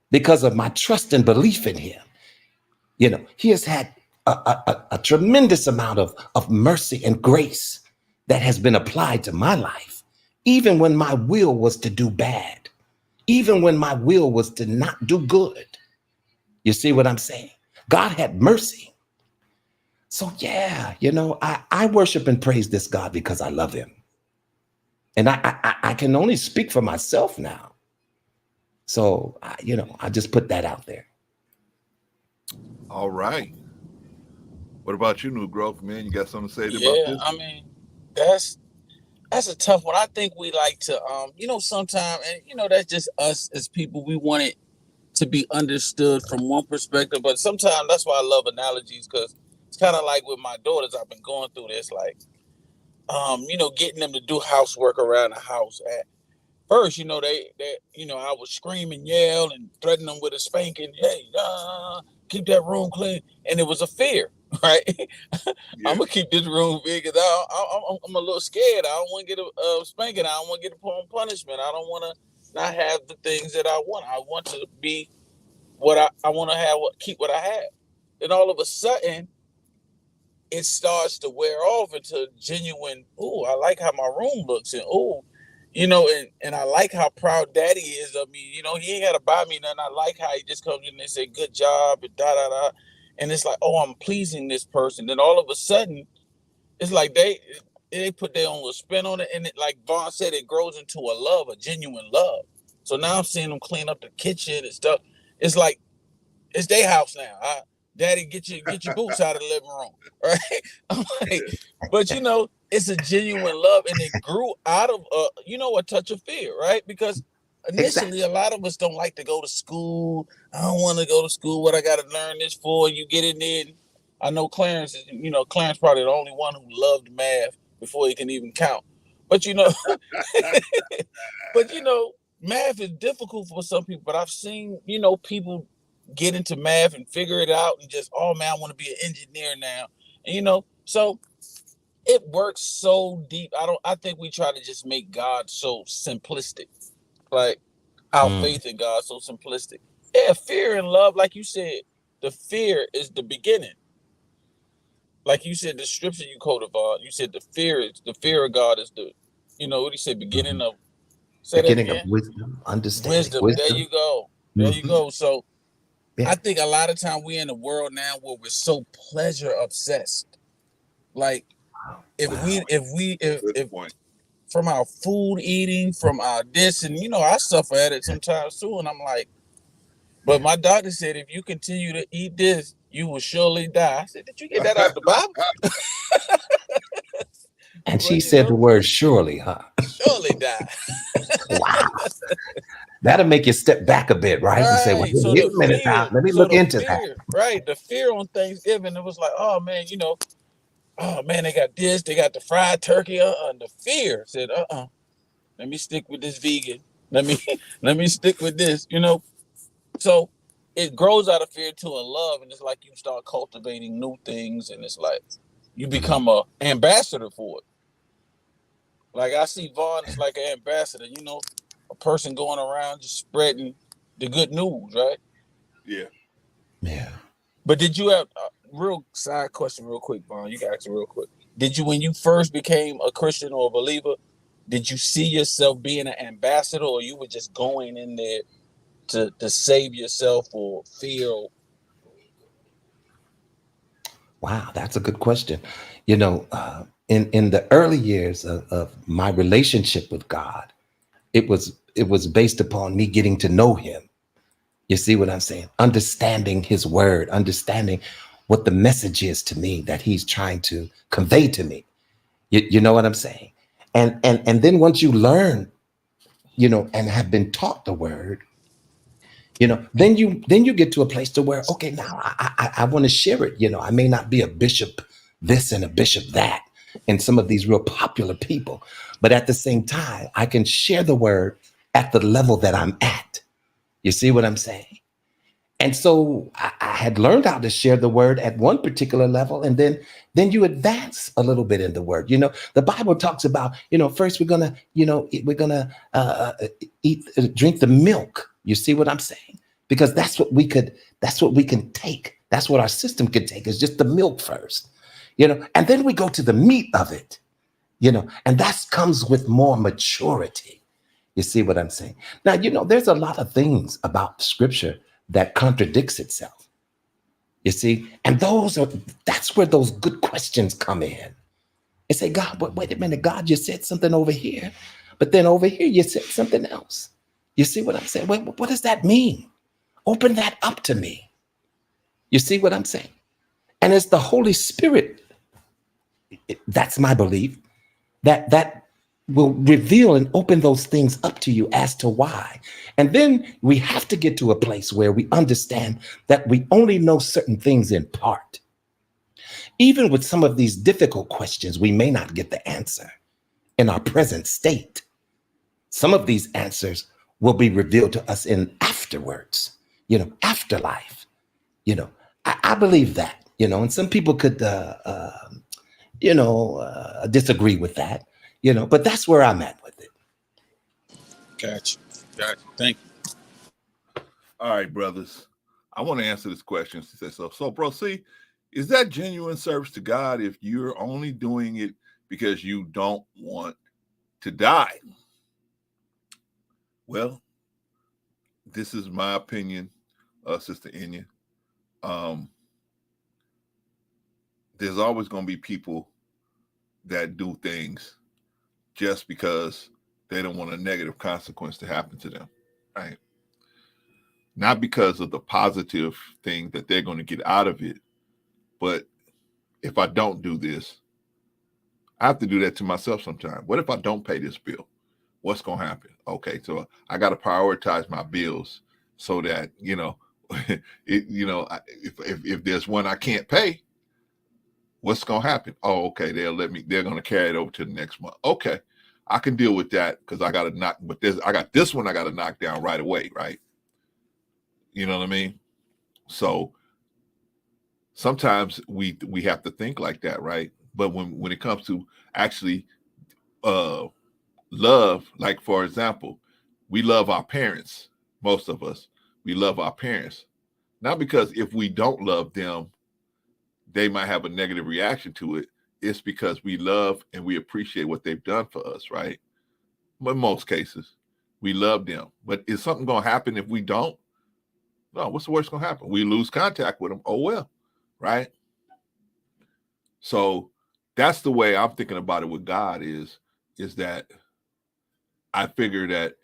Because of my trust and belief in him. You know, he has had a tremendous amount of mercy and grace that has been applied to my life, even when my will was to do bad, even when my will was to not do good. You see what I'm saying? God had mercy. So yeah, you know, I worship and praise this God because I love him. And I can only speak for myself now. So, I just put that out there.
All right. What about you, New Growth, man? You got something to say about
Yeah,
this?
I mean, that's a tough one. I think we like to, sometimes, and that's just us as people. We want it to be understood from one perspective, but sometimes that's why I love analogies, because it's kind of like with my daughters. I've been going through this, like, getting them to do housework around the house. At first, I would scream and yell and threaten them with a spanking. Hey, keep that room clean, and it was a fear, right?
Yeah.
I'm gonna keep this room big, because I'm a little scared. I don't want to get a spanking. I don't want to get a punishment. I don't want to not have the things that I want. I want to be what I want to have. Keep what I have. Then all of a sudden, it starts to wear off into genuine. Oh, I like how my room looks, and and I like how proud Daddy is of me. He ain't got to buy me nothing. I like how he just comes in and say good job and da da da, and it's like, oh, I'm pleasing this person. Then all of a sudden, it's like they put their own little spin on it, and like Vaughn said, it grows into a love, a genuine love. So now I'm seeing them clean up the kitchen and stuff. It's like it's their house now. Daddy, get your boots out of the living room, right? I'm like, but it's a genuine love, and it grew out of a touch of fear, right? Because initially, a lot of us don't like to go to school. I don't want to go to school. What I got to learn this for? And you get in there. And I know Clarence is, Clarence probably the only one who loved math before he can even count. But math is difficult for some people. But I've seen, people get into math and figure it out and just, oh man, I want to be an engineer now. And so it works so deep. I think we try to just make God so simplistic. Like our faith in God so simplistic. Yeah, fear and love, like you said, the fear is the beginning. Like you said, the scripture you quoted, Vaughn, you said the fear of God is the, what he said, beginning of, say that
Beginning of
again?
wisdom, understanding.
Wisdom. There you go. There you go. So
Yeah.
I think a lot of time we're in a world now where we're so pleasure obsessed. Like if from our food eating, from our this, and I suffer at it sometimes too, and I'm like, but my doctor said if you continue to eat this, you will surely die. I said, did you get that out of the Bible?
And she said the word surely, huh?
Surely die.
Wow. That'll make you step back a bit, right? And say, well,
So
wait a minute now. Let me look into that.
Right. The fear on Thanksgiving, it was like, oh man, oh man, they got this, they got the fried turkey. And the fear said, let me stick with this vegan. Let me stick with this, So it grows out of fear to a love, and it's like you start cultivating new things, and it's like you become a ambassador for it. Like I see Vaughn as like an ambassador, a person going around just spreading the good news, right?
Yeah.
Yeah.
But did you have a real side question real quick, Vaughn? You can answer real quick. Did you, when you first became a Christian or a believer, did you see yourself being an ambassador, or you were just going in there to save yourself or fear?
Wow, that's a good question. In the early years of my relationship with God, it was based upon me getting to know him. You see what I'm saying? Understanding his word, understanding what the message is to me that he's trying to convey to me. You know what I'm saying? And then once you learn, and have been taught the word, then you get to a place to where, okay, now I want to share it. I may not be a bishop this and a bishop that and some of these real popular people, but at the same time, I can share the word at the level that I'm at. You see what I'm saying? And so I had learned how to share the word at one particular level, and then you advance a little bit in the word. The Bible talks about, first we're gonna drink the milk. You see what I'm saying? Because that's what we can take. That's what our system can take, is just the milk first, and then we go to the meat of it, and that comes with more maturity. You see what I'm saying? Now, there's a lot of things about scripture that contradicts itself. You see, and that's where those good questions come in. And say, God, wait a minute, God, you said something over here, But then over here, you said something else. You see what I'm saying? What does that mean? Open that up to me. You see what I'm saying? And it's the Holy Spirit, that's my belief, that will reveal and open those things up to you as to why. And then we have to get to a place where we understand that we only know certain things in part. Even with some of these difficult questions, we may not get the answer in our present state. Some of these answers will be revealed to us in afterwards, afterlife. I believe that, and some people could, disagree with that, but that's where I'm at with it.
Gotcha. Thank you.
All right, brothers. I want to answer this question. So, bro, see, is that genuine service to God if you're only doing it because you don't want to die? Well, this is my opinion, Sister Enya. There's always going to be people that do things just because they don't want a negative consequence to happen to them, right? Not because of the positive thing that they're going to get out of it, but if I don't do this, I have to do that to myself sometimes. What if I don't pay this bill? What's going to happen? Okay, so I got to prioritize my bills so that, if there's one I can't pay, what's going to happen? Oh, okay, they're going to carry it over to the next month. Okay, I can deal with that because I got this one I got to knock down right away, right? You know what I mean? So sometimes we have to think like that, right? But when it comes to actually love, like for example, we love our parents. Most of us, we love our parents. Not because if we don't love them, they might have a negative reaction to it. It's because we love and we appreciate what they've done for us, right? But in most cases, we love them. But is something going to happen if we don't? No, what's the worst going to happen? We lose contact with them. Oh, well, right? So that's the way I'm thinking about it with God is that I figure that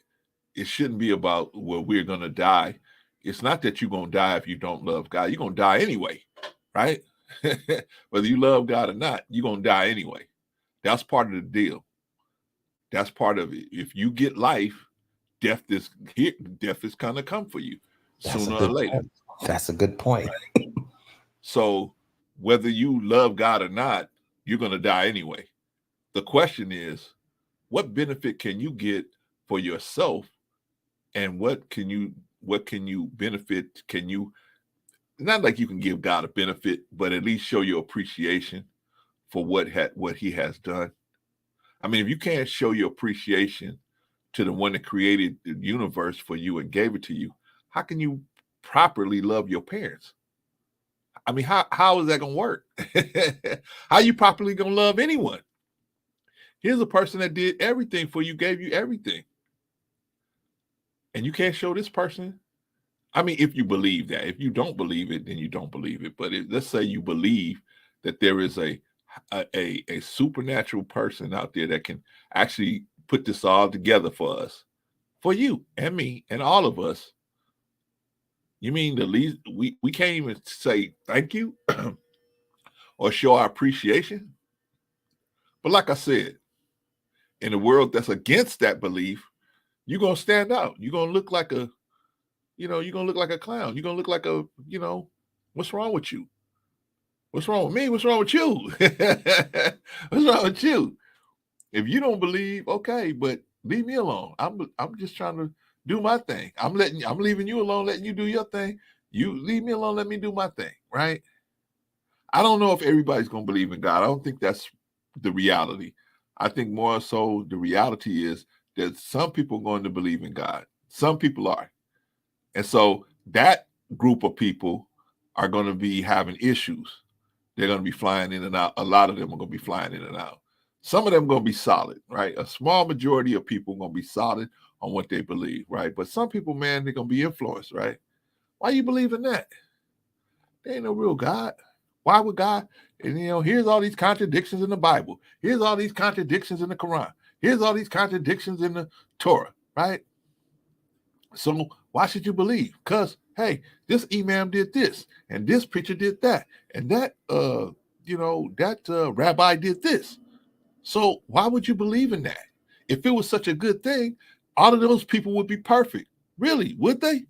it shouldn't be about, well, we're going to die. It's not that you're going to die if you don't love God. You're going to die anyway, right? Whether you love God or not, you're going to die anyway. That's part of the deal. That's part of it. If you get life, death is going to come for you sooner or later.
Point. That's a good point.
Right? So whether you love God or not, you're going to die anyway. The question is, what benefit can you get for yourself, and what can you benefit? Can you, not like you can give God a benefit, but at least show your appreciation for what he has done. I mean, if you can't show your appreciation to the one that created the universe for you and gave it to you, how can you properly love your parents? I mean, how is that going to work? How are you properly going to love anyone? Here's a person that did everything for you, gave you everything. And you can't show this person. I mean, if you believe that. If you don't believe it, then you don't believe it. But let's say you believe that there is a supernatural person out there that can actually put this all together for us, for you and me and all of us. You mean the least we can't even say thank you or show our appreciation? But like I said, in a world that's against that belief, you're going to stand out. You're going to look like a, you're going to look like a clown. You're going to look like a, what's wrong with you? What's wrong with me? What's wrong with you? What's wrong with you? If you don't believe, okay, but leave me alone. I'm just trying to do my thing. I'm leaving you alone, letting you do your thing. You leave me alone, let me do my thing, right? I don't know if everybody's going to believe in God. I don't think that's the reality. I think more so the reality is that some people are going to believe in God. Some people are. And so that group of people are going to be having issues. They're going to be flying in and out. A lot of them are going to be flying in and out. Some of them are going to be solid, right? A small majority of people are going to be solid on what they believe, right? But some people, man, they're going to be influenced, right? Why you believe in that? There ain't no real God. Why would God? And, here's all these contradictions in the Bible. Here's all these contradictions in the Quran. Here's all these contradictions in the Torah, right? So why should you believe? Because, hey, this imam did this, and this preacher did that, and that, rabbi did this. So why would you believe in that? If it was such a good thing, all of those people would be perfect. Really, would they?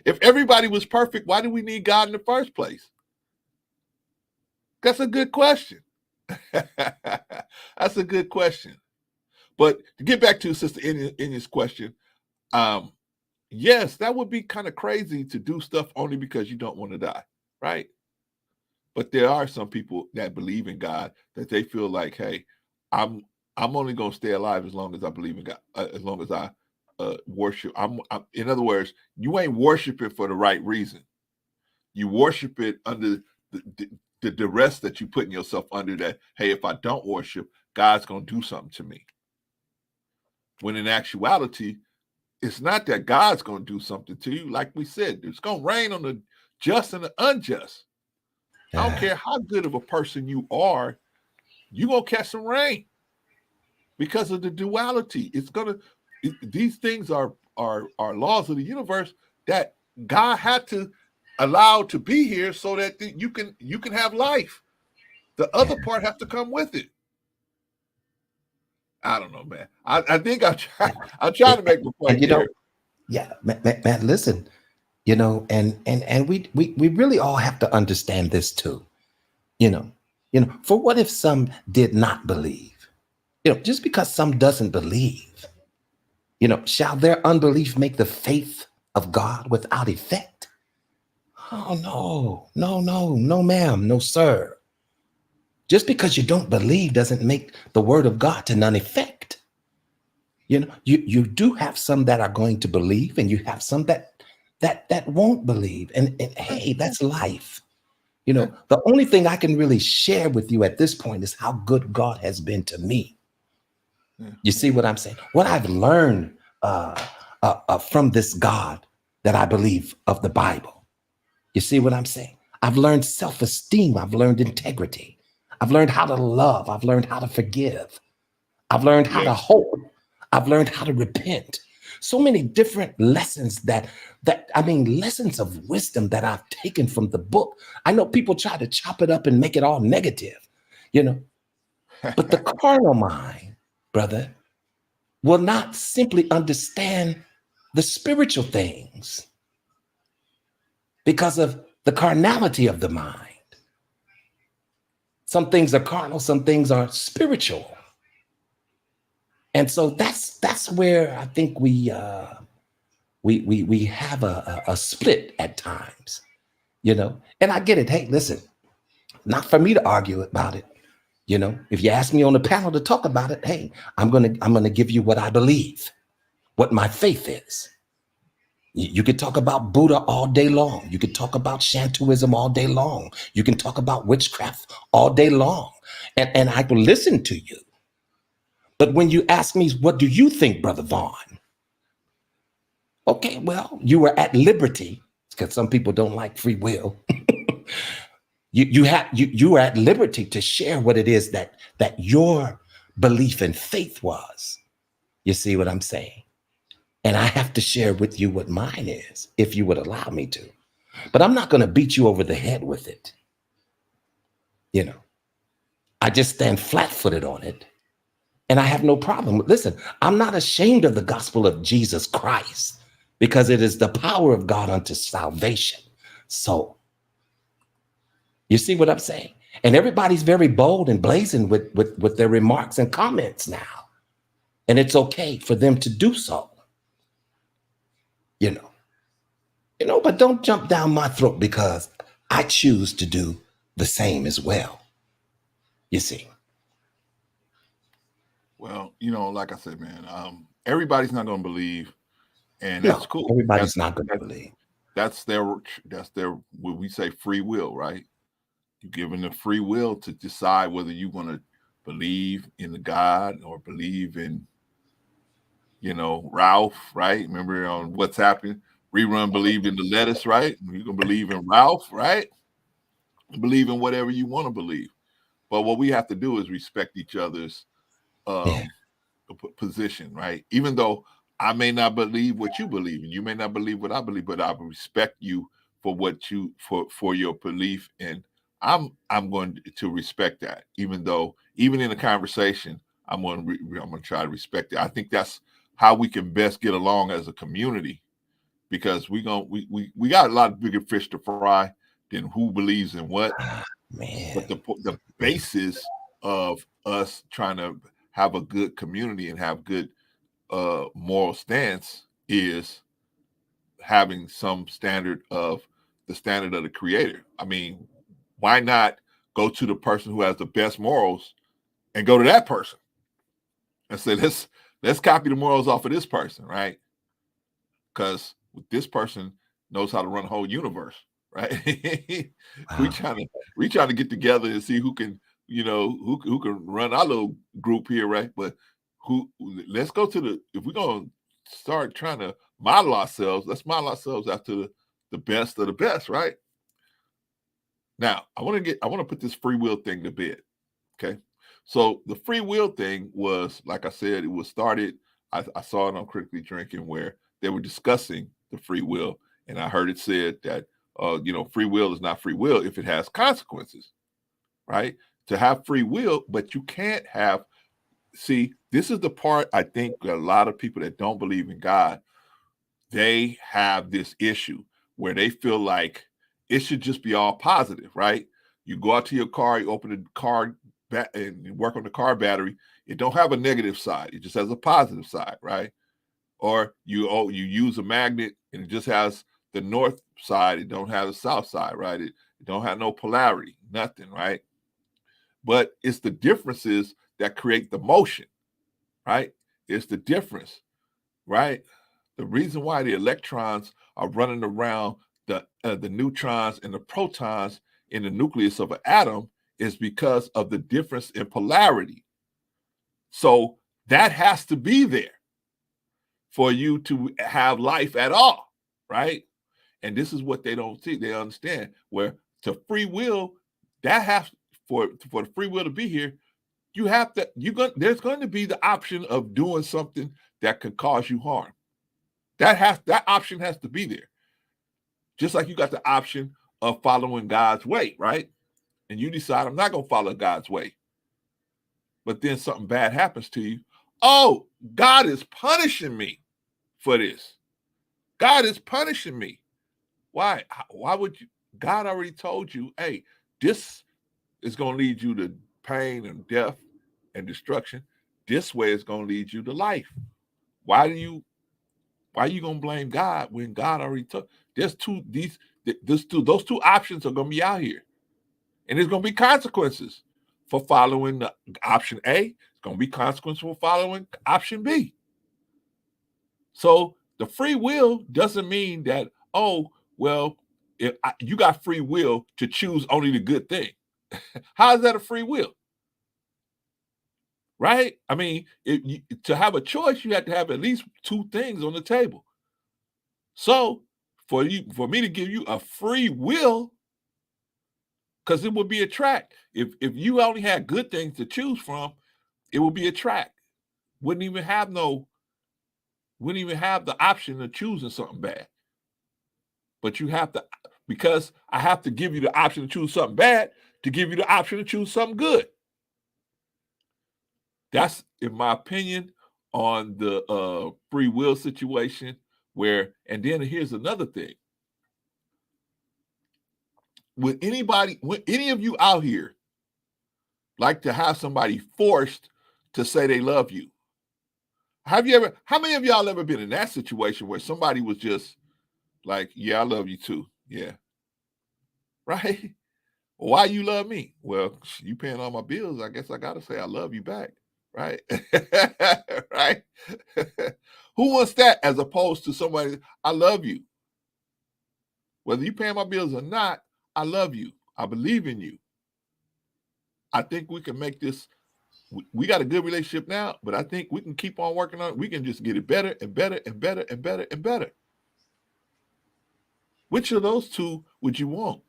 If everybody was perfect, why do we need God in the first place? That's a good question. That's a good question. But to get back to Sister Inya's question, yes, that would be kind of crazy to do stuff only because you don't want to die, right? But there are some people that believe in God that they feel like, hey, I'm only going to stay alive as long as I believe in God, as long as I worship. In other words, you ain't worshiping for the right reason. You worship it under the duress that you putting yourself under, that, hey, if I don't worship, God's going to do something to me. When in actuality, it's not that God's going to do something to you. Like we said, it's going to rain on the just and the unjust. I don't care how good of a person you are, you're going to catch some rain because of the duality. These things are laws of the universe that God had to allow to be here so that you can have life. The other part has to come with it. I don't know, man. I think I'm trying to make the point here.
Yeah, man, listen, and we really all have to understand this too. For what if some did not believe? Just because some doesn't believe, shall their unbelief make the faith of God without effect? Oh, no, ma'am, no, sir. Just because you don't believe doesn't make the word of God to none effect. You do have some that are going to believe, and you have some that won't believe. And hey, that's life. The only thing I can really share with you at this point is how good God has been to me. You see what I'm saying? What I've learned from this God that I believe of the Bible. You see what I'm saying? I've learned self-esteem. I've learned integrity. I've learned how to love. I've learned how to forgive. I've learned how to hope. I've learned how to repent. So many different lessons lessons of wisdom that I've taken from the book. I know people try to chop it up and make it all negative, but the carnal mind, brother, will not simply understand the spiritual things because of the carnality of the mind. Some things are carnal, some things are spiritual. And so that's where I think we have a split at times, and I get it. Hey, listen, not for me to argue about it. If you ask me on the panel to talk about it, hey, I'm gonna give you what I believe, what my faith is. You could talk about Buddha all day long. You could talk about Shintoism all day long. You can talk about witchcraft all day long, and I will listen to you. But when you ask me, what do you think, Brother Vaughn? Okay, well, you were at liberty, because some people don't like free will. You were at liberty to share what it is that your belief and faith was. You see what I'm saying? And I have to share with you what mine is, if you would allow me to. But I'm not going to beat you over the head with it. I just stand flat-footed on it. And I have no problem. Listen, I'm not ashamed of the gospel of Jesus Christ, because it is the power of God unto salvation. So, you see what I'm saying? And everybody's very bold and blazing with their remarks and comments now. And it's okay for them to do so. But don't jump down my throat because I choose to do the same as well. You see?
Well, like I said, man, everybody's not going to believe, and that's cool.
Everybody's not going to believe.
That's their what we say, free will, right? You're given the free will to decide whether you want to believe in the God or believe in, Ralph, right? Remember on What's Happening? Rerun believed in the lettuce, right? You can believe in Ralph, right? Believe in whatever you want to believe. But what we have to do is respect each other's position, right? Even though I may not believe what you believe, and you may not believe what I believe, but I respect you for what you for your belief, and I'm going to respect that. Even in a conversation, I'm going to try to respect it. I think that's how we can best get along as a community, because we got a lot of bigger fish to fry than who believes in what.
Man.
But the basis of us trying to have a good community and have good moral stance is having some standard of the creator. I mean, why not go to the person who has the best morals and go to that person and say, let's copy the morals off of this person, right? Because this person knows how to run the whole universe, right? we trying to get together and see who can, who can run our little group here, right? But let's go to if we're gonna start trying to model ourselves, let's model ourselves after the best of the best, right? Now, I want to put this free will thing to bed. Okay. So the free will thing was, like I said, it was started. I saw it on Critically Drinking where they were discussing the free will, and I heard it said that free will is not free will if it has consequences, right? To have free will, but you can't have. See, this is the part I think a lot of people that don't believe in God, they have this issue where they feel like it should just be all positive, right? You go out to your car, you open the car and you work on the car battery. It don't have a negative side. It just has a positive side, right? Or you use a magnet and it just has the north side. It don't have the south side, right? It don't have no polarity, nothing, right? But it's the differences that create the motion, right? It's the difference, right? The reason why the electrons are running around the neutrons and the protons in the nucleus of an atom is because of the difference in polarity. So that has to be there for you to have life at all, right? And this is what they don't see. They understand where to free will, that has for the free will to be here, you have to, there's going to be the option of doing something that could cause you harm. That option has to be there. Just like you got the option of following God's way, right? And you decide, I'm not going to follow God's way. But then something bad happens to you. Oh, God is punishing me for this. God is punishing me. Why? Why would you? God already told you, hey, this is going to lead you to pain and death and destruction. This way is going to lead you to life. Why are you going to blame God when God already told? Those two options are going to be out here. And there's going to be consequences for following the option A. It's going to be consequences for following option B. So the free will doesn't mean that, oh, well, you got free will to choose only the good thing. How is that a free will? Right? I mean, to have a choice, you have to have at least two things on the table. So for me to give you a free will, because it would be a track. If you only had good things to choose from, it would be a track. Wouldn't even have the option of choosing something bad. But you have to, because I have to give you the option to choose something bad to give you the option to choose something good. That's, in my opinion, on the free will situation where, and then here's another thing. Would any of you out here like to have somebody forced to say they love you? How many of y'all ever been in that situation where somebody was just like, yeah, I love you too. Yeah. Right? Why you love me? Well, you paying all my bills. I guess I got to say I love you back. Right? Right? Who wants that as opposed to somebody, I love you. Whether you paying my bills or not, I love you. I believe in you. I think we can make this, we got a good relationship now, but I think we can keep on working on it. We can just get it better and better and better and better and better. Which of those two would you want?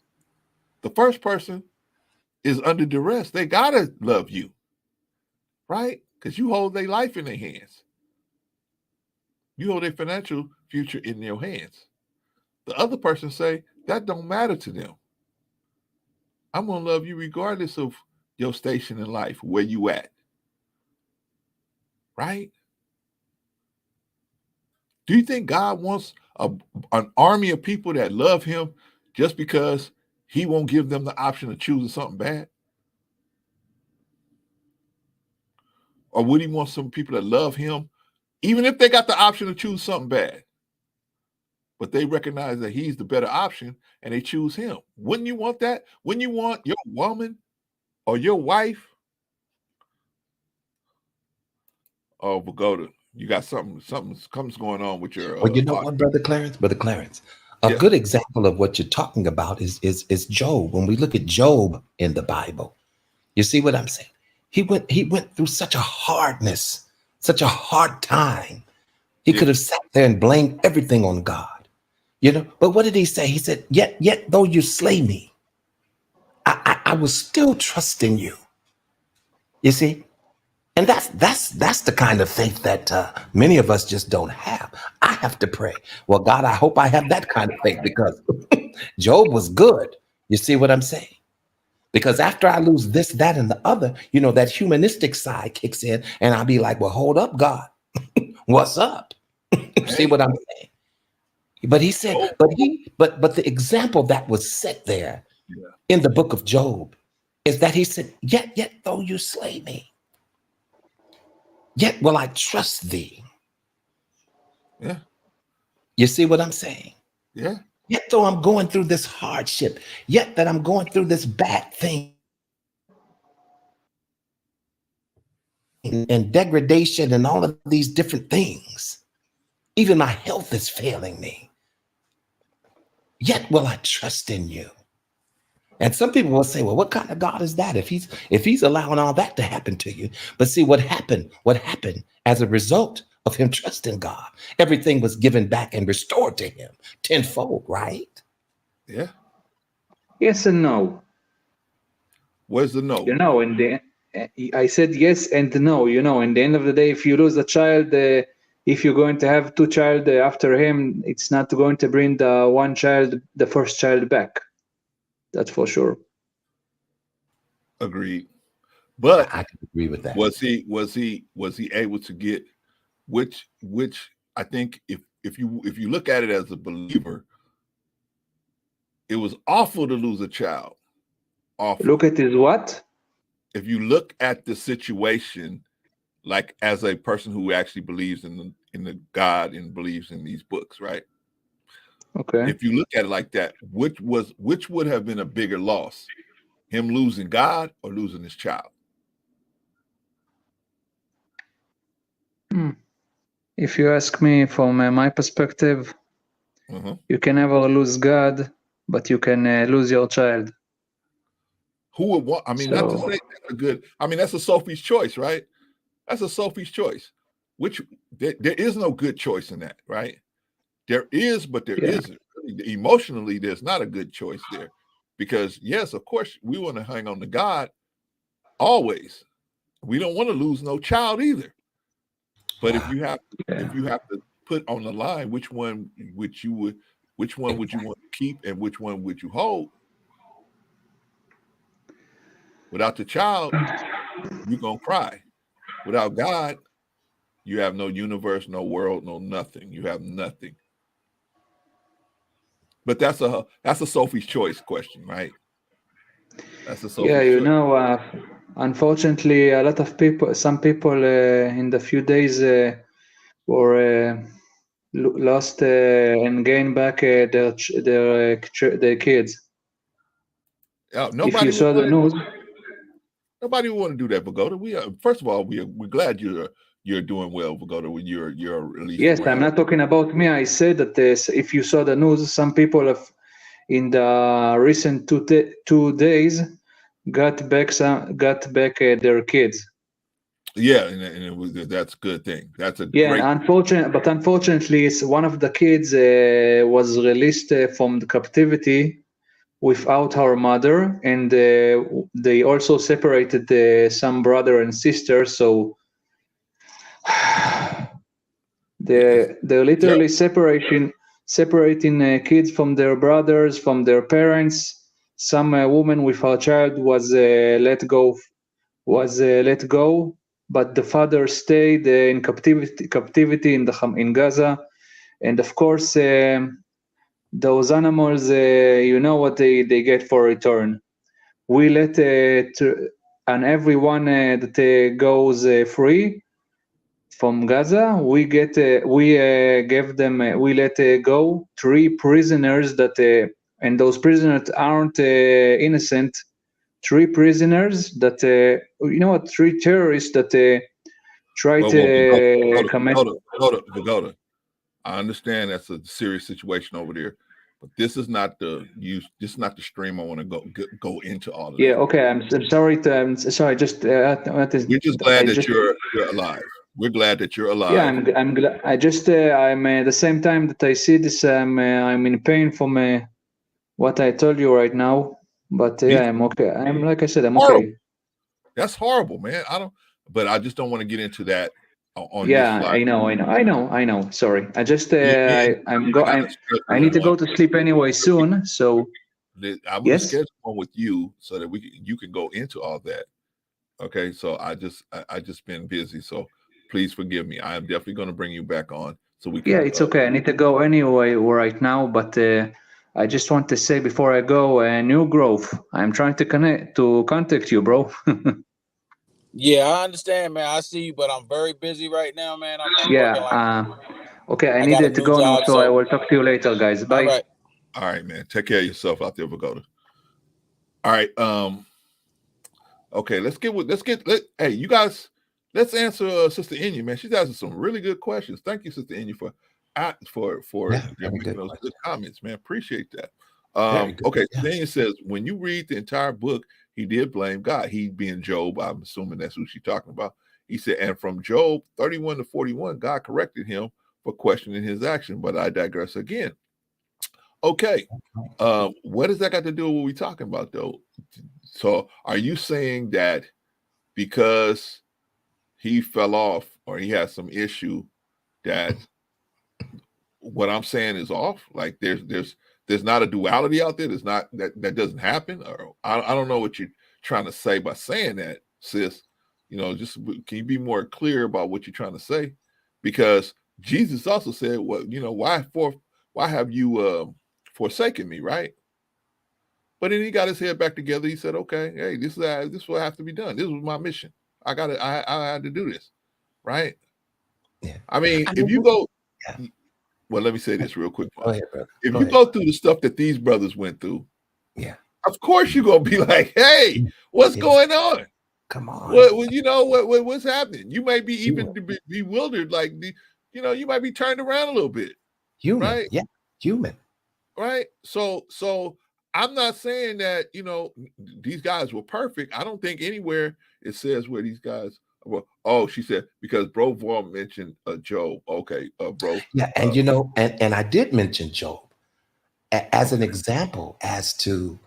The first person is under duress. They gotta love you, right? Because you hold their life in their hands. You hold their financial future in your hands. The other person say that don't matter to them. I'm gonna love you regardless of your station in life, where you at, right? Do you think God wants an army of people that love him just because he won't give them the option of choosing something bad? Or would he want some people that love him, even if they got the option to choose something bad, but they recognize that he's the better option and they choose him? Wouldn't you want that? Wouldn't you want your woman or your wife? Oh, Pagoda, you got something's going on with your
Well, you know what, Brother Clarence, a
yeah.
good example of what you're talking about is Job. When we look at Job in the Bible, you see what I'm saying? He went through such a hardness, such a hard time. He could have sat there and blamed everything on God, you know. But what did he say? He said, "Yet though you slay me, I will still trust in you." You see, and that's the kind of faith that many of us just don't have. I have to pray, well, God, I hope I have that kind of faith, because Job was good. You see what I'm saying? Because after I lose this, that, and the other, you know, that humanistic side kicks in, and I'll be like, well, hold up, God, what's up? See what I'm saying? But he said, but the example that was set there in the book of Job is that he said, yet though you slay me, yet will I trust thee.
Yeah.
You see what I'm saying?
Yeah.
Yet though I'm going through this hardship, yet that I'm going through this bad thing and degradation and all of these different things, even my health is failing me, yet will I trust in you. And some people will say, well, what kind of God is that if he's allowing all that to happen to you? But see what happened as a result of him trusting God, everything was given back and restored to him tenfold, right?
Yeah.
Yes and no.
Where's the no?
You know, I said yes and no. You know, in the end of the day, if you lose a child, if you're going to have two child after him, it's not going to bring the first child back. That's for sure.
Agreed. But
I can agree with that.
Was he able to get which I think if you look at it as a believer, it was awful to lose a child. Awful.
Look at his what?
If you look at the situation, like as a person who actually believes in the God and believes in these books, right?
Okay.
If you look at it like that, which would have been a bigger loss? Him losing God or losing his child?
If you ask me from my perspective, you can never lose God, but you can lose your child.
Who would want? I mean, not to say that's a good. I mean, that's a Sophie's choice, right? That's a Sophie's choice. Which there is no good choice in that, right? There is, but there isn't. Emotionally, there's not a good choice there, because yes, of course, we want to hang on to God always. We don't want to lose no child either. But if you have to put on the line which one would you want to keep and which one would you hold? Without the child, you're gonna cry. Without God, you have no universe, no world, no nothing. You have nothing. But that's a Sophie's choice question, right? That's a Sophie's choice.
You know, unfortunately, a lot of people, some people in the few days were lost and gained back their kids.
Nobody
if you saw the news.
Nobody would want to do that, Pagoda. First of all, we're glad you're doing well, Pagoda. When you're at least.
Yes, I'm not talking about me. I said that if you saw the news, some people have in the recent 2 days got back their kids.
Yeah, and that's a good thing. That's a great.
Unfortunately, it's one of the kids was released from the captivity without our mother, and they also separated some brother and sister. So they're literally separating kids from their brothers, from their parents. Some woman with her child was let go, but the father stayed in captivity in Gaza, and of course those animals, you know what they get for return. We let and everyone that goes free from Gaza, we gave them, we let go 3 prisoners that, and those prisoners aren't innocent. 3 prisoners that, you know what, 3 terrorists that try to commit.
Hold up, Pagoda. I understand that's a serious situation over there, but this is not the stream I want to go into all of
Yeah,
that.
okay. I'm sorry. I'm sorry. Just
we're just glad that you're alive. We're glad that you're alive.
Yeah, I'm glad. I just I'm at the same time that I see this, I'm in pain from what I told you right now. But yeah, I'm okay. I'm like I said, I'm okay.
That's horrible, man. But I just don't want to get into that.
Yeah, I know. Sorry, I just I need to go to sleep anyway soon. So
I'm gonna schedule one with you so that you can go into all that. Okay, so I just been busy, so please forgive me. I am definitely going to bring you back on so we can.
Yeah, it's okay. I need to go anyway right now, but I just want to say before I go, New Grove, I'm trying to contact you, bro.
Yeah, I understand, man. I see you, but I'm very busy right now, man. I'm
working okay, I needed to go now, so I will talk to you later, guys. Bye.
All right, man. Take care of yourself out there, Pagoda. All right. Okay, hey, you guys, let's answer Sister Inya, man. She's asking some really good questions. Thank you, Sister Inya, for making those good comments, man. Appreciate that. Okay, Inya says, when you read the entire book, he did blame God. He being Job, I'm assuming that's who she's talking about. He said, and from Job 31 to 41, God corrected him for questioning his action. But I digress again. Okay, what does that got to do with what we're talking about, though? So are you saying that because he fell off or he has some issue that what I'm saying is off? Like there's not a duality out there. There's not that doesn't happen. Or I don't know what you're trying to say by saying that, sis. You know, just can you be more clear about what you're trying to say? Because Jesus also said, well, you know, why have you forsaken me, right? But then he got his head back together. He said, okay, hey, this is what has to be done. This was my mission. I had to do this, right?
Yeah.
I mean, if you go, well, let me say this real quick.
Go ahead, brother.
If you go through the stuff that these brothers went through,
yeah,
of course you're gonna be like, hey, what's going on?
Come on.
Well, you know what's happening? You may be even bewildered, like you might be turned around a little bit.
Human,
right?
Yeah, human.
Right. So I'm not saying that, you know, these guys were perfect. I don't think anywhere it says where these guys were. Oh, she said, because Bro Vaughn mentioned Job. Okay, bro.
Yeah, and you know, and I did mention Job as an example as to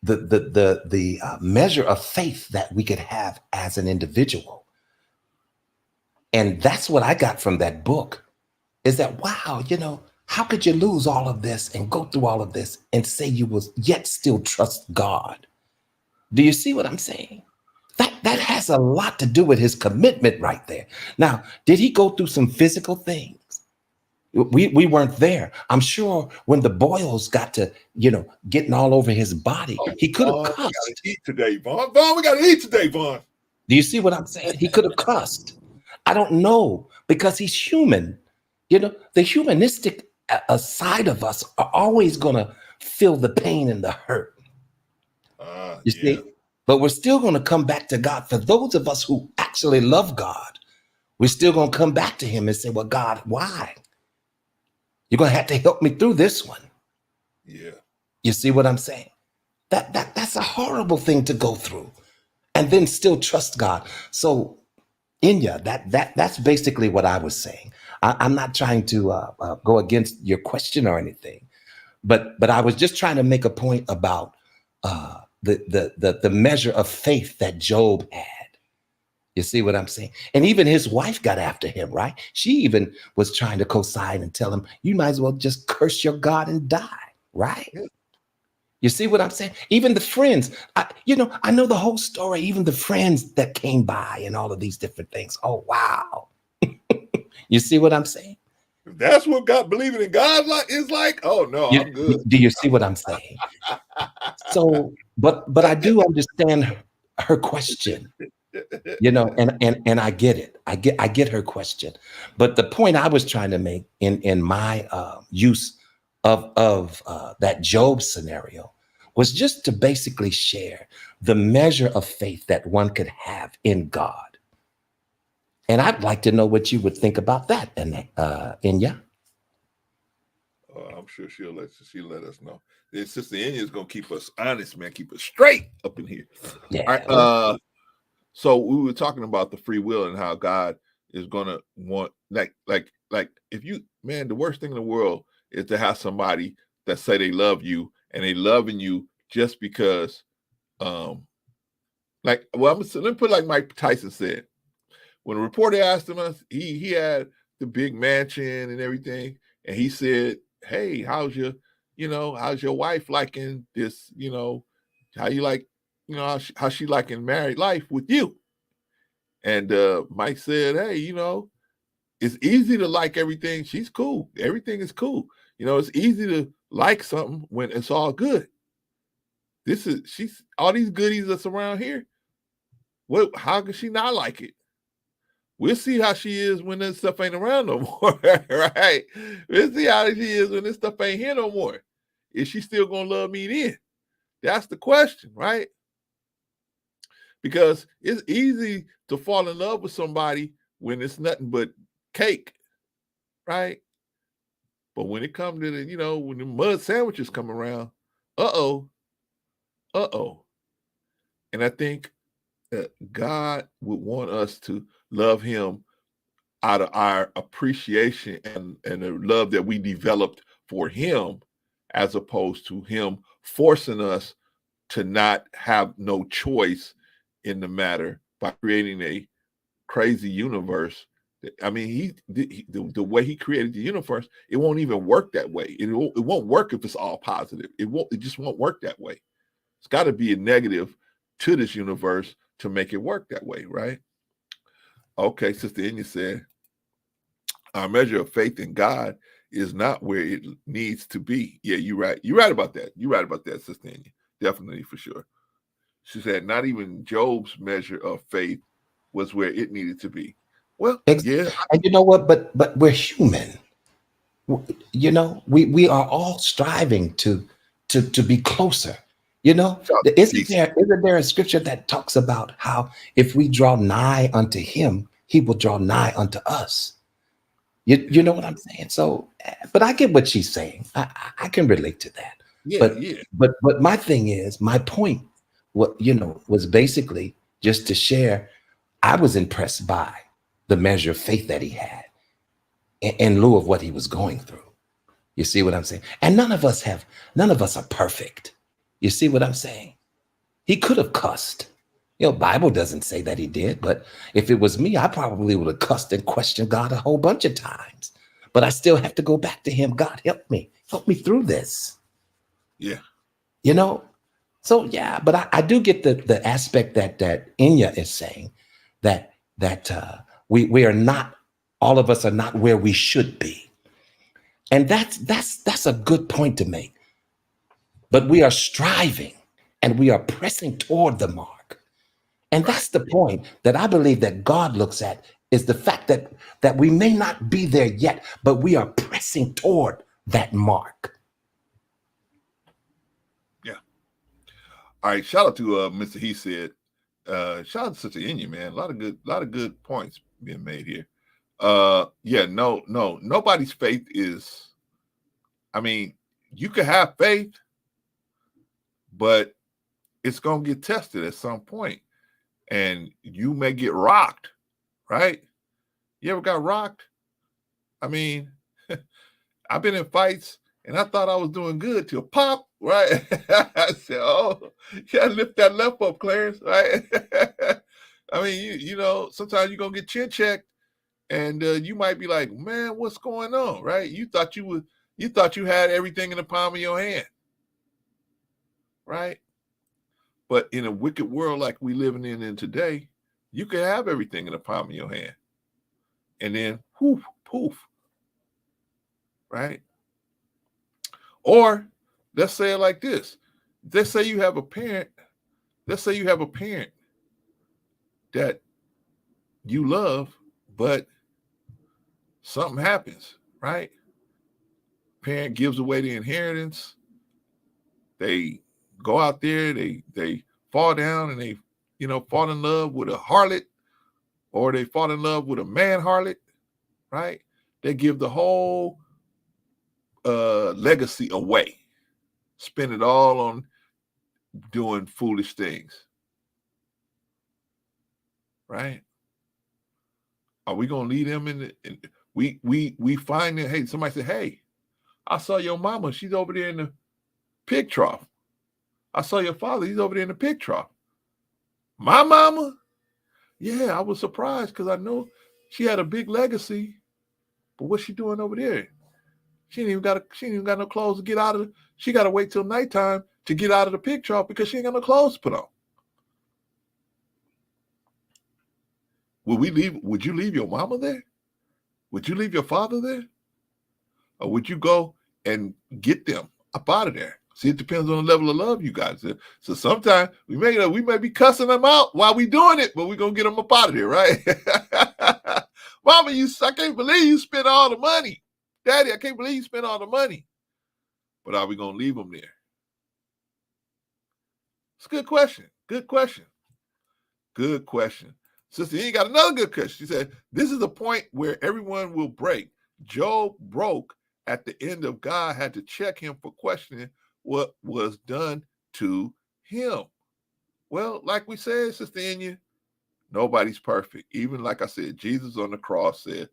the measure of faith that we could have as an individual. And that's what I got from that book, is that, wow, you know, how could you lose all of this and go through all of this and say you will yet still trust God? Do you see what I'm saying? That has a lot to do with his commitment right there. Now, did he go through some physical things? We weren't there. I'm sure when the boils got to, you know, getting all over his body, he could have cussed.
We gotta eat today, Vaughn. Vaughn, we got to eat today, Vaughn.
Do you see what I'm saying? He could have cussed. I don't know, because he's human. You know, the humanistic side of us are always going to feel the pain and the hurt. You see? But we're still going to come back to God. For those of us who actually love God, we're still going to come back to him and say, well, God, why? You're going to have to help me through this one.
Yeah.
You see what I'm saying? That's a horrible thing to go through, and then still trust God. So, Inya, that's basically what I was saying. I'm not trying to go against your question or anything, but I was just trying to make a point about the measure of faith that Job had. You see what I'm saying? And even his wife got after him, right? She even was trying to co-sign and tell him, you might as well just curse your God and die, right?
Yeah.
You see what I'm saying? Even the friends, I know the whole story, even the friends that came by and all of these different things. Oh, wow. You see what I'm saying?
If that's what God believing in God is like, oh no, I'm good.
Do you see what I'm saying? So, but I do understand her question, and I get it. I get her question. But the point I was trying to make in my use of that Job scenario was just to basically share the measure of faith that one could have in God. And I'd like to know what you would think about that, and Inya.
I'm sure she'll let us know. Then Sister Enya is gonna keep us honest, man. Keep us straight up in here.
Yeah.
All right. So we were talking about the free will and how God is gonna want like if you, man, the worst thing in the world is to have somebody that say they love you and they loving you just because let me put it like Mike Tyson said. When a reporter asked him, he had the big mansion and everything, and he said, "Hey, how's your wife liking this? How you like, how she liking married life with you?" And Mike said, "Hey, it's easy to like everything. She's cool. Everything is cool. It's easy to like something when it's all good. She's all these goodies that's around here. How can she not like it? We'll see how she is when this stuff ain't around no more, right? We'll see how she is when this stuff ain't here no more. Is she still gonna love me then? That's the question, right? Because it's easy to fall in love with somebody when it's nothing but cake, right? But when it comes to when the mud sandwiches come around, uh-oh. And I think God would want us to love him out of our appreciation and the love that we developed for him, as opposed to him forcing us to not have no choice in the matter by creating a crazy universe. I mean, the way he created the universe, it won't even work that way. It won't work if it's all positive. It just won't work that way. It's got to be a negative to this universe to make it work that way, right? Okay, Sister Enya said, our measure of faith in God is not where it needs to be. Yeah, you're right. You're right about that. You're right about that, Sister Enya. Definitely, for sure. She said, not even Job's measure of faith was where it needed to be. Well, yeah.
And you know what? But we're human. We are all striving to be closer. Isn't there a scripture that talks about how if we draw nigh unto him, he will draw nigh unto us? You know what I'm saying? So, but I get what she's saying. I can relate to that. But my thing is, my point, was basically just to share. I was impressed by the measure of faith that he had in lieu of what he was going through. You see what I'm saying? And none of us are perfect. You see what I'm saying? He could have cussed. Bible doesn't say that he did, but if it was me, I probably would have cussed and questioned God a whole bunch of times. But I still have to go back to him. God, help me through this.
Yeah.
So yeah, but I do get the aspect that Enya is saying, that we are not, all of us are not where we should be. And that's a good point to make. But we are striving and we are pressing toward the mark. And that's the point that I believe that God looks at, is the fact that we may not be there yet, but we are pressing toward that mark.
Yeah. All right. Shout out to Mr. He said. Shout out to Sister Enya, man. A lot of good points being made here. Nobody's faith is, I mean, you can have faith, but it's gonna get tested at some point. And you may get rocked, right? You ever got rocked? I mean, I've been in fights And I thought I was doing good till pop, right? I said, oh, you gotta lift that left up, Clarence, right? I mean, you know, sometimes you're gonna get chin checked, and you might be like, man, what's going on, right? You thought you had everything in the palm of your hand, right? But in a wicked world like we living in today, you can have everything in the palm of your hand. And then poof, poof, right? Or let's say it like this. Let's say you have a parent that you love, but something happens, right? Parent gives away the inheritance. They go out there, they fall down and they, you know, fall in love with a harlot, or they fall in love with a man harlot, right? They give the whole legacy away, spend it all on doing foolish things, right? Are we gonna leave them we find that, hey, somebody said, hey, I saw your mama, she's over there in the pig trough. I saw your father, he's over there in the pig trough. My mama? Yeah, I was surprised because I know she had a big legacy, but what's she doing over there? She ain't even got no clothes to get out of she gotta wait till nighttime to get out of the pig trough because she ain't got no clothes to put on. Would you leave your mama there? Would you leave your father there? Or would you go and get them up out of there? See, it depends on the level of love you guys. So sometimes we may be cussing them out while we doing it, but we're gonna get them up out of there, right? Mama, I can't believe you spent all the money. Daddy, I can't believe you spent all the money. But are we gonna leave them there? It's a good question. Good question. Good question. Sister, you got another good question. She said, this is a point where everyone will break. Job broke at the end of God had to check him for questioning what was done to him. Well, like we said, Sister Enya, nobody's perfect. Even like I said, Jesus on the cross said,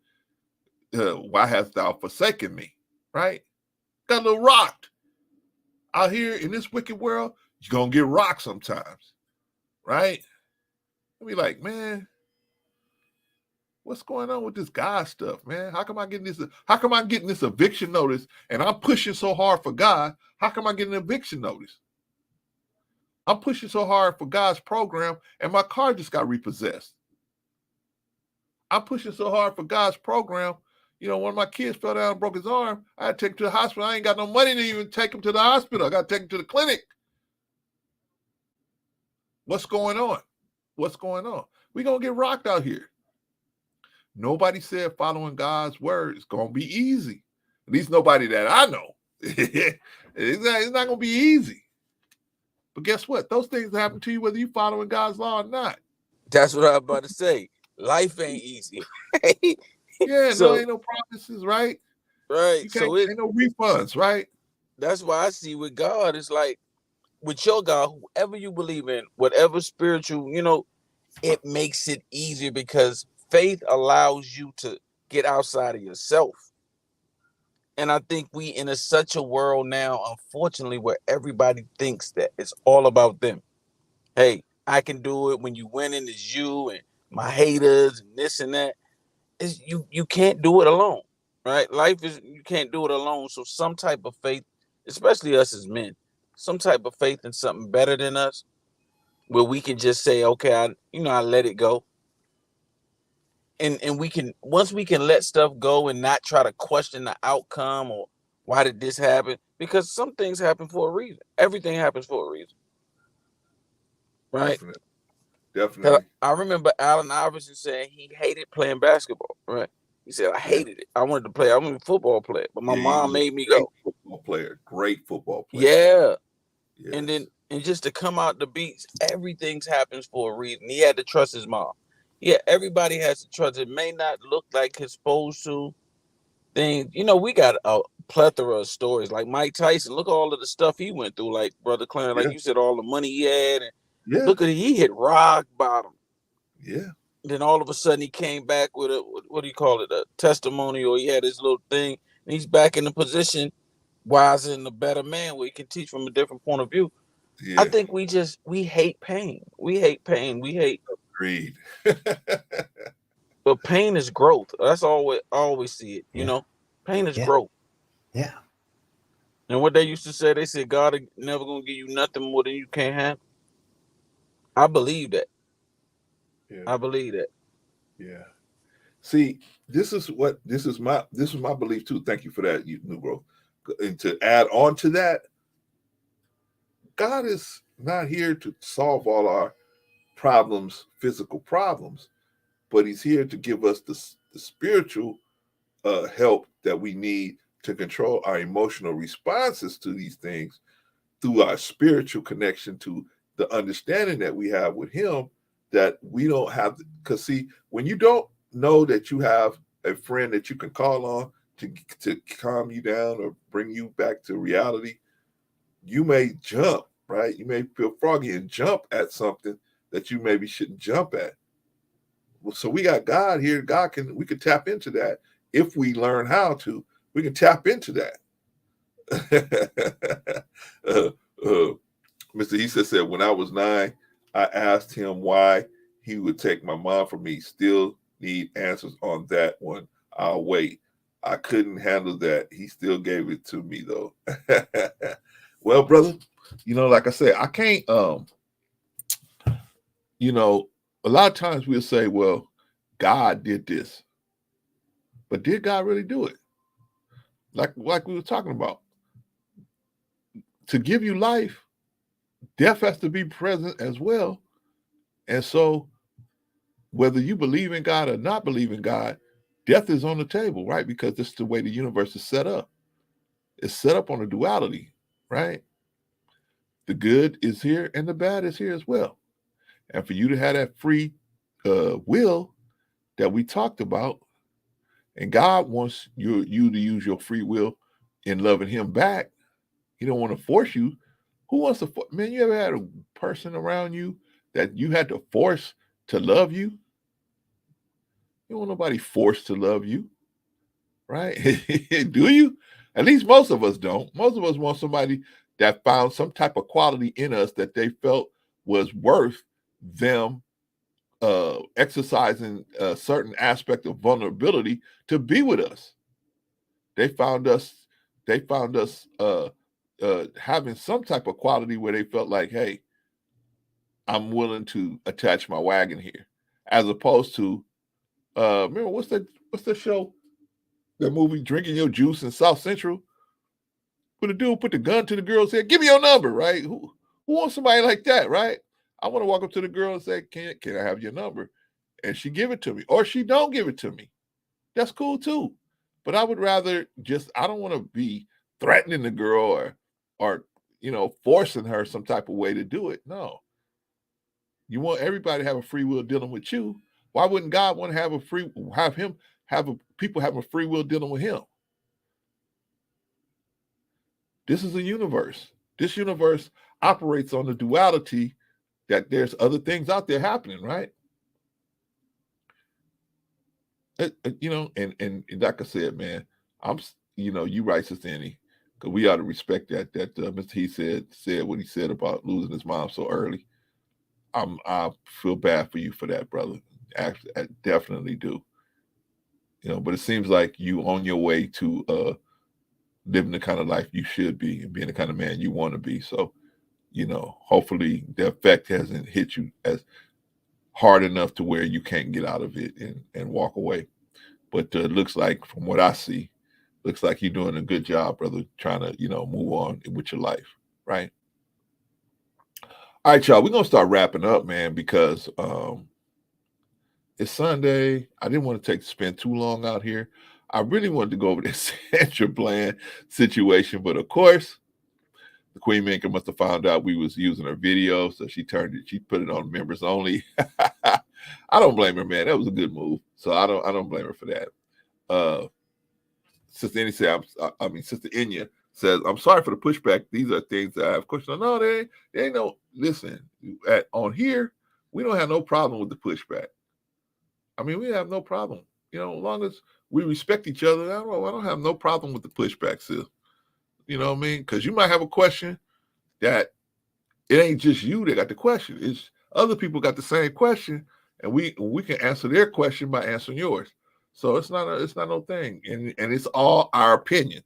why hast thou forsaken me? Right? Got a little rocked. Out here in this wicked world, you're going to get rocked sometimes. Right? And be like, man, what's going on with this God stuff, man? How come I'm getting this eviction notice and I'm pushing so hard for God? How come I get an eviction notice? I'm pushing so hard for God's program and my car just got repossessed. I'm pushing so hard for God's program. You know, one of my kids fell down and broke his arm. I had to take him to the hospital. I ain't got no money to even take him to the hospital. I got to take him to the clinic. What's going on? What's going on? We're going to get rocked out here. Nobody said following God's word is going to be easy. At least nobody that I know. It's not going to be easy. But guess what? Those things happen to you whether you following God's law or not.
That's what I was about to say. Life ain't easy.
Yeah,
so,
no, ain't no promises, right?
Right.
You can't, ain't no refunds, right?
That's why I see with God, it's like with your God, whoever you believe in, whatever spiritual, you know, it makes it easier because faith allows you to get outside of yourself. And I think we in such a world now, unfortunately, where everybody thinks that it's all about them. Hey, I can do it. When you winning, it's you and my haters and this and that. Is you can't do it alone, right? Life is, you can't do it alone. So some type of faith, especially us as men, some type of faith in something better than us, where we can just say, okay, I let it go. And we can, once we can let stuff go and not try to question the outcome or why did this happen? Because some things happen for a reason. Everything happens for a reason. Right?
Definitely.
I remember Allen Iverson saying he hated playing basketball, right? He said, I hated it. I wanted to play. I wanted a football player, but my mom made me go.
Great football player.
Yeah.
Yes.
And just to come out the beats, everything happens for a reason. He had to trust his mom. Yeah, everybody has to trust. It may not look like it's supposed to. Thing, you know, we got a plethora of stories. Like Mike Tyson, look at all of the stuff he went through. Like Brother Clarence, like you said, all the money he had. And look at it, he hit rock bottom.
Yeah.
Then all of a sudden he came back with a, what do you call it, a testimony, or he had his little thing, and he's back in the position wiser and a better man where he can teach from a different point of view.
Yeah,
I think we hate pain. We hate pain. We hate,
agreed.
but pain is growth. That's always I always see it. You
Yeah.
know, pain is
Yeah.
growth.
Yeah.
And what they used to say, they said God ain't never gonna give you nothing more than you can't handle. I believe that.
Yeah,
I believe that.
yeah. See, this is my belief too. Thank you for that, you new growth. And to add on to that, God is not here to solve all our problems, physical problems, but He's here to give us the spiritual help that we need to control our emotional responses to these things through our spiritual connection to the understanding that we have with Him, that we don't have. Because see, when you don't know that you have a friend that you can call on to calm you down or bring you back to reality, you may jump, right? You may feel froggy and jump at something that you maybe shouldn't jump at. Well, so we got God here. We can tap into that if we learn how to. We can tap into that. uh, Mr. Issa said, when I was 9, I asked him why he would take my mom from me. Still need answers on that one. I'll wait. I couldn't handle that. He still gave it to me though. Well, brother, like I said, I can't, a lot of times we'll say, well, God did this. But did God really do it? Like we were talking about. To give you life, death has to be present as well. And so whether you believe in God or not believe in God, death is on the table, right? Because this is the way the universe is set up. It's set up on a duality, right? The good is here and the bad is here as well. And for you to have that free will that we talked about, and God wants you to use your free will in loving Him back. He don't want to force you. Who wants to? Man, you ever had a person around you that you had to force to love you? You don't want nobody forced to love you, right? Do you? At least most of us don't. Most of us want somebody that found some type of quality in us that they felt was worth them exercising a certain aspect of vulnerability to be with us. They found us having some type of quality where they felt like, hey, I'm willing to attach my wagon here, as opposed to remember what's the show, that movie Drinking Your Juice in South Central, where the dude put the gun to the girl's head, give me your number, right? Who wants somebody like that, right? I want to walk up to the girl and say, can I have your number? And she give it to me, or she don't give it to me. That's cool too. But I would rather I don't want to be threatening the girl or forcing her some type of way to do it. No. You want everybody to have a free will dealing with you. Why wouldn't God want to people have a free will dealing with Him? This is a universe. This universe operates on the duality that there's other things out there happening, right? And like I said, man, you right, Sister Annie, because we ought to respect that Mr. He said what he said about losing his mom so early. I feel bad for you for that, brother. Actually, I definitely do. But it seems like you on your way to living the kind of life you should be and being the kind of man you want to be. So, hopefully the effect hasn't hit you as hard enough to where you can't get out of it and walk away. But it looks like, from what I see, looks like you're doing a good job, brother, trying to, move on with your life, right? All right, y'all, we're going to start wrapping up, man, because it's Sunday. I didn't want to spend too long out here. I really wanted to go over this Sandra Bland situation, but of course, the Queen Maker must have found out we was using her video, so she put it on members only. I don't blame her, man. That was a good move. So I don't blame her for that. Sister Enya Sister Enya says, I'm sorry for the pushback. These are things that I have questions on. No, they ain't no, listen, on here, we don't have no problem with the pushback. I mean, we have no problem. As long as we respect each other, I don't have no problem with the pushback, sis. You know what I mean? Because you might have a question that it ain't just you that got the question. It's other people got the same question, and we can answer their question by answering yours. So it's not no thing, and it's all our opinion.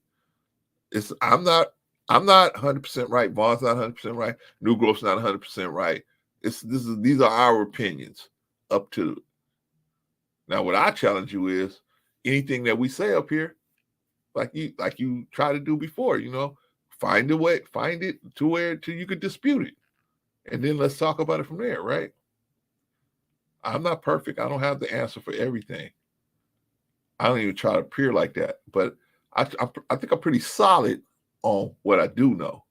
I'm not 100% right. Vaughn's not 100% right. New Growth's not 100% right. These are our opinions up to. Now, what I challenge you is anything that we say up here, like you try to do before, find a way, find it to where you could dispute it. And then let's talk about it from there, right? I'm not perfect. I don't have the answer for everything. I don't even try to appear like that. But I think I'm pretty solid on what I do know.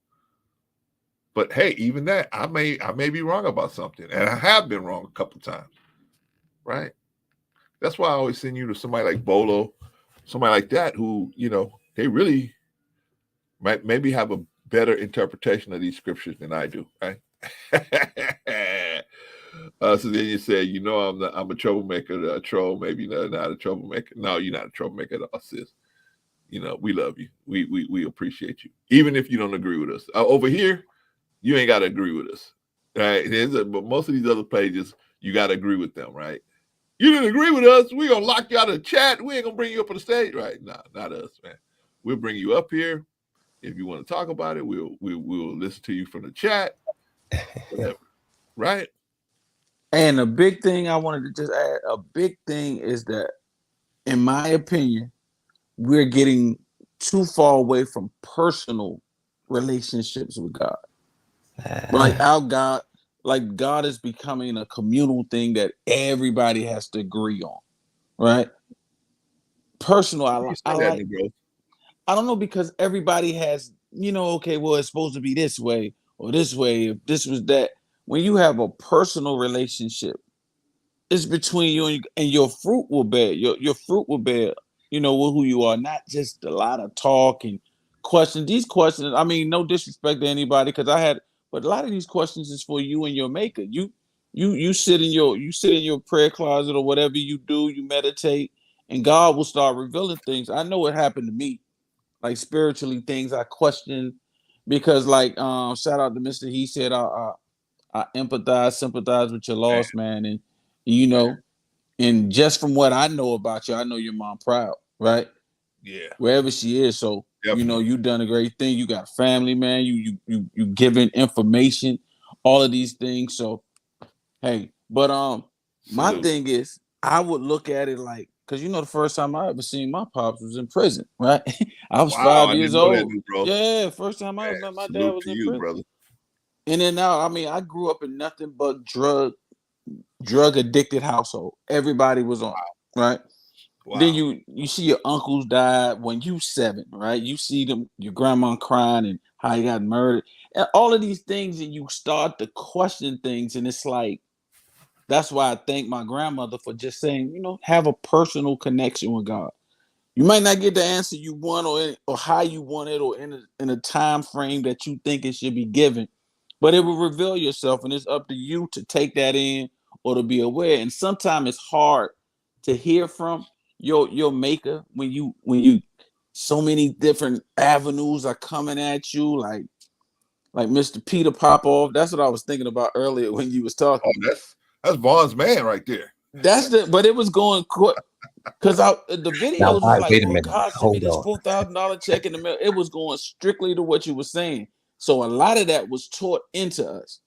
But hey, even that, I may be wrong about something. And I have been wrong a couple of times. Right? That's why I always send you to somebody like Bolo, somebody like that who, they really might maybe have a better interpretation of these scriptures than I do, right? So then you say, I'm a troublemaker, a troll, maybe not a troublemaker. No, you're not a troublemaker at all, sis. We love you. We appreciate you. Even if you don't agree with us. Over here, you ain't got to agree with us, right? But most of these other pages, you got to agree with them, right? You didn't agree with us, we're going to lock you out of the chat. We ain't going to bring you up on the stage, right? Nah, not us, man. We'll bring you up here. If you want to talk about it, we'll listen to you from the chat, whatever, right?
And a big thing I wanted to just add, a big thing is that, in my opinion, we're getting too far away from personal relationships with God. God is becoming a communal thing that everybody has to agree on, right? Personal, I don't know, because everybody has, okay, well, it's supposed to be this way or this way. If this was that, when you have a personal relationship, it's between you and your fruit will bear. Your fruit will bear, who you are, not just a lot of talk and questions. These questions, I mean, no disrespect to anybody, but a lot of these questions is for you and your maker. You sit in your prayer closet or whatever you do, you meditate, and God will start revealing things. I know what happened to me, like spiritually, things I questioned, because shout out to Mr. He said I empathize, sympathize with your loss, man. And and just from what I know about you, I know your mom proud, right?
Yeah.
Wherever she is. So
Definitely.
you done a great thing. You got family, man. You giving information, all of these things. So hey, but my thing is, I would look at it like, because the first time I ever seen my pops was in prison, right? I was 5 years old. Yeah, first time I met my dad was in prison.
Brother.
And then now, I mean, I grew up in nothing but drug addicted household. Everybody was on, right? Wow. Then you see your uncles died when you 7, right? You see them, your grandma crying and how he got murdered, and all of these things, and you start to question things, and it's like, that's why I thank my grandmother for just saying, have a personal connection with God. You might not get the answer you want or how you want it, or in a time frame that you think it should be given, but it will reveal yourself, and it's up to you to take that in or to be aware. And sometimes it's hard to hear from your maker when you so many different avenues are coming at you, like Mr. Peter Popoff. That's what I was thinking about earlier when you was talking.
Oh, that's Vaughn's man right there.
But it was going quick. Because the videos was like, oh, God sent me this $4,000 check in the mail. It was going strictly to what you were saying. So a lot of that was taught into us.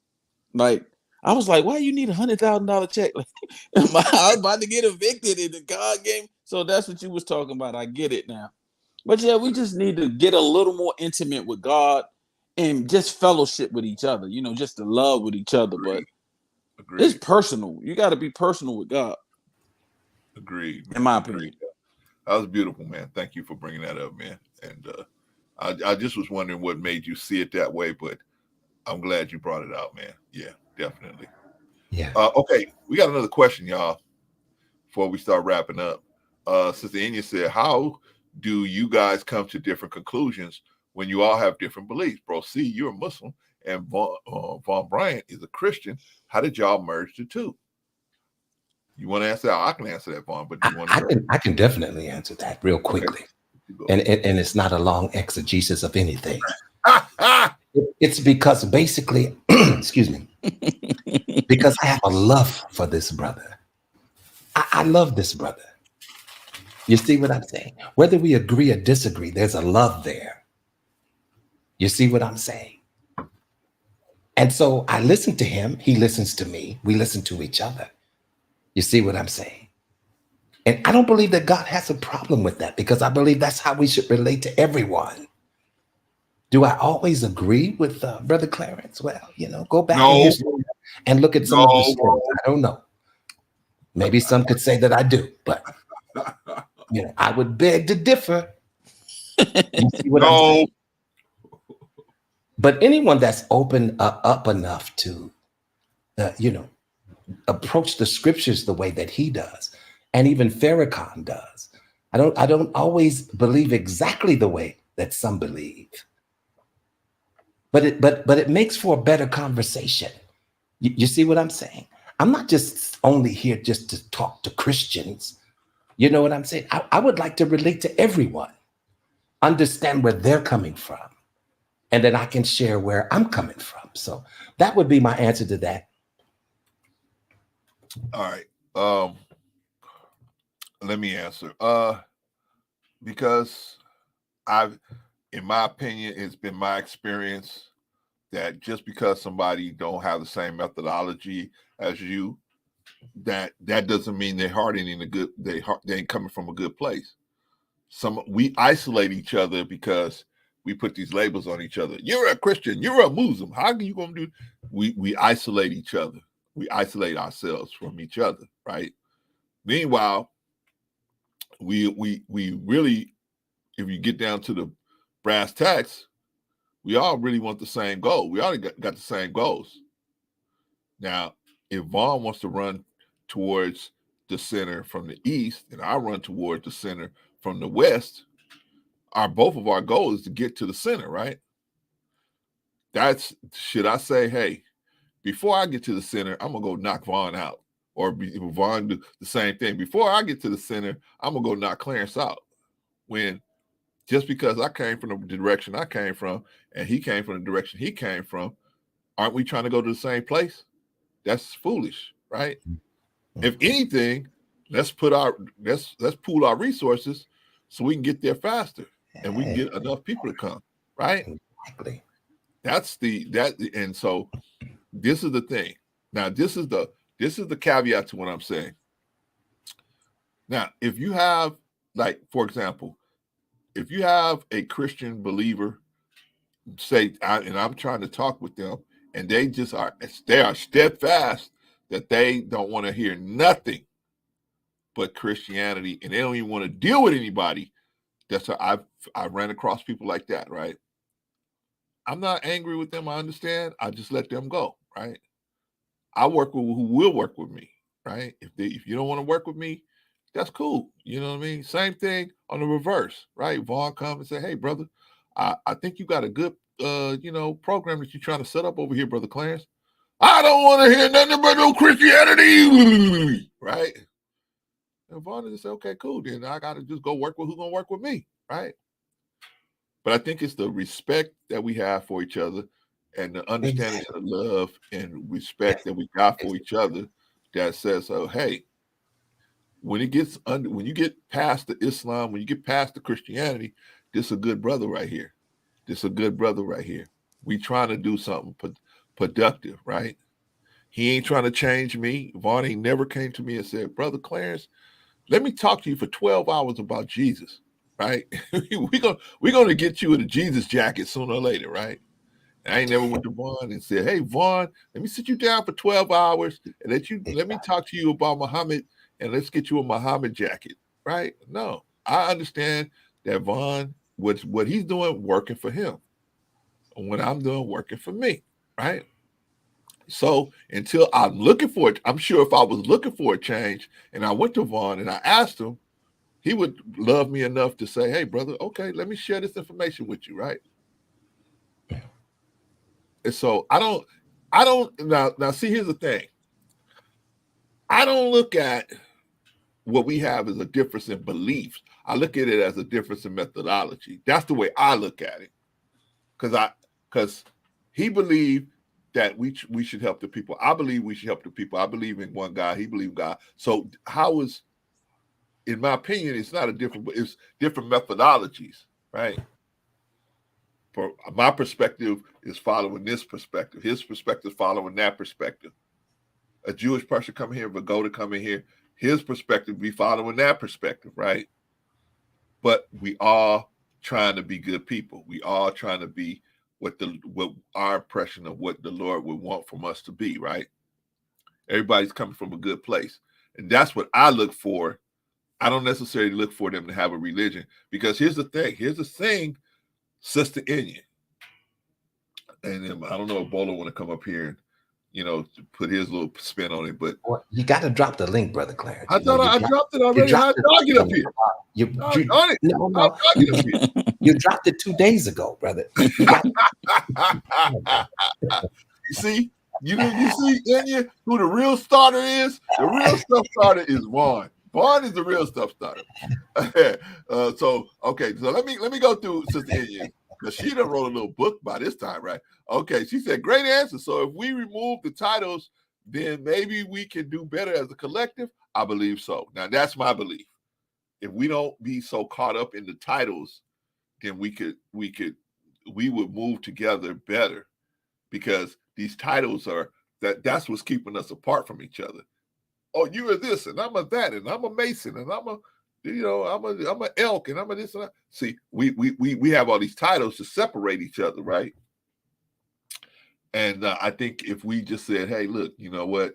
Like, I was like, why you need $100,000 check? I was about to get evicted in the God game. So that's what you was talking about. I get it now. But yeah, we just need to get a little more intimate with God and just fellowship with each other, just to love with each other. But it's personal. You got to be personal with God.
Agreed.
Man. In my opinion.
That was beautiful, man. Thank you for bringing that up, man. And I just was wondering what made you see it that way, but I'm glad you brought it out, man. Yeah, definitely.
Yeah.
Okay, we got another question, y'all, before we start wrapping up. Sister Enya said, how do you guys come to different conclusions when you all have different beliefs? Bro, see, you're a Muslim, and Vaughn Bryant is a Christian. How did y'all merge the two? You want to answer that? I can answer that, Vaughn, but do you want to?
I can definitely answer that real quickly. and it's not a long exegesis of anything. It's because basically, excuse me, because I have a love for this brother. I love this brother. You see what I'm saying? Whether we agree or disagree, there's a love there. You see what I'm saying? And so I listen to him. He listens to me. We listen to each other. You see what I'm saying? And I don't believe that God has a problem with that, because I believe that's how we should relate to everyone. Do I always agree with Brother Clarence? Well, go back in history and look at some of the stories. I don't know. Maybe some could say that I do, but I would beg to differ. You see what I'm saying? But anyone that's open up enough to, approach the scriptures the way that he does, and even Farrakhan does. I don't always believe exactly the way that some believe. But it makes for a better conversation. You see what I'm saying? I'm not just only here just to talk to Christians. You know what I'm saying? I would like to relate to everyone, understand where they're coming from, and then I can share where I'm coming from. So that would be my answer to that.
All right. Let me answer. Because in my opinion, it's been my experience that just because somebody don't have the same methodology as you, that doesn't mean their heart ain't in a good. They ain't coming from a good place. We isolate each other because we put these labels on each other. You're a Christian. You're a Muslim. How are you going to do? We isolate each other. We isolate ourselves from each other, right? Meanwhile, we really, if you get down to the brass tacks, we all really want the same goal. We all got the same goals. Now, if Vaughn wants to run towards the center from the east, and I run towards the center from the west, both of our goal is to get to the center, right? Should I say, hey, before I get to the center, I'm gonna go knock Vaughn out, or Vaughn do the same thing. Before I get to the center, I'm gonna go knock Clarence out. When just because I came from the direction I came from and he came from the direction he came from, aren't we trying to go to the same place? That's foolish, right? If anything, let's pool our resources so we can get there faster and we can get enough people to come, right?
Exactly.
And so this is the thing. Now, this is the caveat to what I'm saying. Now, if you have, like, for example, if you have a Christian believer, and I'm trying to talk with them, and they are steadfast that they don't want to hear nothing but Christianity, and they don't even want to deal with anybody. That's how I ran across people like that, right? I'm not angry with them. I understand. I just let them go, right? I work with who will work with me, right? If you don't want to work with me, that's cool. You know what I mean? Same thing on the reverse, right? Vaughn come and say, hey, brother, I think you got a good program that you're trying to set up over here, Brother Clarence. I don't want to hear nothing but no Christianity, right? And Vaughn just say, okay, cool. Then I got to just go work with who's going to work with me, right? But I think it's the respect that we have for each other and the understanding of love and respect that we got for each other that says, oh, hey, when you get past the Islam, when you get past the Christianity, this is a good brother right here. This is a good brother right here. We trying to do something productive, right? He ain't trying to change me. Vaughn ain't never came to me and said, Brother Clarence, let me talk to you for 12 hours about Jesus, right? We're gonna get you in a Jesus jacket sooner or later, right? I ain't never went to Vaughn and said, hey, Vaughn, let me sit you down for 12 hours and let me talk to you about Muhammad and let's get you a Muhammad jacket, right? No, I understand that Vaughn, what he's doing, working for him. And what I'm doing, working for me, right? So until I'm looking for it, I'm sure if I was looking for a change and I went to Vaughn and I asked him, he would love me enough to say, hey, brother, okay, let me share this information with you, right? And so I don't now see, here's the thing. I don't look at what we have is a difference in beliefs. I look at it as a difference in methodology. That's the way I look at it. Because he believed that we should help the people. I believe we should help the people. I believe in one God. He believed God. So how is, in my opinion, it's not a different, but it's different methodologies, right? For my perspective is following this perspective. His perspective is following that perspective. A Jewish person come here, Vagoda come in here, his perspective be following that perspective, right? But we all trying to be good people. We all trying to be what our impression of what the Lord would want from us to be, right? Everybody's coming from a good place. And that's what I look for. I don't necessarily look for them to have a religion, because here's the thing, Sister Inya. And I don't know if Bolo want to come up here and, put his little spin on it, but
you got to drop the link, Brother Clarence.
I thought I dropped it already. How did I get up here?
You dropped it 2 days ago, brother. You
see, you see, Inya, who the real starter is? The real stuff starter is Vaughn. Vaughn is the real stuff starter. So let me go through Sister Inya, because she done wrote a little book by this time, right? Okay, she said, great answer. So if we remove the titles, then maybe we can do better as a collective. I believe so. Now, that's my belief. If we don't be so caught up in the titles, then we would move together better, because these titles that's what's keeping us apart from each other. Oh, you are this, and I'm a that, and I'm a Mason, and I'm a elk, and I'm a this and that. See, we have all these titles to separate each other, right? And I think if we just said, hey, look, you know what?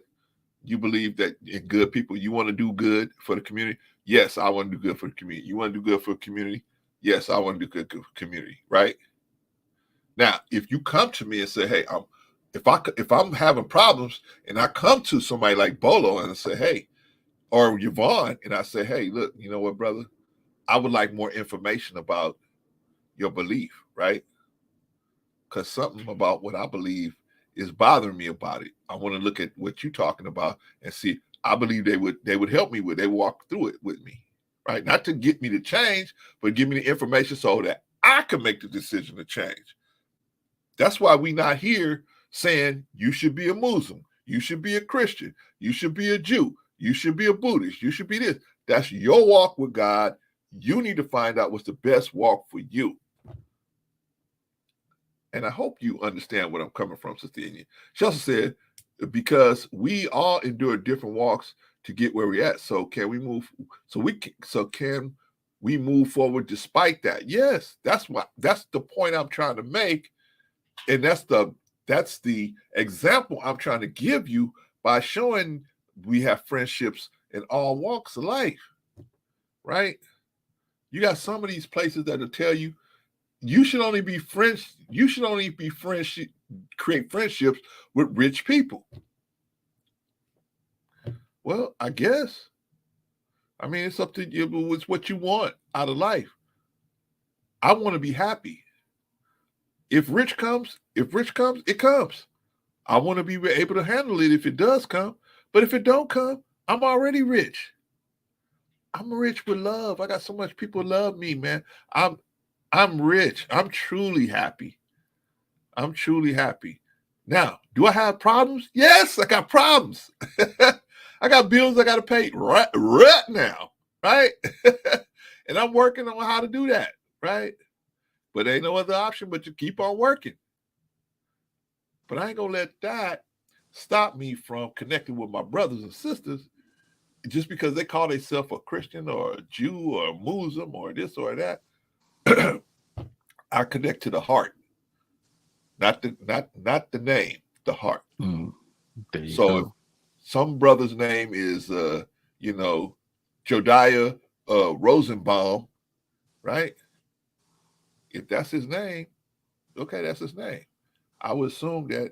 You believe that in good people, you want to do good for the community? Yes, I want to do good for the community. You want to do good for the community? Yes, I want to do good for the community, right? Now, if you come to me and say, hey, if I'm having problems and I come to somebody like Bolo and I say, hey, or Yvonne, and I say, hey, look, you know what, brother? I would like more information about your belief, right? Because something about what I believe is bothering me about it. I want to look at what you're talking about and see. I believe they would help me with. They walk through it with me, right? Not to get me to change, but give me the information so that I can make the decision to change. That's why we're not here saying you should be a Muslim, you should be a Christian, you should be a Jew, you should be a Buddhist, you should be this. That's your walk with God. You need to find out what's the best walk for you. And I hope you understand where I'm coming from, Sister Inya. She also said, because we all endure different walks to get where we're at. So can we move? Can we move forward despite that? Yes, that's the point I'm trying to make. And that's the example I'm trying to give you by showing we have friendships in all walks of life, right? You got some of these places that will tell you you should only be friends. You should only be create friendships with rich people. Well, I guess. I mean, it's up to you. It's what you want out of life. I want to be happy. If rich comes, it comes. I want to be able to handle it if it does come. But if it don't come, I'm already rich. I'm rich with love. I got so much people love me, man. I'm rich. I'm truly happy. I'm truly happy. Now, do I have problems? Yes, I got problems. I got bills I got to pay right now, right? And I'm working on how to do that, right? But ain't no other option but to keep on working. But I ain't going to let that stop me from connecting with my brothers and sisters just because they call themselves a Christian or a Jew or a Muslim or this or that. I connect to the heart, not the name, the heart. So if some brother's name is Jodiah Rosenbaum, right? If that's his name, okay, that's his name. I would assume that,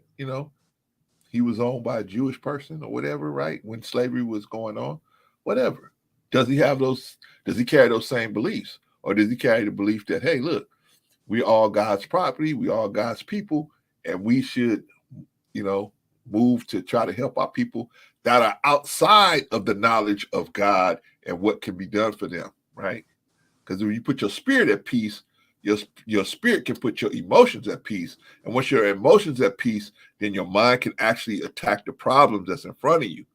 he was owned by a Jewish person or whatever, right? When slavery was going on, whatever. Does he carry those same beliefs? Or does he carry the belief that, hey, look, we all God's property, we all God's people, and we should, move to try to help our people that are outside of the knowledge of God and what can be done for them, right? Because when you put your spirit at peace, your spirit can put your emotions at peace. And once your emotions at peace, then your mind can actually attack the problems that's in front of you.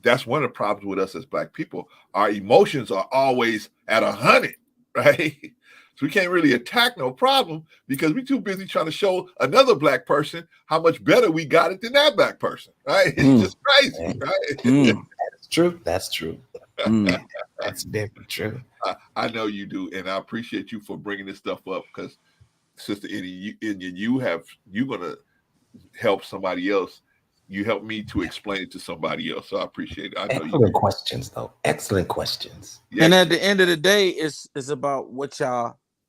That's one of the problems with us as Black people. Our emotions are always at 100, right? So we can't really attack no problem because we're too busy trying to show another Black person how much better we got it than that Black person, right? It's just crazy, right?
That's true. That's true. That's very true.
I know you do, and I appreciate you for bringing this stuff up because, Sister Eddie, you're gonna help somebody else. You help me to explain it to somebody else, so I appreciate it. I know
Excellent questions, though. Excellent questions.
Yeah.
And at the end of the day, it's about what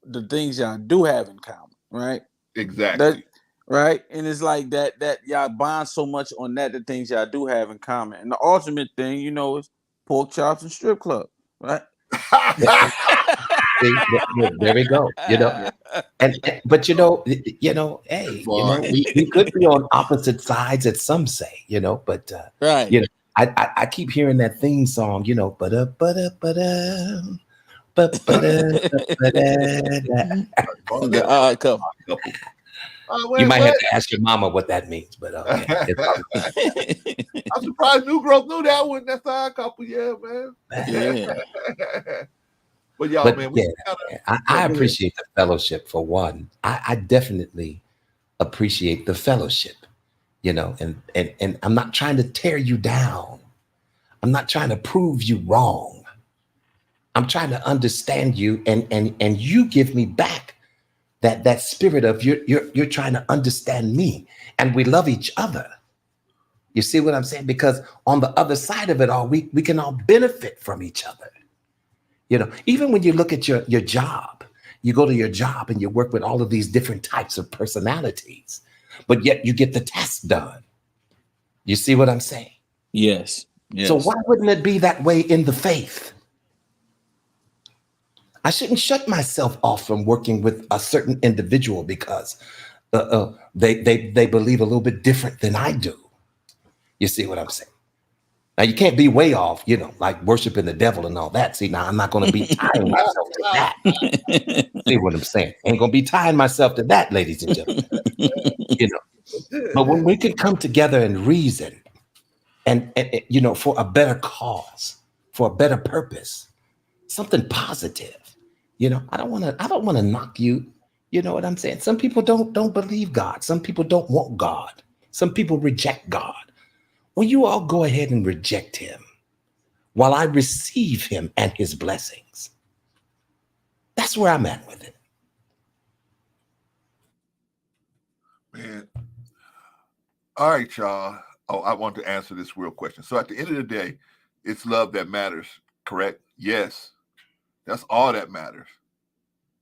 the things y'all do have in common, right?
Exactly.
Right, and it's like that y'all bond so much on the things y'all do have in common, and the ultimate thing, is pork chops and strip club, right?
See, there we go. But hey, we could be on opposite sides, as some say, but
right.
I keep hearing that theme song,
The odd couple.
You might have to ask your mama what that means, but okay.
I'm surprised New Growth knew that one. That's our couple, man.
Yeah.
But y'all, man,
I appreciate the fellowship for one. I definitely appreciate the fellowship, and I'm not trying to tear you down. I'm not trying to prove you wrong. I'm trying to understand you, and you give me back that spirit of you're trying to understand me, and we love each other. You see what I'm saying? Because on the other side of it all, we can all benefit from each other. Even when you look at your job, you go to your job and you work with all of these different types of personalities, but yet you get the task done. You see what I'm saying?
Yes.
So why wouldn't it be that way in the faith? I shouldn't shut myself off from working with a certain individual because they believe a little bit different than I do. You see what I'm saying? Now, you can't be way off, like worshiping the devil and all that. See, now I'm not going to be tying myself to that. See what I'm saying? Ain't going to be tying myself to that, ladies and gentlemen. But when we can come together and reason and for a better cause, for a better purpose, something positive. I don't want to knock you. You know what I'm saying? Some people don't believe God. Some people don't want God. Some people reject God. Well, you all go ahead and reject him while I receive him and his blessings. That's where I'm at with it.
Man. All right, y'all. Oh, I want to answer this real question. So at the end of the day, it's love that matters, correct? Yes. That's all that matters.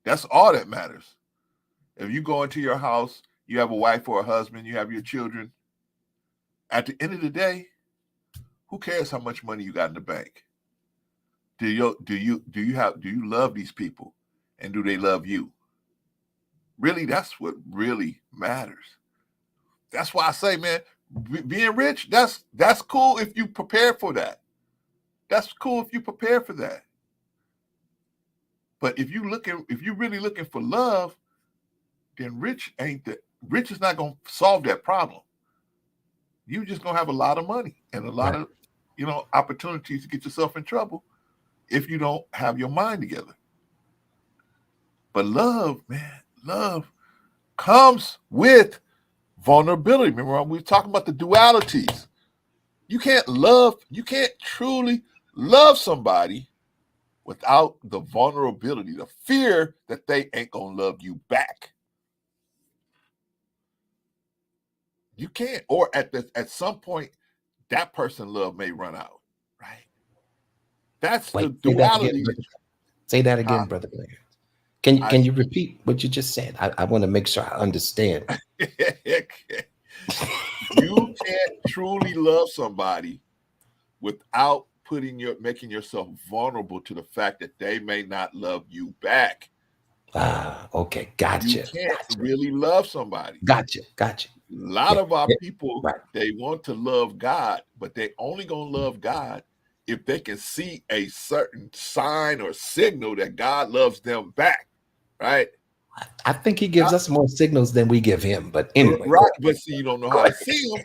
That's all that matters. If you go into your house, you have a wife or a husband, you have your children. At the end of the day, who cares how much money you got in the bank? Do you love these people, and do they love you? Really, that's what really matters. That's why I say, man, being rich, that's cool if you prepare for that. That's cool if you prepare for that. But if you're really looking for love, then rich is not gonna solve that problem. You're just gonna have a lot of money and a lot of opportunities to get yourself in trouble if you don't have your mind together. But love, man, love comes with vulnerability. Remember, we were talking about the dualities. You can't truly love somebody without the vulnerability, the fear that they ain't gonna love you back. You can't, or at some point, that person love may run out, right? That's the duality.
Say that again, Brother Blair. Can you repeat what you just said? I want to make sure I understand.
You can't truly love somebody without making yourself vulnerable to the fact that they may not love you back.
Okay, gotcha.
You can't really love somebody.
Gotcha.
A lot of our people, they want to love God, but they only gonna love God if they can see a certain sign or signal that God loves them back, right?
I think he gives us more signals than we give him. But anyway,
right. But see, you don't know how to see them.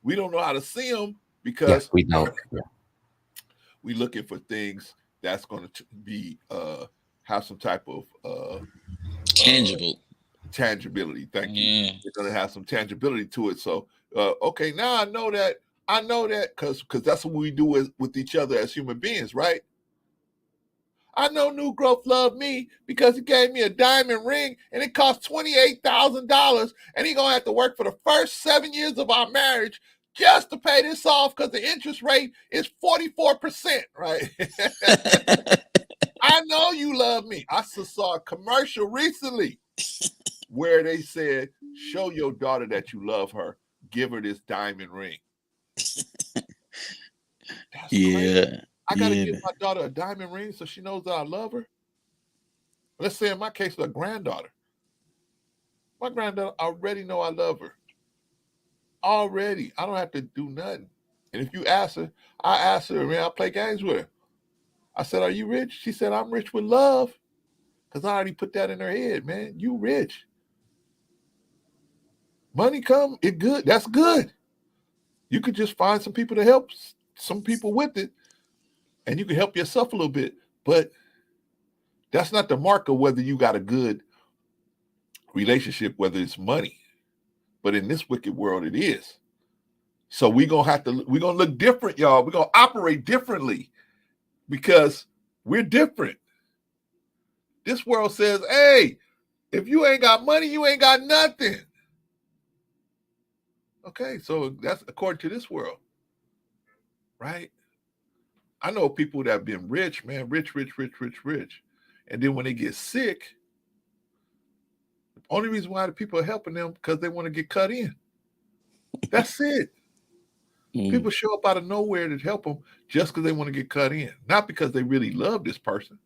We don't know how to see them because
we don't. Yeah.
We're looking for things that's going to be have some type of tangibility. Thank you. We're going to have some tangibility to it. So, okay, now I know that because that's what we do with each other as human beings, right? I know New Growth loved me because he gave me a diamond ring and it cost $28,000, and he's going to have to work for the first 7 years of our marriage just to pay this off because the interest rate is 44%, right? I know you love me. I saw a commercial recently where they said, show your daughter that you love her. Give her this diamond ring. That's crazy. I got to give my daughter a diamond ring so she knows that I love her. Let's say in my case, a granddaughter. My granddaughter already know I love her. Already. I don't have to do nothing. And if you ask her, I ask her, man, I play games with her. I said, are you rich? She said, I'm rich with love. Because I already put that in her head, man. You rich. Money come, it good. That's good. You could just find some people to help some people with it. And you can help yourself a little bit. But that's not the mark of whether you got a good relationship, whether it's money. But in this wicked world, it is. So we're going to look different, y'all. We're going to operate differently because we're different. This world says, hey, if you ain't got money, you ain't got nothing. Okay, so that's according to this world, right? I know people that have been rich, man, rich. And then when they get sick, the only reason why the people are helping them because they want to get cut in. That's it. People show up out of nowhere to help them just because they want to get cut in, not because they really love this person.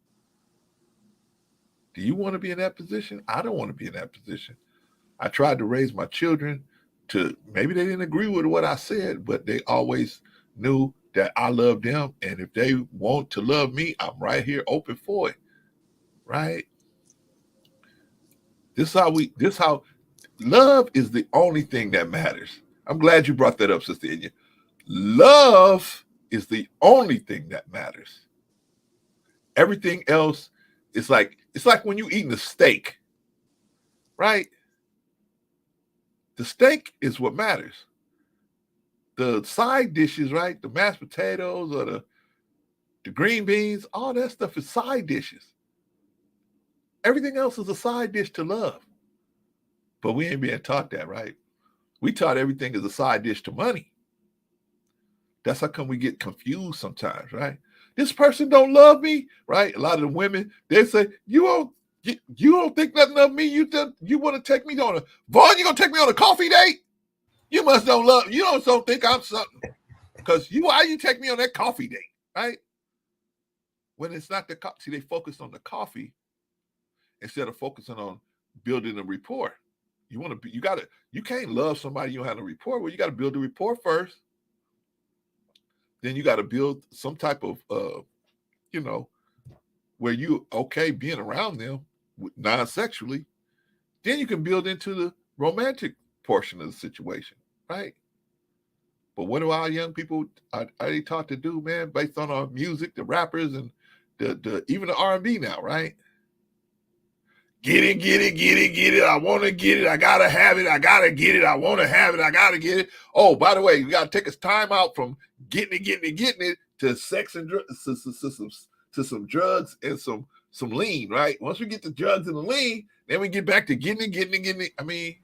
Do you want to be in that position? I don't want to be in that position. I tried to raise my children to, maybe they didn't agree with what I said, but they always knew that I love them. And if they want to love me, I'm right here open for it. Right? This how love is the only thing that matters. I'm glad you brought that up, Sister Inya. Love is the only thing that matters. Everything else is like, it's like when you eating a steak, right? The steak is what matters. The side dishes, right? The mashed potatoes or the green beans, all that stuff is side dishes. Everything else is a side dish to love. But we ain't being taught that, right? We taught everything is a side dish to money. That's how come we get confused sometimes, right? This person don't love me, right? A lot of the women, they say, you don't think nothing of me. You want to take me on a, Vaughn, you going to take me on a coffee date? You must don't think I'm something. Because why you take me on that coffee date, right? When it's not the coffee, see, they focus on the coffee instead of focusing on building a rapport. You can't love somebody you don't have a rapport with. You got to build a rapport first. Then you got to build some type of, where you okay being around them non-sexually. Then you can build into the romantic portion of the situation, right? But what do our young people are they taught to do, man? Based on our music, the rappers and the even the R&B now, right? Get it. I want to get it. I gotta have it. I gotta get it. I want to have it. I gotta get it. Oh, by the way, we gotta take us time out from getting it to sex and to some drugs and some lean, right? Once we get the drugs and the lean, then we get back to getting it. I mean,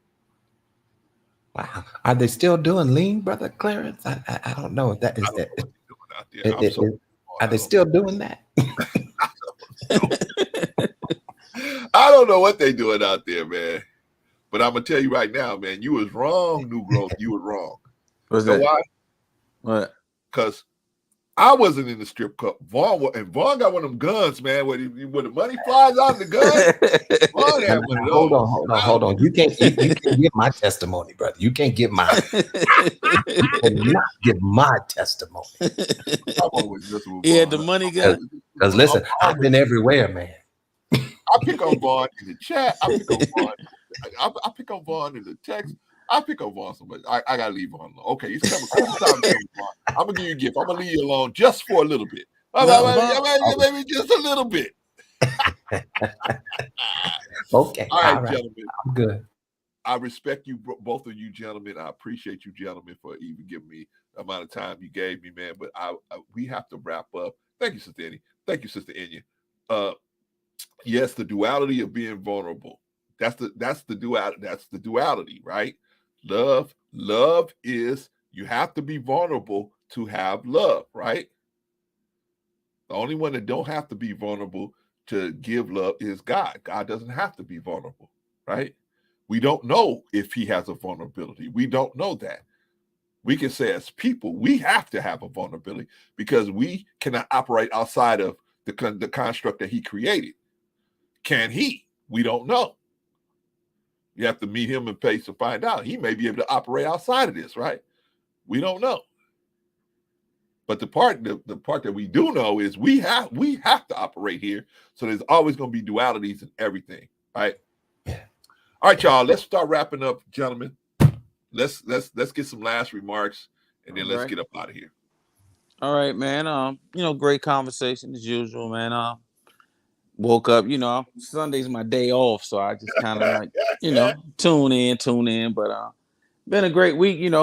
wow, are they still doing lean, Brother Clarence? I don't know if that is that. Are they still doing that?
I don't know what they doing out there, man. But I'm gonna tell you right now, man, you was wrong, New Growth. You were wrong.
What's that?
Why?
What?
Because I wasn't in the strip club. Vaughn got one of them guns, man. When the money flies out of the gun, Vaughn had one of those.
Hold on. You can't give my testimony, brother. You can't give mine. You cannot give my testimony.
Yeah, the money guy.
Because listen, I've been everywhere, man.
I pick on Vaughn in the chat. I pick on Vaughn. I pick on Vaughn in the text. I pick on Vaughn so much. I gotta leave Vaughn alone. Okay, he's coming. I'm gonna give you a gift. I'm gonna leave you alone just for a little bit. Maybe just a little bit.
Okay.
All right, gentlemen.
I'm good.
I respect you, both of you gentlemen. I appreciate you gentlemen for even giving me the amount of time you gave me, man. But we have to wrap up. Thank you, Sister Annie. Thank you, Sister Enya. Yes, the duality of being vulnerable. That's the duality. That's the duality, right? Love is you have to be vulnerable to have love, right? The only one that don't have to be vulnerable to give love is God. God doesn't have to be vulnerable, right? We don't know if he has a vulnerability. We don't know that. We can say as people, we have to have a vulnerability because we cannot operate outside of the construct that he created. Can he? We don't know. You have to meet him in face to find out. He may be able to operate outside of this, right? We don't know. But the part that we do know is we have to operate here. So there's always going to be dualities in everything, right?
Yeah.
All right, y'all. Let's start wrapping up, gentlemen. Let's get some last remarks, and then let's get up out of here.
All right, man. Great conversation as usual, man. Woke up, Sunday's my day off, so I just kind of like, tune in. But been a great week,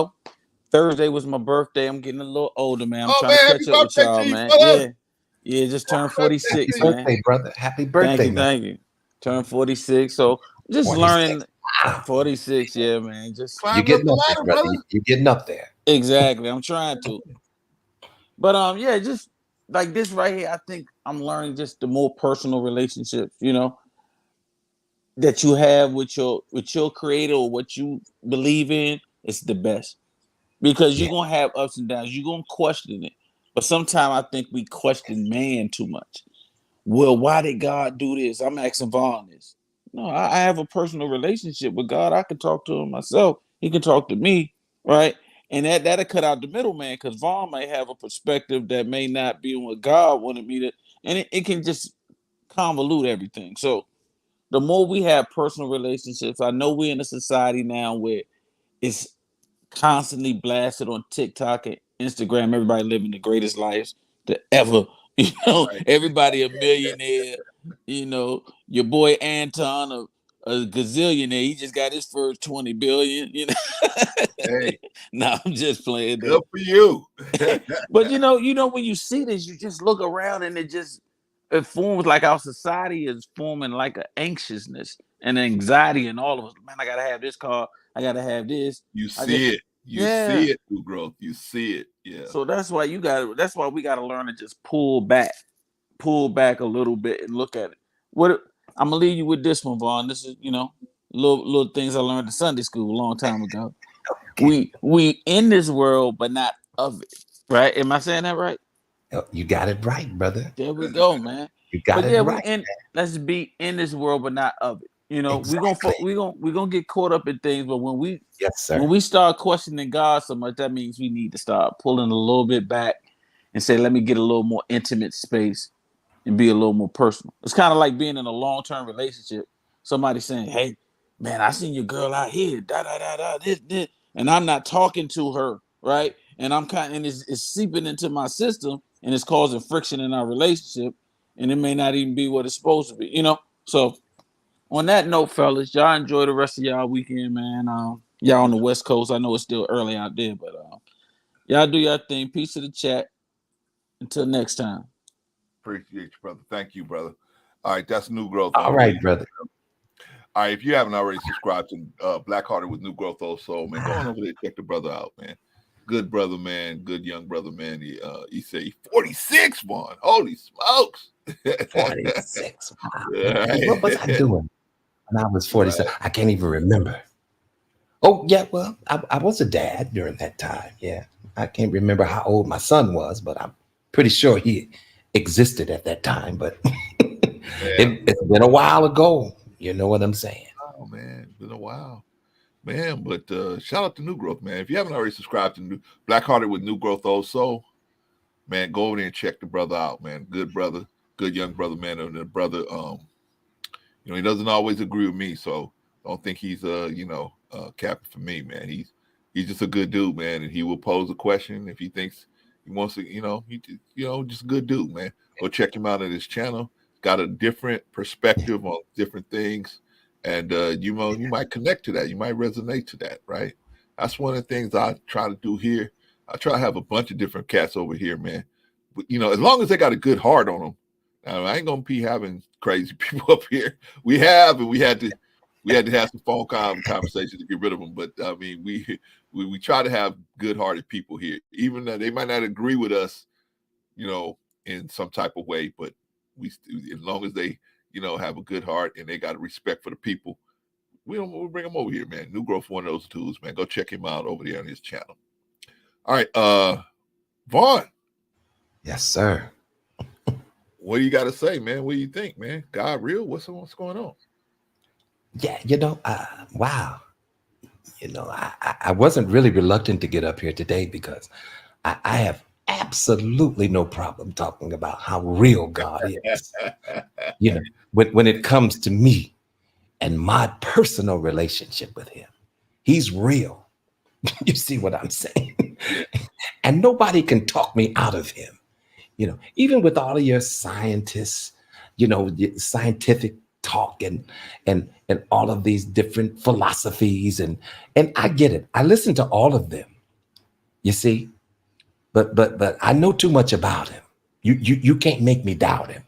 Thursday was my birthday. I'm getting a little older, man. I'm trying to catch up with y'all, man. Yeah, just turned 46,
Happy
man.
Birthday, brother. Happy birthday,
Thank you. Turned 46, so just
46.
learning. 46, yeah, man. Just
you're getting up there, brother. You're getting up there.
Exactly. I'm trying to. But yeah, just like this right here, I think I'm learning just the more personal relationships, that you have with your creator or what you believe in. It's the best because you're gonna have ups and downs. You're gonna question it, but sometimes I think we question man too much. Well, why did God do this? I'm asking Vaughn this. No, I have a personal relationship with God. I can talk to him myself. He can talk to me, right? And that'll cut out the middleman because Vaughn may have a perspective that may not be what God wanted me to, and it can just convolute everything. So the more we have personal relationships, I know we're in a society now where it's constantly blasted on TikTok and Instagram. Everybody living the greatest lives to ever. Everybody a millionaire. Your boy Anton, a gazillionaire. He just got his first 20 billion.
Hey,
no, I'm just playing.
Good for you.
But when you see this, you just look around and it forms like our society is forming like an anxiousness and anxiety and all of us. Man, I gotta have this car. I gotta have this.
You see it. You see it through growth. You see it. Yeah.
So that's why we gotta learn to just pull back a little bit and look at it. I'm gonna leave you with this one, Vaughn. This is, little things I learned in Sunday school a long time ago. We in this world, but not of it. Right? Am I saying that right?
You got it right, brother.
There we go, man.
You got it right.
Let's be in this world, but not of it.
Exactly.
We're gonna get caught up in things, but when we start questioning God so much, that means we need to start pulling a little bit back and say, let me get a little more intimate space and be a little more personal. It's kind of like being in a long-term relationship. Somebody saying, hey, man, I seen your girl out here, this, and I'm not talking to her, right? And I'm it's seeping into my system and it's causing friction in our relationship, and it may not even be what it's supposed to be, So on that note, fellas, y'all enjoy the rest of y'all weekend, man. Y'all on the West Coast. I know it's still early out there, but y'all do your thing. Peace to the chat. Until next time.
Appreciate you, brother. Thank you, brother. All right, that's New Growth.
All right, brother.
All right, if you haven't already subscribed to Black Hearted with New Growth Soul, man, go on over there, check the brother out, man. Good brother, man. Good young brother, man. He said he's 46, Vaughn. Holy smokes.
46. Right. What was I doing when I was 46? Right. I can't even remember. Oh, yeah, well, I was a dad during that time. Yeah. I can't remember how old my son was, but pretty sure he existed at that time, but
Yeah.
it's been a while ago. You know what I'm saying?
Oh man, it's been a while, man. But shout out to New Growth, man. If you haven't already subscribed to Black Hearted with New Growth also, man, go over there and check the brother out, man. Good brother, good young brother, man. And the brother, he doesn't always agree with me, so don't think he's capping for me, man. He's just a good dude, man, and he will pose a question if he thinks he wants to, just a good dude, man. Go check him out at his channel. Got a different perspective on different things, and you might connect to that. You might resonate to that, right? That's one of the things I try to do here. I try to have a bunch of different cats over here, man. But, as long as they got a good heart on them. I ain't gonna be having crazy people up here. We had to have some phone conversations to get rid of them. But I mean, we try to have good-hearted people here, even though they might not agree with us, in some type of way. But as long as they, have a good heart and they got a respect for the people, we'll bring them over here, man. New Growth, one of those tools, man. Go check him out over there on his channel. All right, Vaughn.
Yes, sir.
What do you got to say, man? What do you think, man? God real? What's going on?
Yeah, wow. I wasn't really reluctant to get up here today because I have absolutely no problem talking about how real God is. When it comes to me and my personal relationship with him, he's real. You see what I'm saying? And nobody can talk me out of him. Even with all of your scientists, the scientific talk and all of these different philosophies, and I get it. I listen to all of them, you see, but I know too much about him. You can't make me doubt him.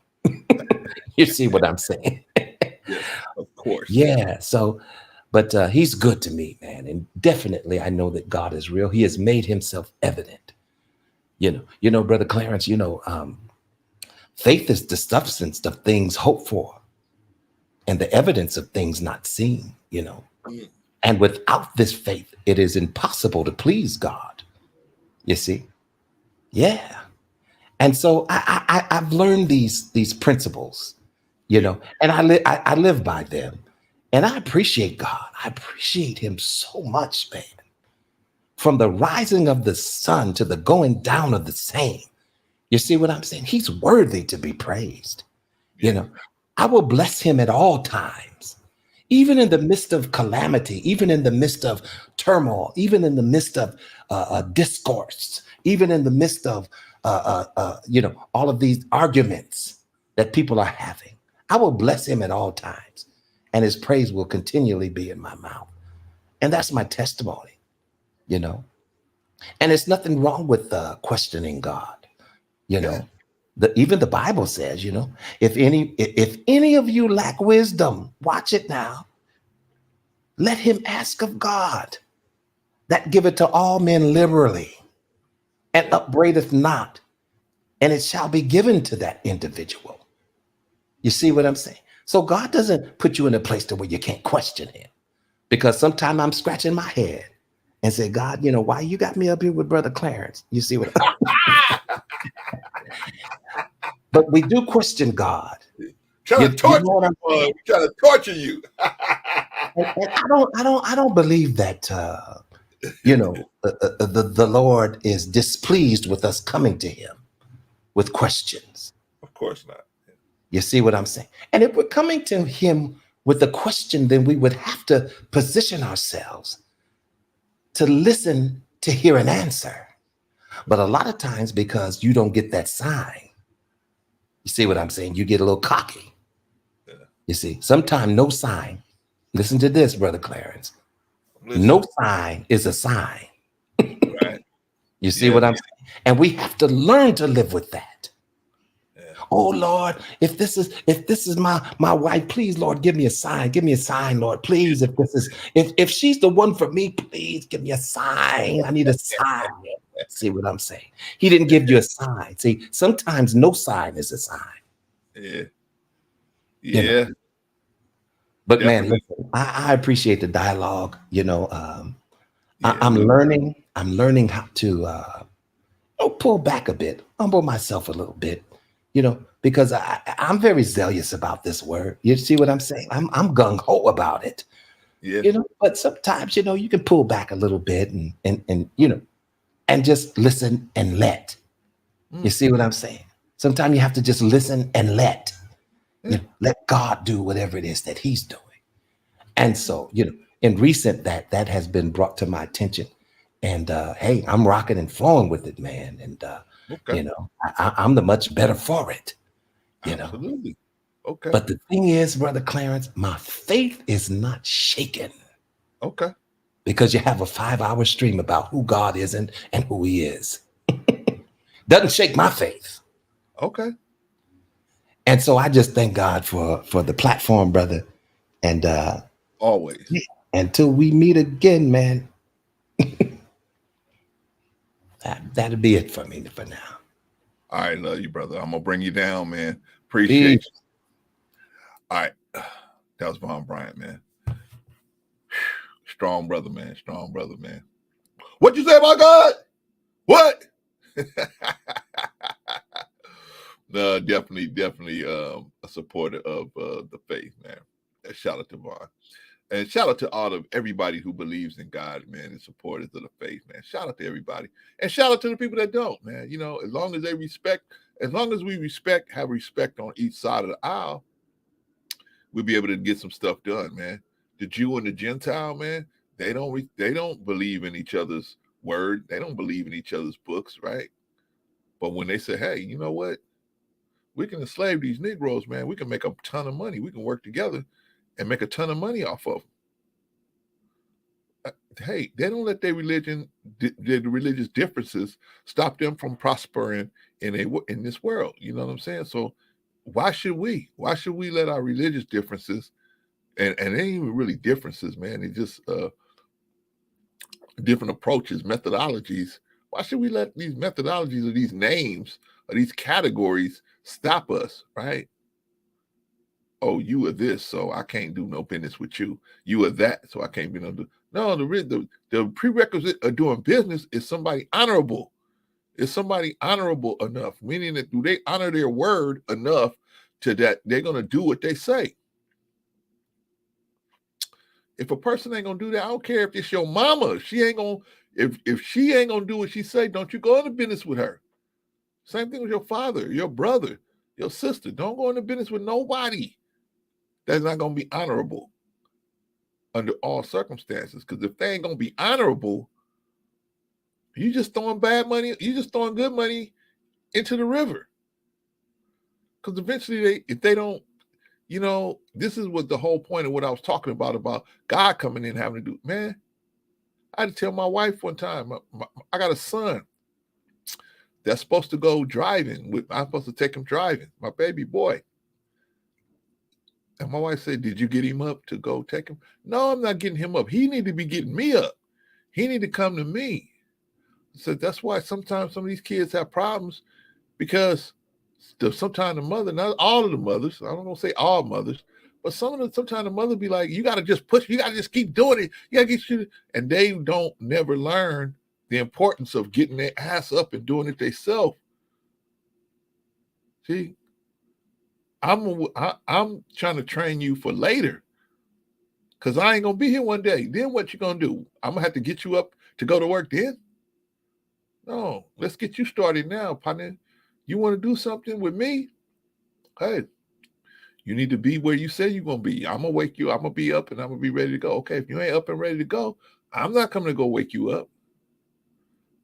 You see what I'm saying?
Yes, of course.
Yeah. So, but he's good to me, man, and definitely I know that God is real. He has made himself evident. Brother Clarence, faith is the substance of things hoped for and the evidence of things not seen, And without this faith, it is impossible to please God. You see? Yeah. And so I've learned these principles, and I live by them. And I appreciate God. I appreciate him so much, man. From the rising of the sun to the going down of the same. You see what I'm saying? He's worthy to be praised. I will bless him at all times, even in the midst of calamity, even in the midst of turmoil, even in the midst of discourse, even in the midst of, all of these arguments that people are having. I will bless him at all times, and his praise will continually be in my mouth. And that's my testimony. And it's nothing wrong with questioning God. Even the Bible says, if any of you lack wisdom, watch it now. Let him ask of God, that giveth to all men liberally, and upbraideth not, and it shall be given to that individual. You see what I'm saying? So God doesn't put you in a place to where you can't question him, because sometimes I'm scratching my head and say, God, why you got me up here with Brother Clarence? You see what But we do question God.
Trying to torture you.
And I don't believe that the Lord is displeased with us coming to him with questions.
Of course not.
You see what I'm saying? And if we're coming to him with a question, then we would have to position ourselves to listen to hear an answer. But a lot of times, because you don't get that sign, you see what I'm saying? You get a little cocky. Yeah. You see, sometimes no sign. Listen to this, Brother Clarence. No sign is a sign.
Right.
You see what I'm saying? And we have to learn to live with that. Yeah. Oh Lord, if this is my wife, please, Lord, give me a sign. Give me a sign, Lord, please. If she's the one for me, please give me a sign. I need a sign. See what I'm saying? He didn't give you a sign. See, sometimes no sign is a sign.
Yeah. Yeah.
But man, listen, I appreciate the dialogue. I'm learning how to pull back a bit, humble myself a little bit, because I'm very zealous about this word. You see what I'm saying? I'm gung ho about it.
Yeah.
But sometimes, you can pull back a little bit and just listen and let. You see what I'm saying? Sometimes you have to just listen and let. Let God do whatever it is that he's doing. And so, in recent that has been brought to my attention. And hey, I'm rocking and flowing with it, man. And
Okay.
I'm the much better for it.
Absolutely. Okay.
But the thing is, Brother Clarence, my faith is not shaken.
Okay.
Because you have a 5-hour stream about who God is and who he is. Doesn't shake my faith.
Okay.
And so I just thank God for the platform, brother. And
always.
Until we meet again, man. That'll be it for me for now.
All right, love you, brother. I'm gonna bring you down, man. Appreciate you. All right. That was Von Bryant, man. Strong brother, man. Strong brother, man. What you say about God? What? No, definitely a supporter of the faith, man. Shout out to Von. And shout out to everybody who believes in God, man, and supporters of the faith, man. Shout out to everybody. And shout out to the people that don't, man. As long as we have respect on each side of the aisle, we'll be able to get some stuff done, man. The Jew and the Gentile, man, they don't believe in each other's word. They don't believe in each other's books, right? But when they say, hey, you know what? We can enslave these Negroes, man. We can make a ton of money. We can work together and make a ton of money off of them. Hey, they don't let their religious differences stop them from prospering in this world. You know what I'm saying? So why should we let our religious differences, and they ain't even really differences, man. It's just different approaches, methodologies. Why should we let these methodologies or these names or these categories stop us, right? Oh, you are this, so I can't do no business with you. You are that, so I can't be no. No, the prerequisite of doing business is somebody honorable. Is somebody honorable enough? Meaning that do they honor their word enough to that they're gonna do what they say? If a person ain't gonna do that, I don't care if it's your mama. She ain't gonna. If she ain't gonna do what she say, don't you go into business with her. Same thing with your father, your brother, your sister. Don't go into business with nobody that's not going to be honorable under all circumstances. Because if they ain't going to be honorable, you just throwing bad money, you just throwing good money into the river. Because eventually, if they don't, this is what the whole point of what I was talking about God coming in having to do. Man, I had to tell my wife one time, I got a son that's supposed to go driving. I'm supposed to take him driving, my baby boy. And my wife said, did you get him up to go take him? No, I'm not getting him up. He need to be getting me up. He need to come to me. I said, that's why sometimes some of these kids have problems, because sometimes the mother, not all of the mothers, I don't want to say all mothers, but sometimes the mother be like, you got to just push, you got to just keep doing it. You got to get you. And they don't never learn the importance of getting their ass up and doing it themselves. See, I'm trying to train you for later, because I ain't gonna be here one day. Then what you gonna do? I'm gonna have to get you up to go to work then? No, let's get you started now, partner. You want to do something with me? Hey, you need to be where you say you're gonna be. I'm gonna wake you. I'm gonna be up and I'm gonna be ready to go. Okay, if you ain't up and ready to go, I'm not coming to go wake you up.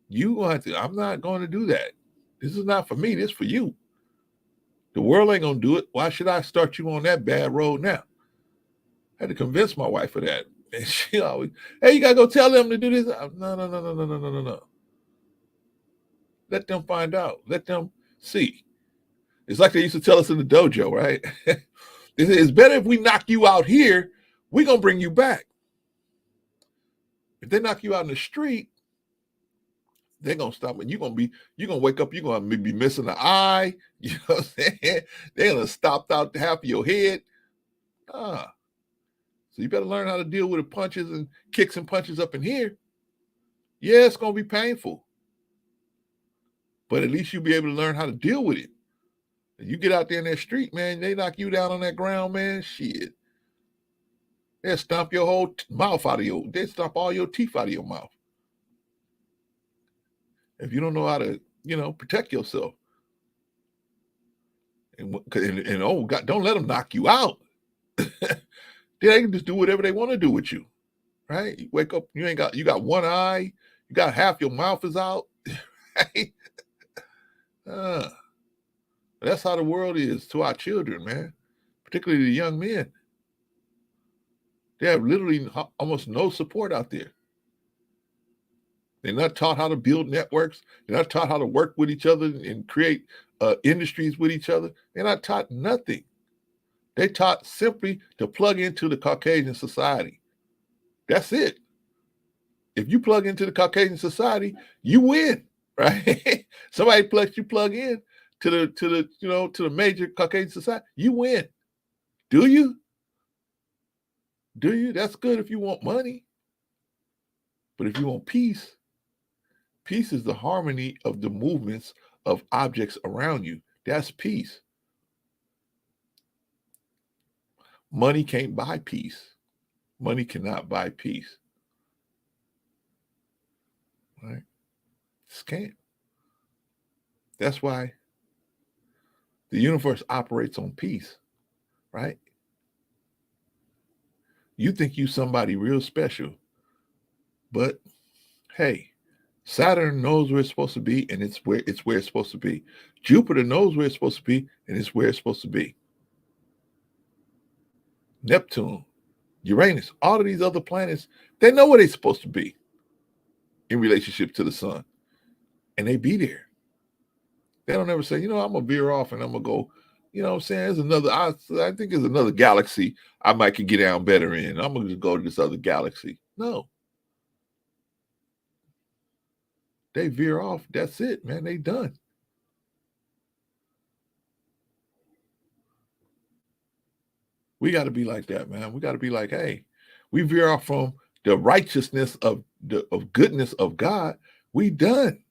You gonna have to. I'm not going to do that. This is not for me. This is for you. The world ain't gonna do it. Why should I start you on that bad road now? I had to convince my wife of that. And she always, hey, you gotta go tell them to do this. No. Let them find out. Let them see. It's like they used to tell us in the dojo, right? It's better if we knock you out here, we're gonna bring you back. If they knock you out in the street, they're gonna stop and you're gonna wake up, you're gonna be missing an eye, you know what I'm saying? They're gonna stop out half of your head. So you better learn how to deal with the punches and kicks and punches up in here. Yeah, it's gonna be painful. but at least you'll be able to learn how to deal with it. You get out there in that street, man, they knock you down on that ground, man, shit. They'll stomp your whole mouth out of they'll stomp all your teeth out of your mouth. If you don't know how to, protect yourself. And oh God, don't let them knock you out. They can just do whatever they want to do with you, right? You wake up, you got one eye, you got half your mouth is out, right? That's how the world is to our children, man, particularly the young men. They have literally almost no support out there. They're not taught how to build networks. They're not taught how to work with each other and create industries with each other. They're not taught nothing. They're taught simply to plug into the Caucasian society. That's it. If you plug into the Caucasian society, you win, right? Somebody plug in to the major Caucasian society, you win. Do you? Do you? That's good if you want money. But if you want peace, peace is the harmony of the movements of objects around you. That's peace. Money can't buy peace. Money cannot buy peace. Right? Just can't. That's why the universe operates on peace, right? You think you somebody real special, but hey, Saturn knows where it's supposed to be, and it's where it's supposed to be. Jupiter knows where it's supposed to be, and it's where it's supposed to be. Neptune, Uranus, all of these other planets, they know where they're supposed to be in relationship to the sun, and they be there. They don't ever say, I'm gonna veer off and I'm gonna go, what I'm saying? There's another, I think there's another galaxy I might can get down better in. I'm gonna just go to this other galaxy. No. They veer off. That's it, man. They done. We got to be like that, man. We got to be like, hey, we veer off from the righteousness of goodness of God. We done.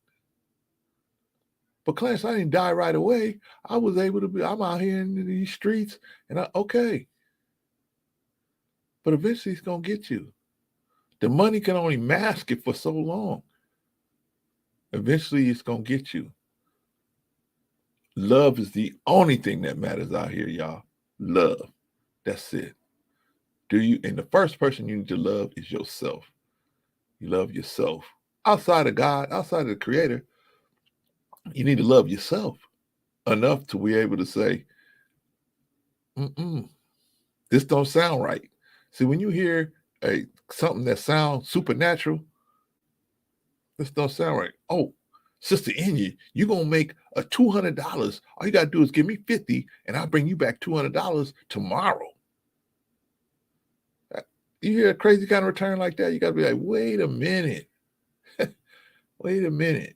But Clarence, I didn't die right away. I was able to be, I'm out here in these streets and okay. But eventually it's going to get you. The money can only mask it for so long. Eventually it's going to get you. Love is the only thing that matters out here, y'all. Love. That's it. And the first person you need to love is yourself. You love yourself. Outside of God, outside of the Creator, you need to love yourself enough to be able to say, this don't sound right. See, when you hear something that sounds supernatural, this don't sound right. Oh, Sister Enya, you're going to make a $200. All you got to do is give me $50 and I'll bring you back $200 tomorrow. You hear a crazy kind of return like that, you got to be like, wait a minute. Wait a minute.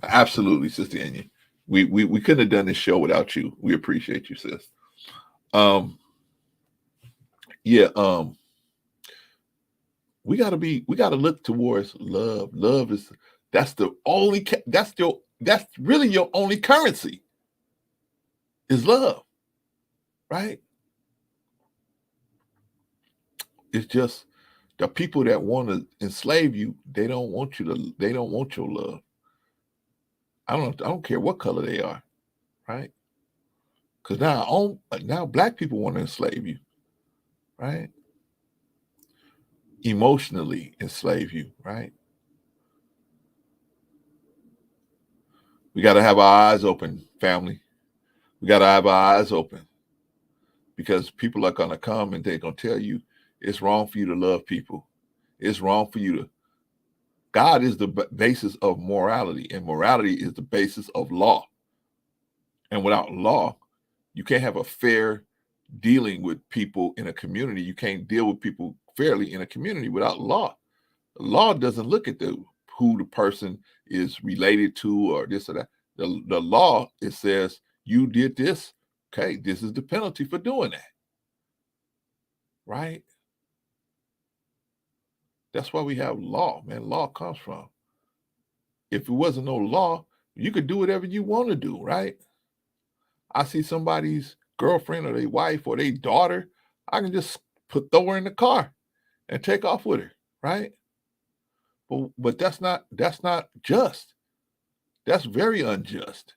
Absolutely, Sister Enya. We couldn't have done this show without you. We appreciate you, sis. We gotta look towards love. Love that's really your only currency is love, right? It's just the people that want to enslave you, they don't want your love. I don't care what color they are, right? Because now black people want to enslave you, right? Emotionally enslave you, right? We got to have our eyes open, family. We got to have our eyes open because people are going to come and they're going to tell you it's wrong for you to love people. It's wrong for you to. God is the basis of morality, and morality is the basis of law. And without law, you can't have a fair dealing with people in a community. You can't deal with people fairly in a community without law. The law doesn't look at who the person is related to or this or that. The law, it says you did this. Okay, this is the penalty for doing that. Right? That's why we have law, man. Law comes from. if it wasn't no law, you could do whatever you want to do, right? I see somebody's girlfriend or their wife or their daughter, I can just throw her in the car and take off with her, right? But that's not just. That's very unjust,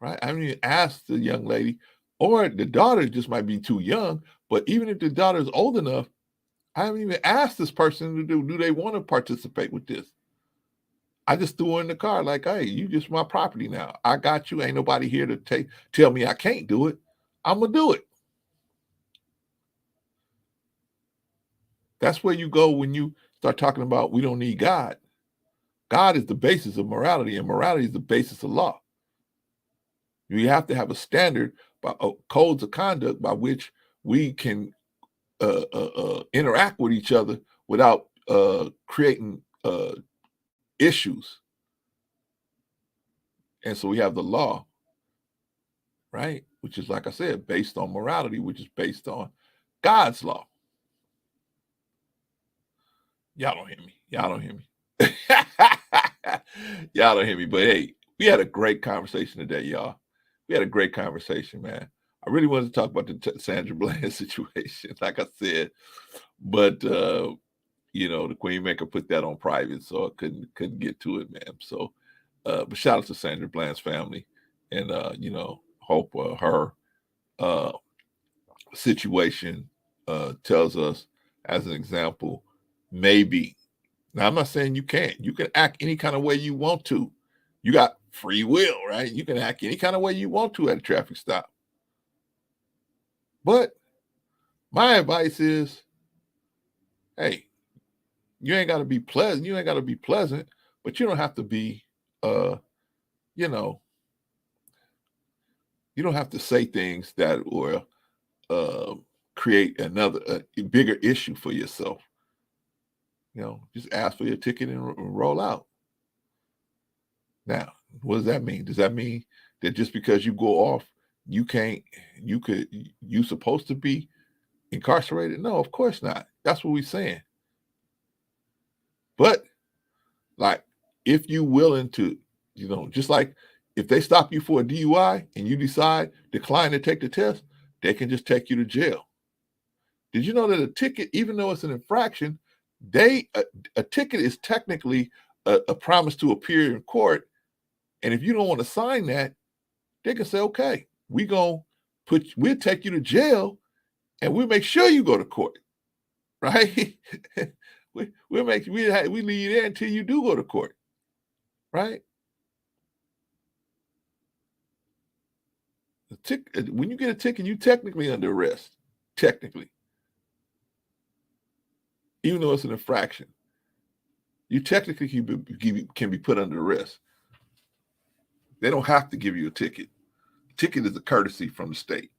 right? I mean, ask the young lady, or the daughter just might be too young. But even if the daughter is old enough, I haven't even asked this person to do they want to participate with this. I just threw her in the car like, hey, you just my property now. I got you. Ain't nobody here to tell me I can't do it. I'm gonna do it. That's where you go when you start talking about we don't need God. God is the basis of morality, and morality is the basis of law. You have to have a standard, codes of conduct by which we can interact with each other without creating issues. And so we have the law, right? Which is, like I said, based on morality, which is based on God's law. Y'all don't hear me. Y'all don't hear me. Y'all don't hear me. But hey, we had a great conversation today, y'all. We had a great conversation, man. I really wanted to talk about the Sandra Bland situation, like I said, but you know, the Queen Maker put that on private, so I couldn't get to it, man. So, but shout out to Sandra Bland's family, and you know, hope her situation tells us as an example, maybe. Now, I'm not saying you can't. You can act any kind of way you want to. You got free will, right? You can act any kind of way you want to at a traffic stop. But my advice is, hey, you ain't got to be pleasant. You ain't got to be pleasant, but you don't have to be, you know, you don't have to say things that will create another bigger issue for yourself. You know, just ask for your ticket and roll out. Now, what does that mean? Does that mean that just because you go off, you supposed to be incarcerated? No, of course not. That's what we're saying. But like, if you willing to, you know, just like if they stop you for a DUI and you decline to take the test, they can just take you to jail. Did you know that a ticket, even though it's an infraction, a ticket is technically a promise to appear in court. And if you don't want to sign that, they can say, okay, we'll take you to jail and we'll make sure you go to court. Right? we leave you there until you do go to court. Right? When you get a ticket, you technically under arrest. Technically. Even though it's an infraction. You technically can be put under arrest. They don't have to give you a ticket. A ticket is a courtesy from the state.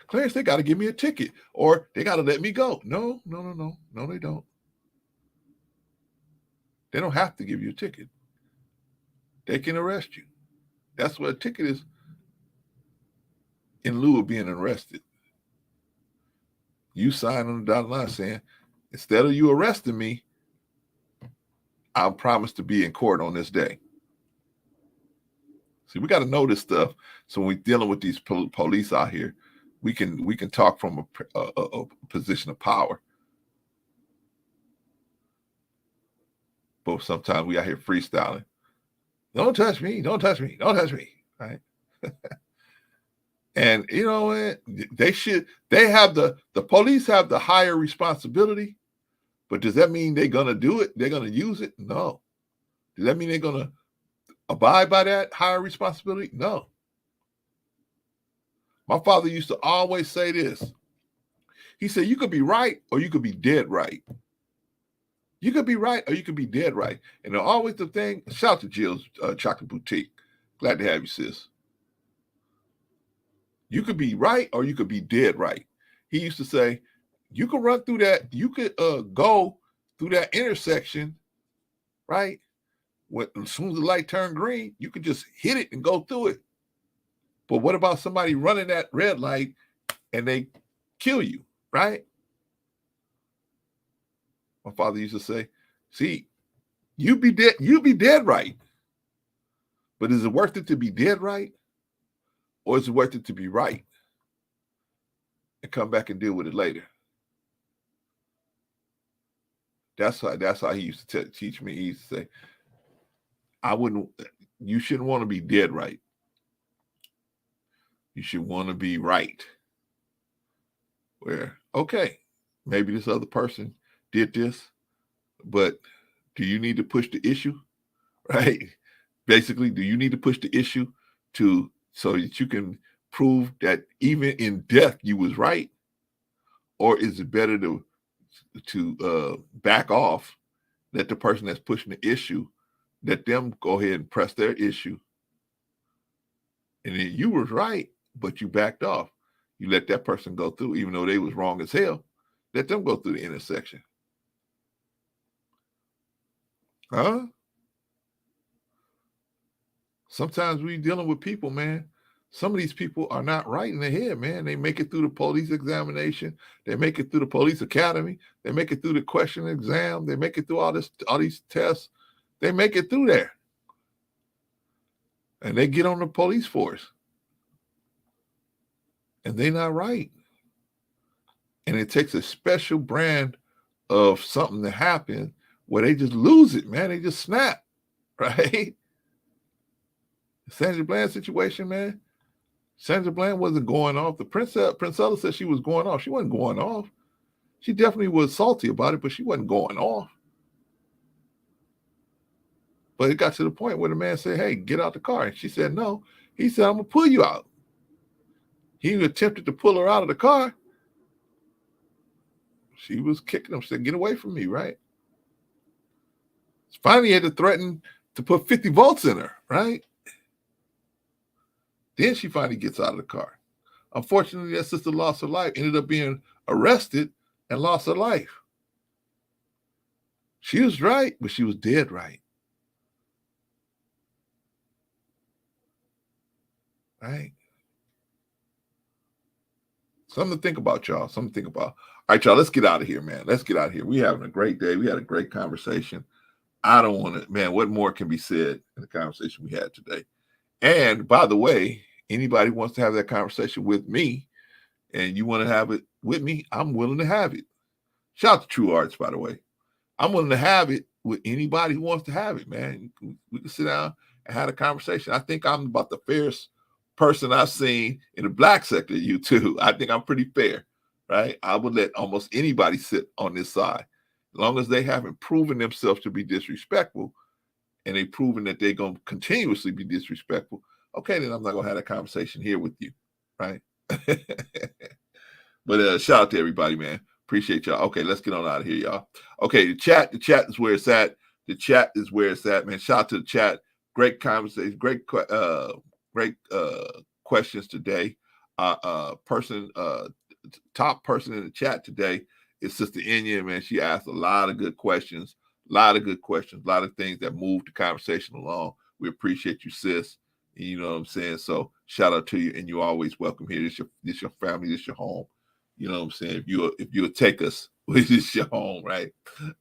Clarence, they got to give me a ticket or they got to let me go. No, they don't. They don't have to give you a ticket. They can arrest you. That's what a ticket is in lieu of being arrested. You sign on the dotted line saying, instead of you arresting me, I'll promise to be in court on this day. See, we got to know this stuff. So when we're dealing with these police out here, we can talk from a position of power. But sometimes we out here freestyling. Don't touch me. Don't touch me. Don't touch me. Right? And you know what? The police have the higher responsibility. But does that mean they're going to do it? They're going to use it? No. Does that mean they're going to abide by that higher responsibility? No. My father used to always say this. He said, you could be right or you could be dead right. You could be right or you could be dead right. And always the thing, shout out to Jill's Chocolate Boutique. Glad to have you, sis. You could be right or you could be dead right. He used to say, you could run through that, you could go through that intersection, right? As soon as the light turned green, you could just hit it and go through it. But what about somebody running that red light and they kill you, right? My father used to say, see, You be dead right. But is it worth it to be dead right? Or is it worth it to be right? And come back and deal with it later. That's how he used to teach me. He used to say, you shouldn't want to be dead right. You should want to be right. Where, okay, maybe this other person did this, but do you need to push the issue? Right? Basically, do you need to push the issue so that you can prove that even in death you was right? Or is it better to back off, let the person that's pushing the issue, let them go ahead and press their issue, and then you was right, but you backed off. You let that person go through, even though they was wrong as hell. Let them go through the intersection. Huh? Sometimes we dealing with people, man. Some of these people are not right in the head, man. They make it through the police examination. They make it through the police academy. They make it through the question exam. They make it through all these tests. They make it through there. And they get on the police force. And they're not right. And it takes a special brand of something to happen where they just lose it, man. They just snap, right? The Sandra Bland situation, man. Sandra Bland wasn't going off. The Princella said she was going off. She wasn't going off. She definitely was salty about it, but she wasn't going off. But it got to the point where the man said, hey, get out the car. And she said, no. He said, I'm going to pull you out. He attempted to pull her out of the car. She was kicking him. She said, get away from me, right? Finally, he had to threaten to put 50 volts in her, right? Then she finally gets out of the car. Unfortunately, that sister lost her life, ended up being arrested and lost her life. She was right, but she was dead right. Right? Something to think about, y'all. Something to think about. All right, y'all, let's get out of here, man. Let's get out of here. We having a great day. We had a great conversation. I don't want to, man, what more can be said in the conversation we had today? And by the way, anybody wants to have that conversation with me and you want to have it with me, I'm willing to have it. Shout out to True Arts, by the way. I'm willing to have it with anybody who wants to have it, man. We can sit down and have a conversation. I think I'm about the fairest person I've seen in the black sector of YouTube. I think I'm pretty fair, right? I would let almost anybody sit on this side. As long as they haven't proven themselves to be disrespectful and they've proven that they're going to continuously be disrespectful, okay, then I'm not going to have that conversation here with you, right? But shout out to everybody, man. Appreciate y'all. Okay, let's get on out of here, y'all. Okay, the chat is where it's at. The chat is where it's at, man. Shout out to the chat. Great conversation. Great questions today. Top person in the chat today is Sister Enya, man. She asked a lot of good questions, a lot of things that moved the conversation along. We appreciate you, sis. You know what I'm saying? So shout out to you, and you're always welcome here. This your family, this your home. You know what I'm saying? If you'll take us, this is your home, right?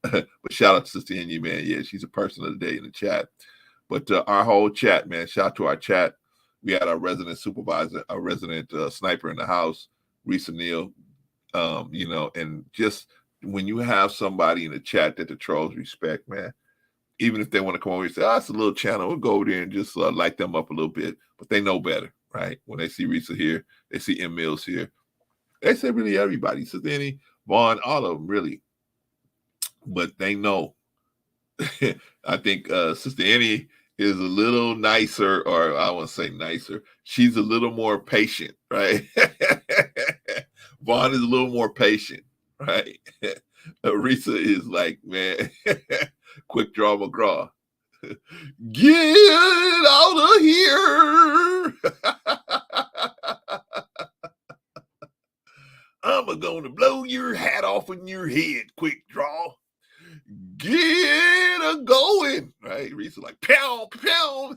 But shout out to Sister Enya, man. Yeah, she's a person of the day in the chat. But our whole chat, man, shout out to our chat. We had our resident supervisor, our resident sniper in the house, Risa Neal. You know, and just when you have somebody in the chat that the trolls respect, man, even if they want to come over and say, oh, it's a little channel, we'll go over there and just light them up a little bit. But they know better, right? When they see Risa here, they see M. Mills here. They say really everybody, Sister Annie, Vaughn, all of them, really. But they know. I think Sister Annie is a little nicer, or I won't say nicer. She's a little more patient, right? Vaughn is a little more patient, right? Risa is like, man, quick draw McGraw. Get out of here. I'm going to blow your hat off in your head, quick draw. Get a going, right? Risa like, pow, pow.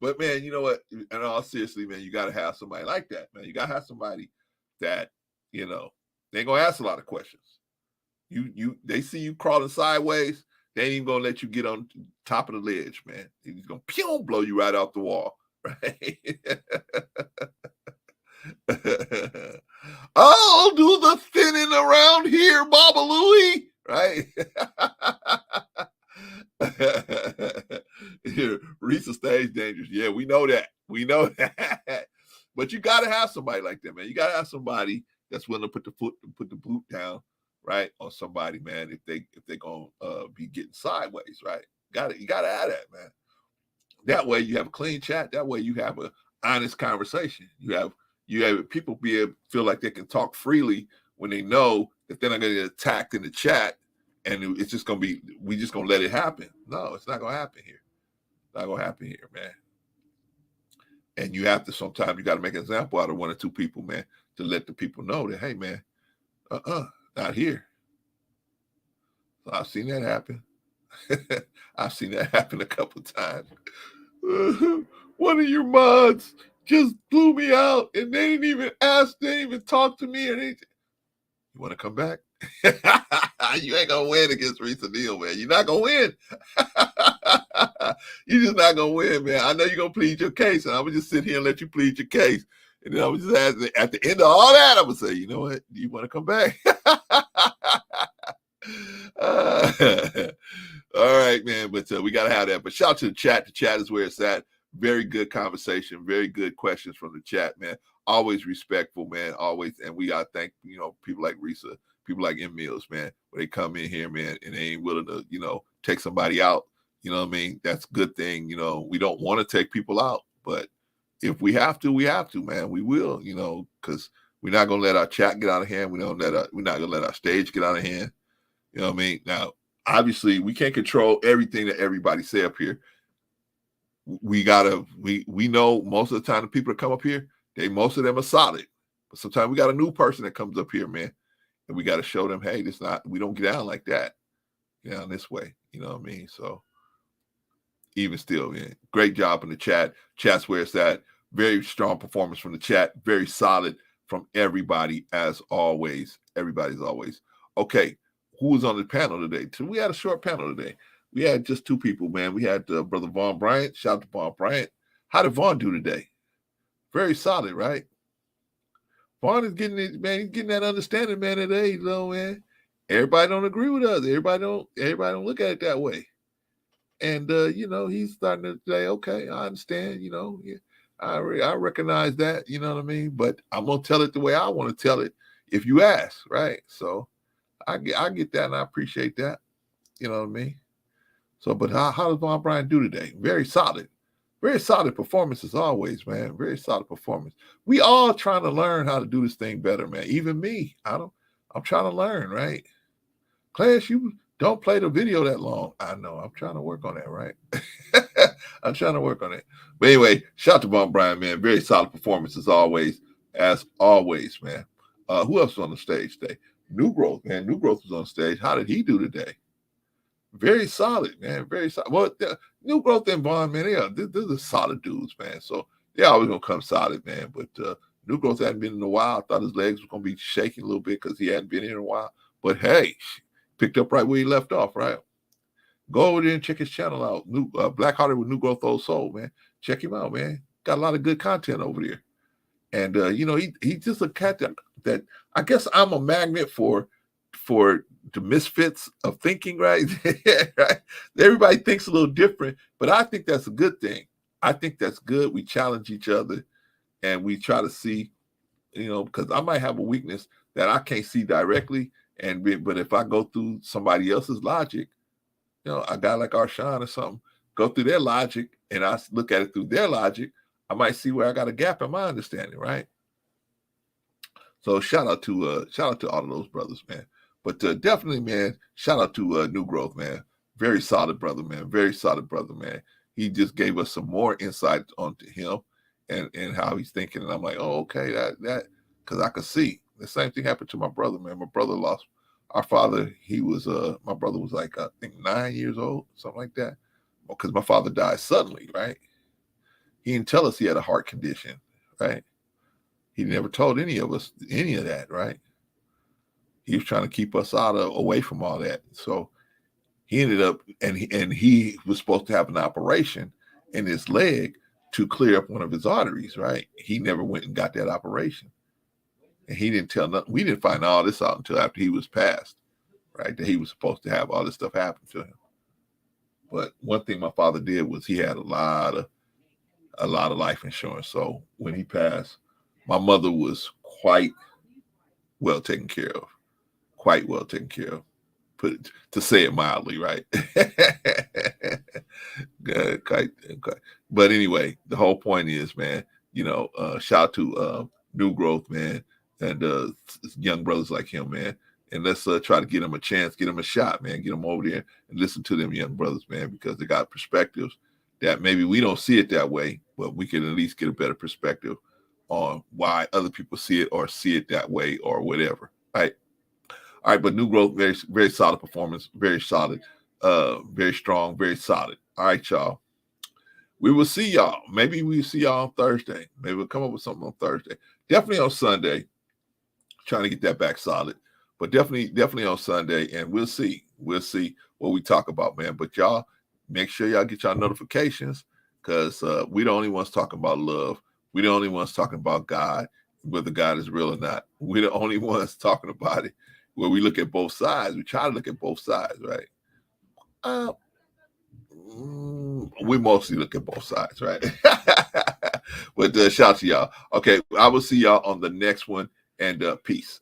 But man, you know what? In all seriously, man, you got to have somebody like that, man. You got to have somebody that, you know, they ain't going to ask a lot of questions. They see you crawling sideways, they ain't even gonna let you get on top of the ledge, man. He's gonna blow you right off the wall, right? I'll do the thinning around here, Baba Louie, right? Risa stage dangerous. Yeah, we know that. We know that. But you got to have somebody like that, man. You got to have somebody that's willing to put the boot down, right, on somebody, man. If they're gonna be getting sideways, right? You got to have that, man. That way you have a clean chat. That way you have a honest conversation. You have people feel like they can talk freely when they know that they're not going to get attacked in the chat, and it's just going to be, we just going to let it happen. No, it's not going to happen here. Not going to happen here, man. And you have to, sometimes you got to make an example out of one or two people, man, to let the people know that, hey, man, not here. So I've seen that happen. I've seen that happen a couple of times. One of your mods just blew me out, and they didn't even ask, they didn't even talk to me. You want to come back? You ain't gonna win against Risa Neal, man. You're not gonna win. You're just not gonna win, man. I know you're gonna plead your case, and I'm gonna just sit here and let you plead your case. And then I'm just at the end of all that, I'm gonna say, you know what? Do you want to come back? All right, man. But we gotta have that. But shout out to the chat. The chat is where it's at. Very good conversation. Very good questions from the chat, man. Always respectful, man. Always. And we gotta thank, people like Risa, people like M Mills, man, when they come in here, man, and they ain't willing to, take somebody out. You know what I mean? That's a good thing. We don't want to take people out, but if we have to, man. We will, because we're not gonna let our chat get out of hand. We're not gonna let our stage get out of hand. You know what I mean? Now, obviously, we can't control everything that everybody say up here. We know most of the time the people that come up here, most of them are solid. But sometimes we got a new person that comes up here, man, and we got to show them, hey, we don't get down like that. Get down this way. You know what I mean? So even still, man, great job in the chat. Chat's where it's at. Very strong performance from the chat. Very solid from everybody as always. Everybody's always. Okay, who was on the panel today? So we had a short panel today. We had just two people, man. We had Brother Vaughn Bryant. Shout out to Vaughn Bryant. How did Vaughn do today? Very solid, right? Vaughn is getting it, man. He's getting that understanding, man, today, man. Everybody don't agree with us. Everybody don't look at it that way. And he's starting to say, okay, I understand, I recognize that, you know what I mean? But I'm gonna tell it the way I want to tell it if you ask, right? So I get that, and I appreciate that. You know what I mean? So, but how does Vaughn Bryant do today? Very solid performance as always, man. Very solid performance. We all trying to learn how to do this thing better, man. Even me, I'm trying to learn, right? Class, you don't play the video that long. I know. I'm trying to work on that, right? I'm trying to work on it. But anyway, shout out to Vaughn Bryant, man. Very solid performance as always, man. Who else was on the stage today? New Growth, man. New Growth was on stage. How did he do today? Very solid, man. Very solid. Well, New Growth and Vaughn, man, they're the solid dudes, man. So they're always gonna come solid, man. But New Growth hadn't been in a while. I thought his legs were gonna be shaking a little bit because he hadn't been here in a while. But hey, picked up right where he left off, right? Go over there and check his channel out. New Black Hearted with New Growth Old Soul, man. Check him out, man. Got a lot of good content over there. And he's just a cat that I guess I'm a magnet for the misfits of thinking, right? Right? Everybody thinks a little different, but I think that's a good thing. I think that's good. We challenge each other and we try to see, because I might have a weakness that I can't see directly. But if I go through somebody else's logic, a guy like Arshawn or something, go through their logic and I look at it through their logic, I might see where I got a gap in my understanding, right? So shout out to all of those brothers, man. But definitely, man, shout out to New Growth, man. Very solid brother, man. Very solid brother, man. He just gave us some more insight onto him and how he's thinking. And I'm like, oh, okay, that because I could see. The same thing happened to my brother, man. My brother lost our father. He was my brother was like, I think 9 years old, something like that. Because my father died suddenly, right? He didn't tell us he had a heart condition, right? He never told any of us any of that, right? He was trying to keep us away from all that. So he ended up, and he was supposed to have an operation in his leg to clear up one of his arteries, right? He never went and got that operation. And he didn't tell nothing. We didn't find all this out until after he was passed, right? That he was supposed to have all this stuff happen to him. But one thing my father did was he had a lot of life insurance. So when he passed, my mother was quite well taken care of. Quite well taken care of. To say it mildly, right? Quite. But anyway, the whole point is, man, shout out to New Growth, man, and young brothers like him, man. And let's try to get them a chance, get them a shot, man. Get them over there and listen to them young brothers, man, because they got perspectives that maybe we don't see it that way, but we can at least get a better perspective on why other people see it that way or whatever, right? All right, but New Growth, very, very solid performance, very solid, very strong, very solid. All right, y'all. We will see y'all. Maybe we'll see y'all on Thursday. Maybe we'll come up with something on Thursday. Definitely on Sunday. Trying to get that back solid. But definitely on Sunday. And we'll see. We'll see what we talk about, man. But y'all, make sure y'all get y'all notifications, because we the only ones talking about love. We the only ones talking about God, whether God is real or not. We're the only ones talking about it, where we look at both sides. We try to look at both sides, right? We mostly look at both sides, right? But shout out to y'all. Okay, I will see y'all on the next one, and peace.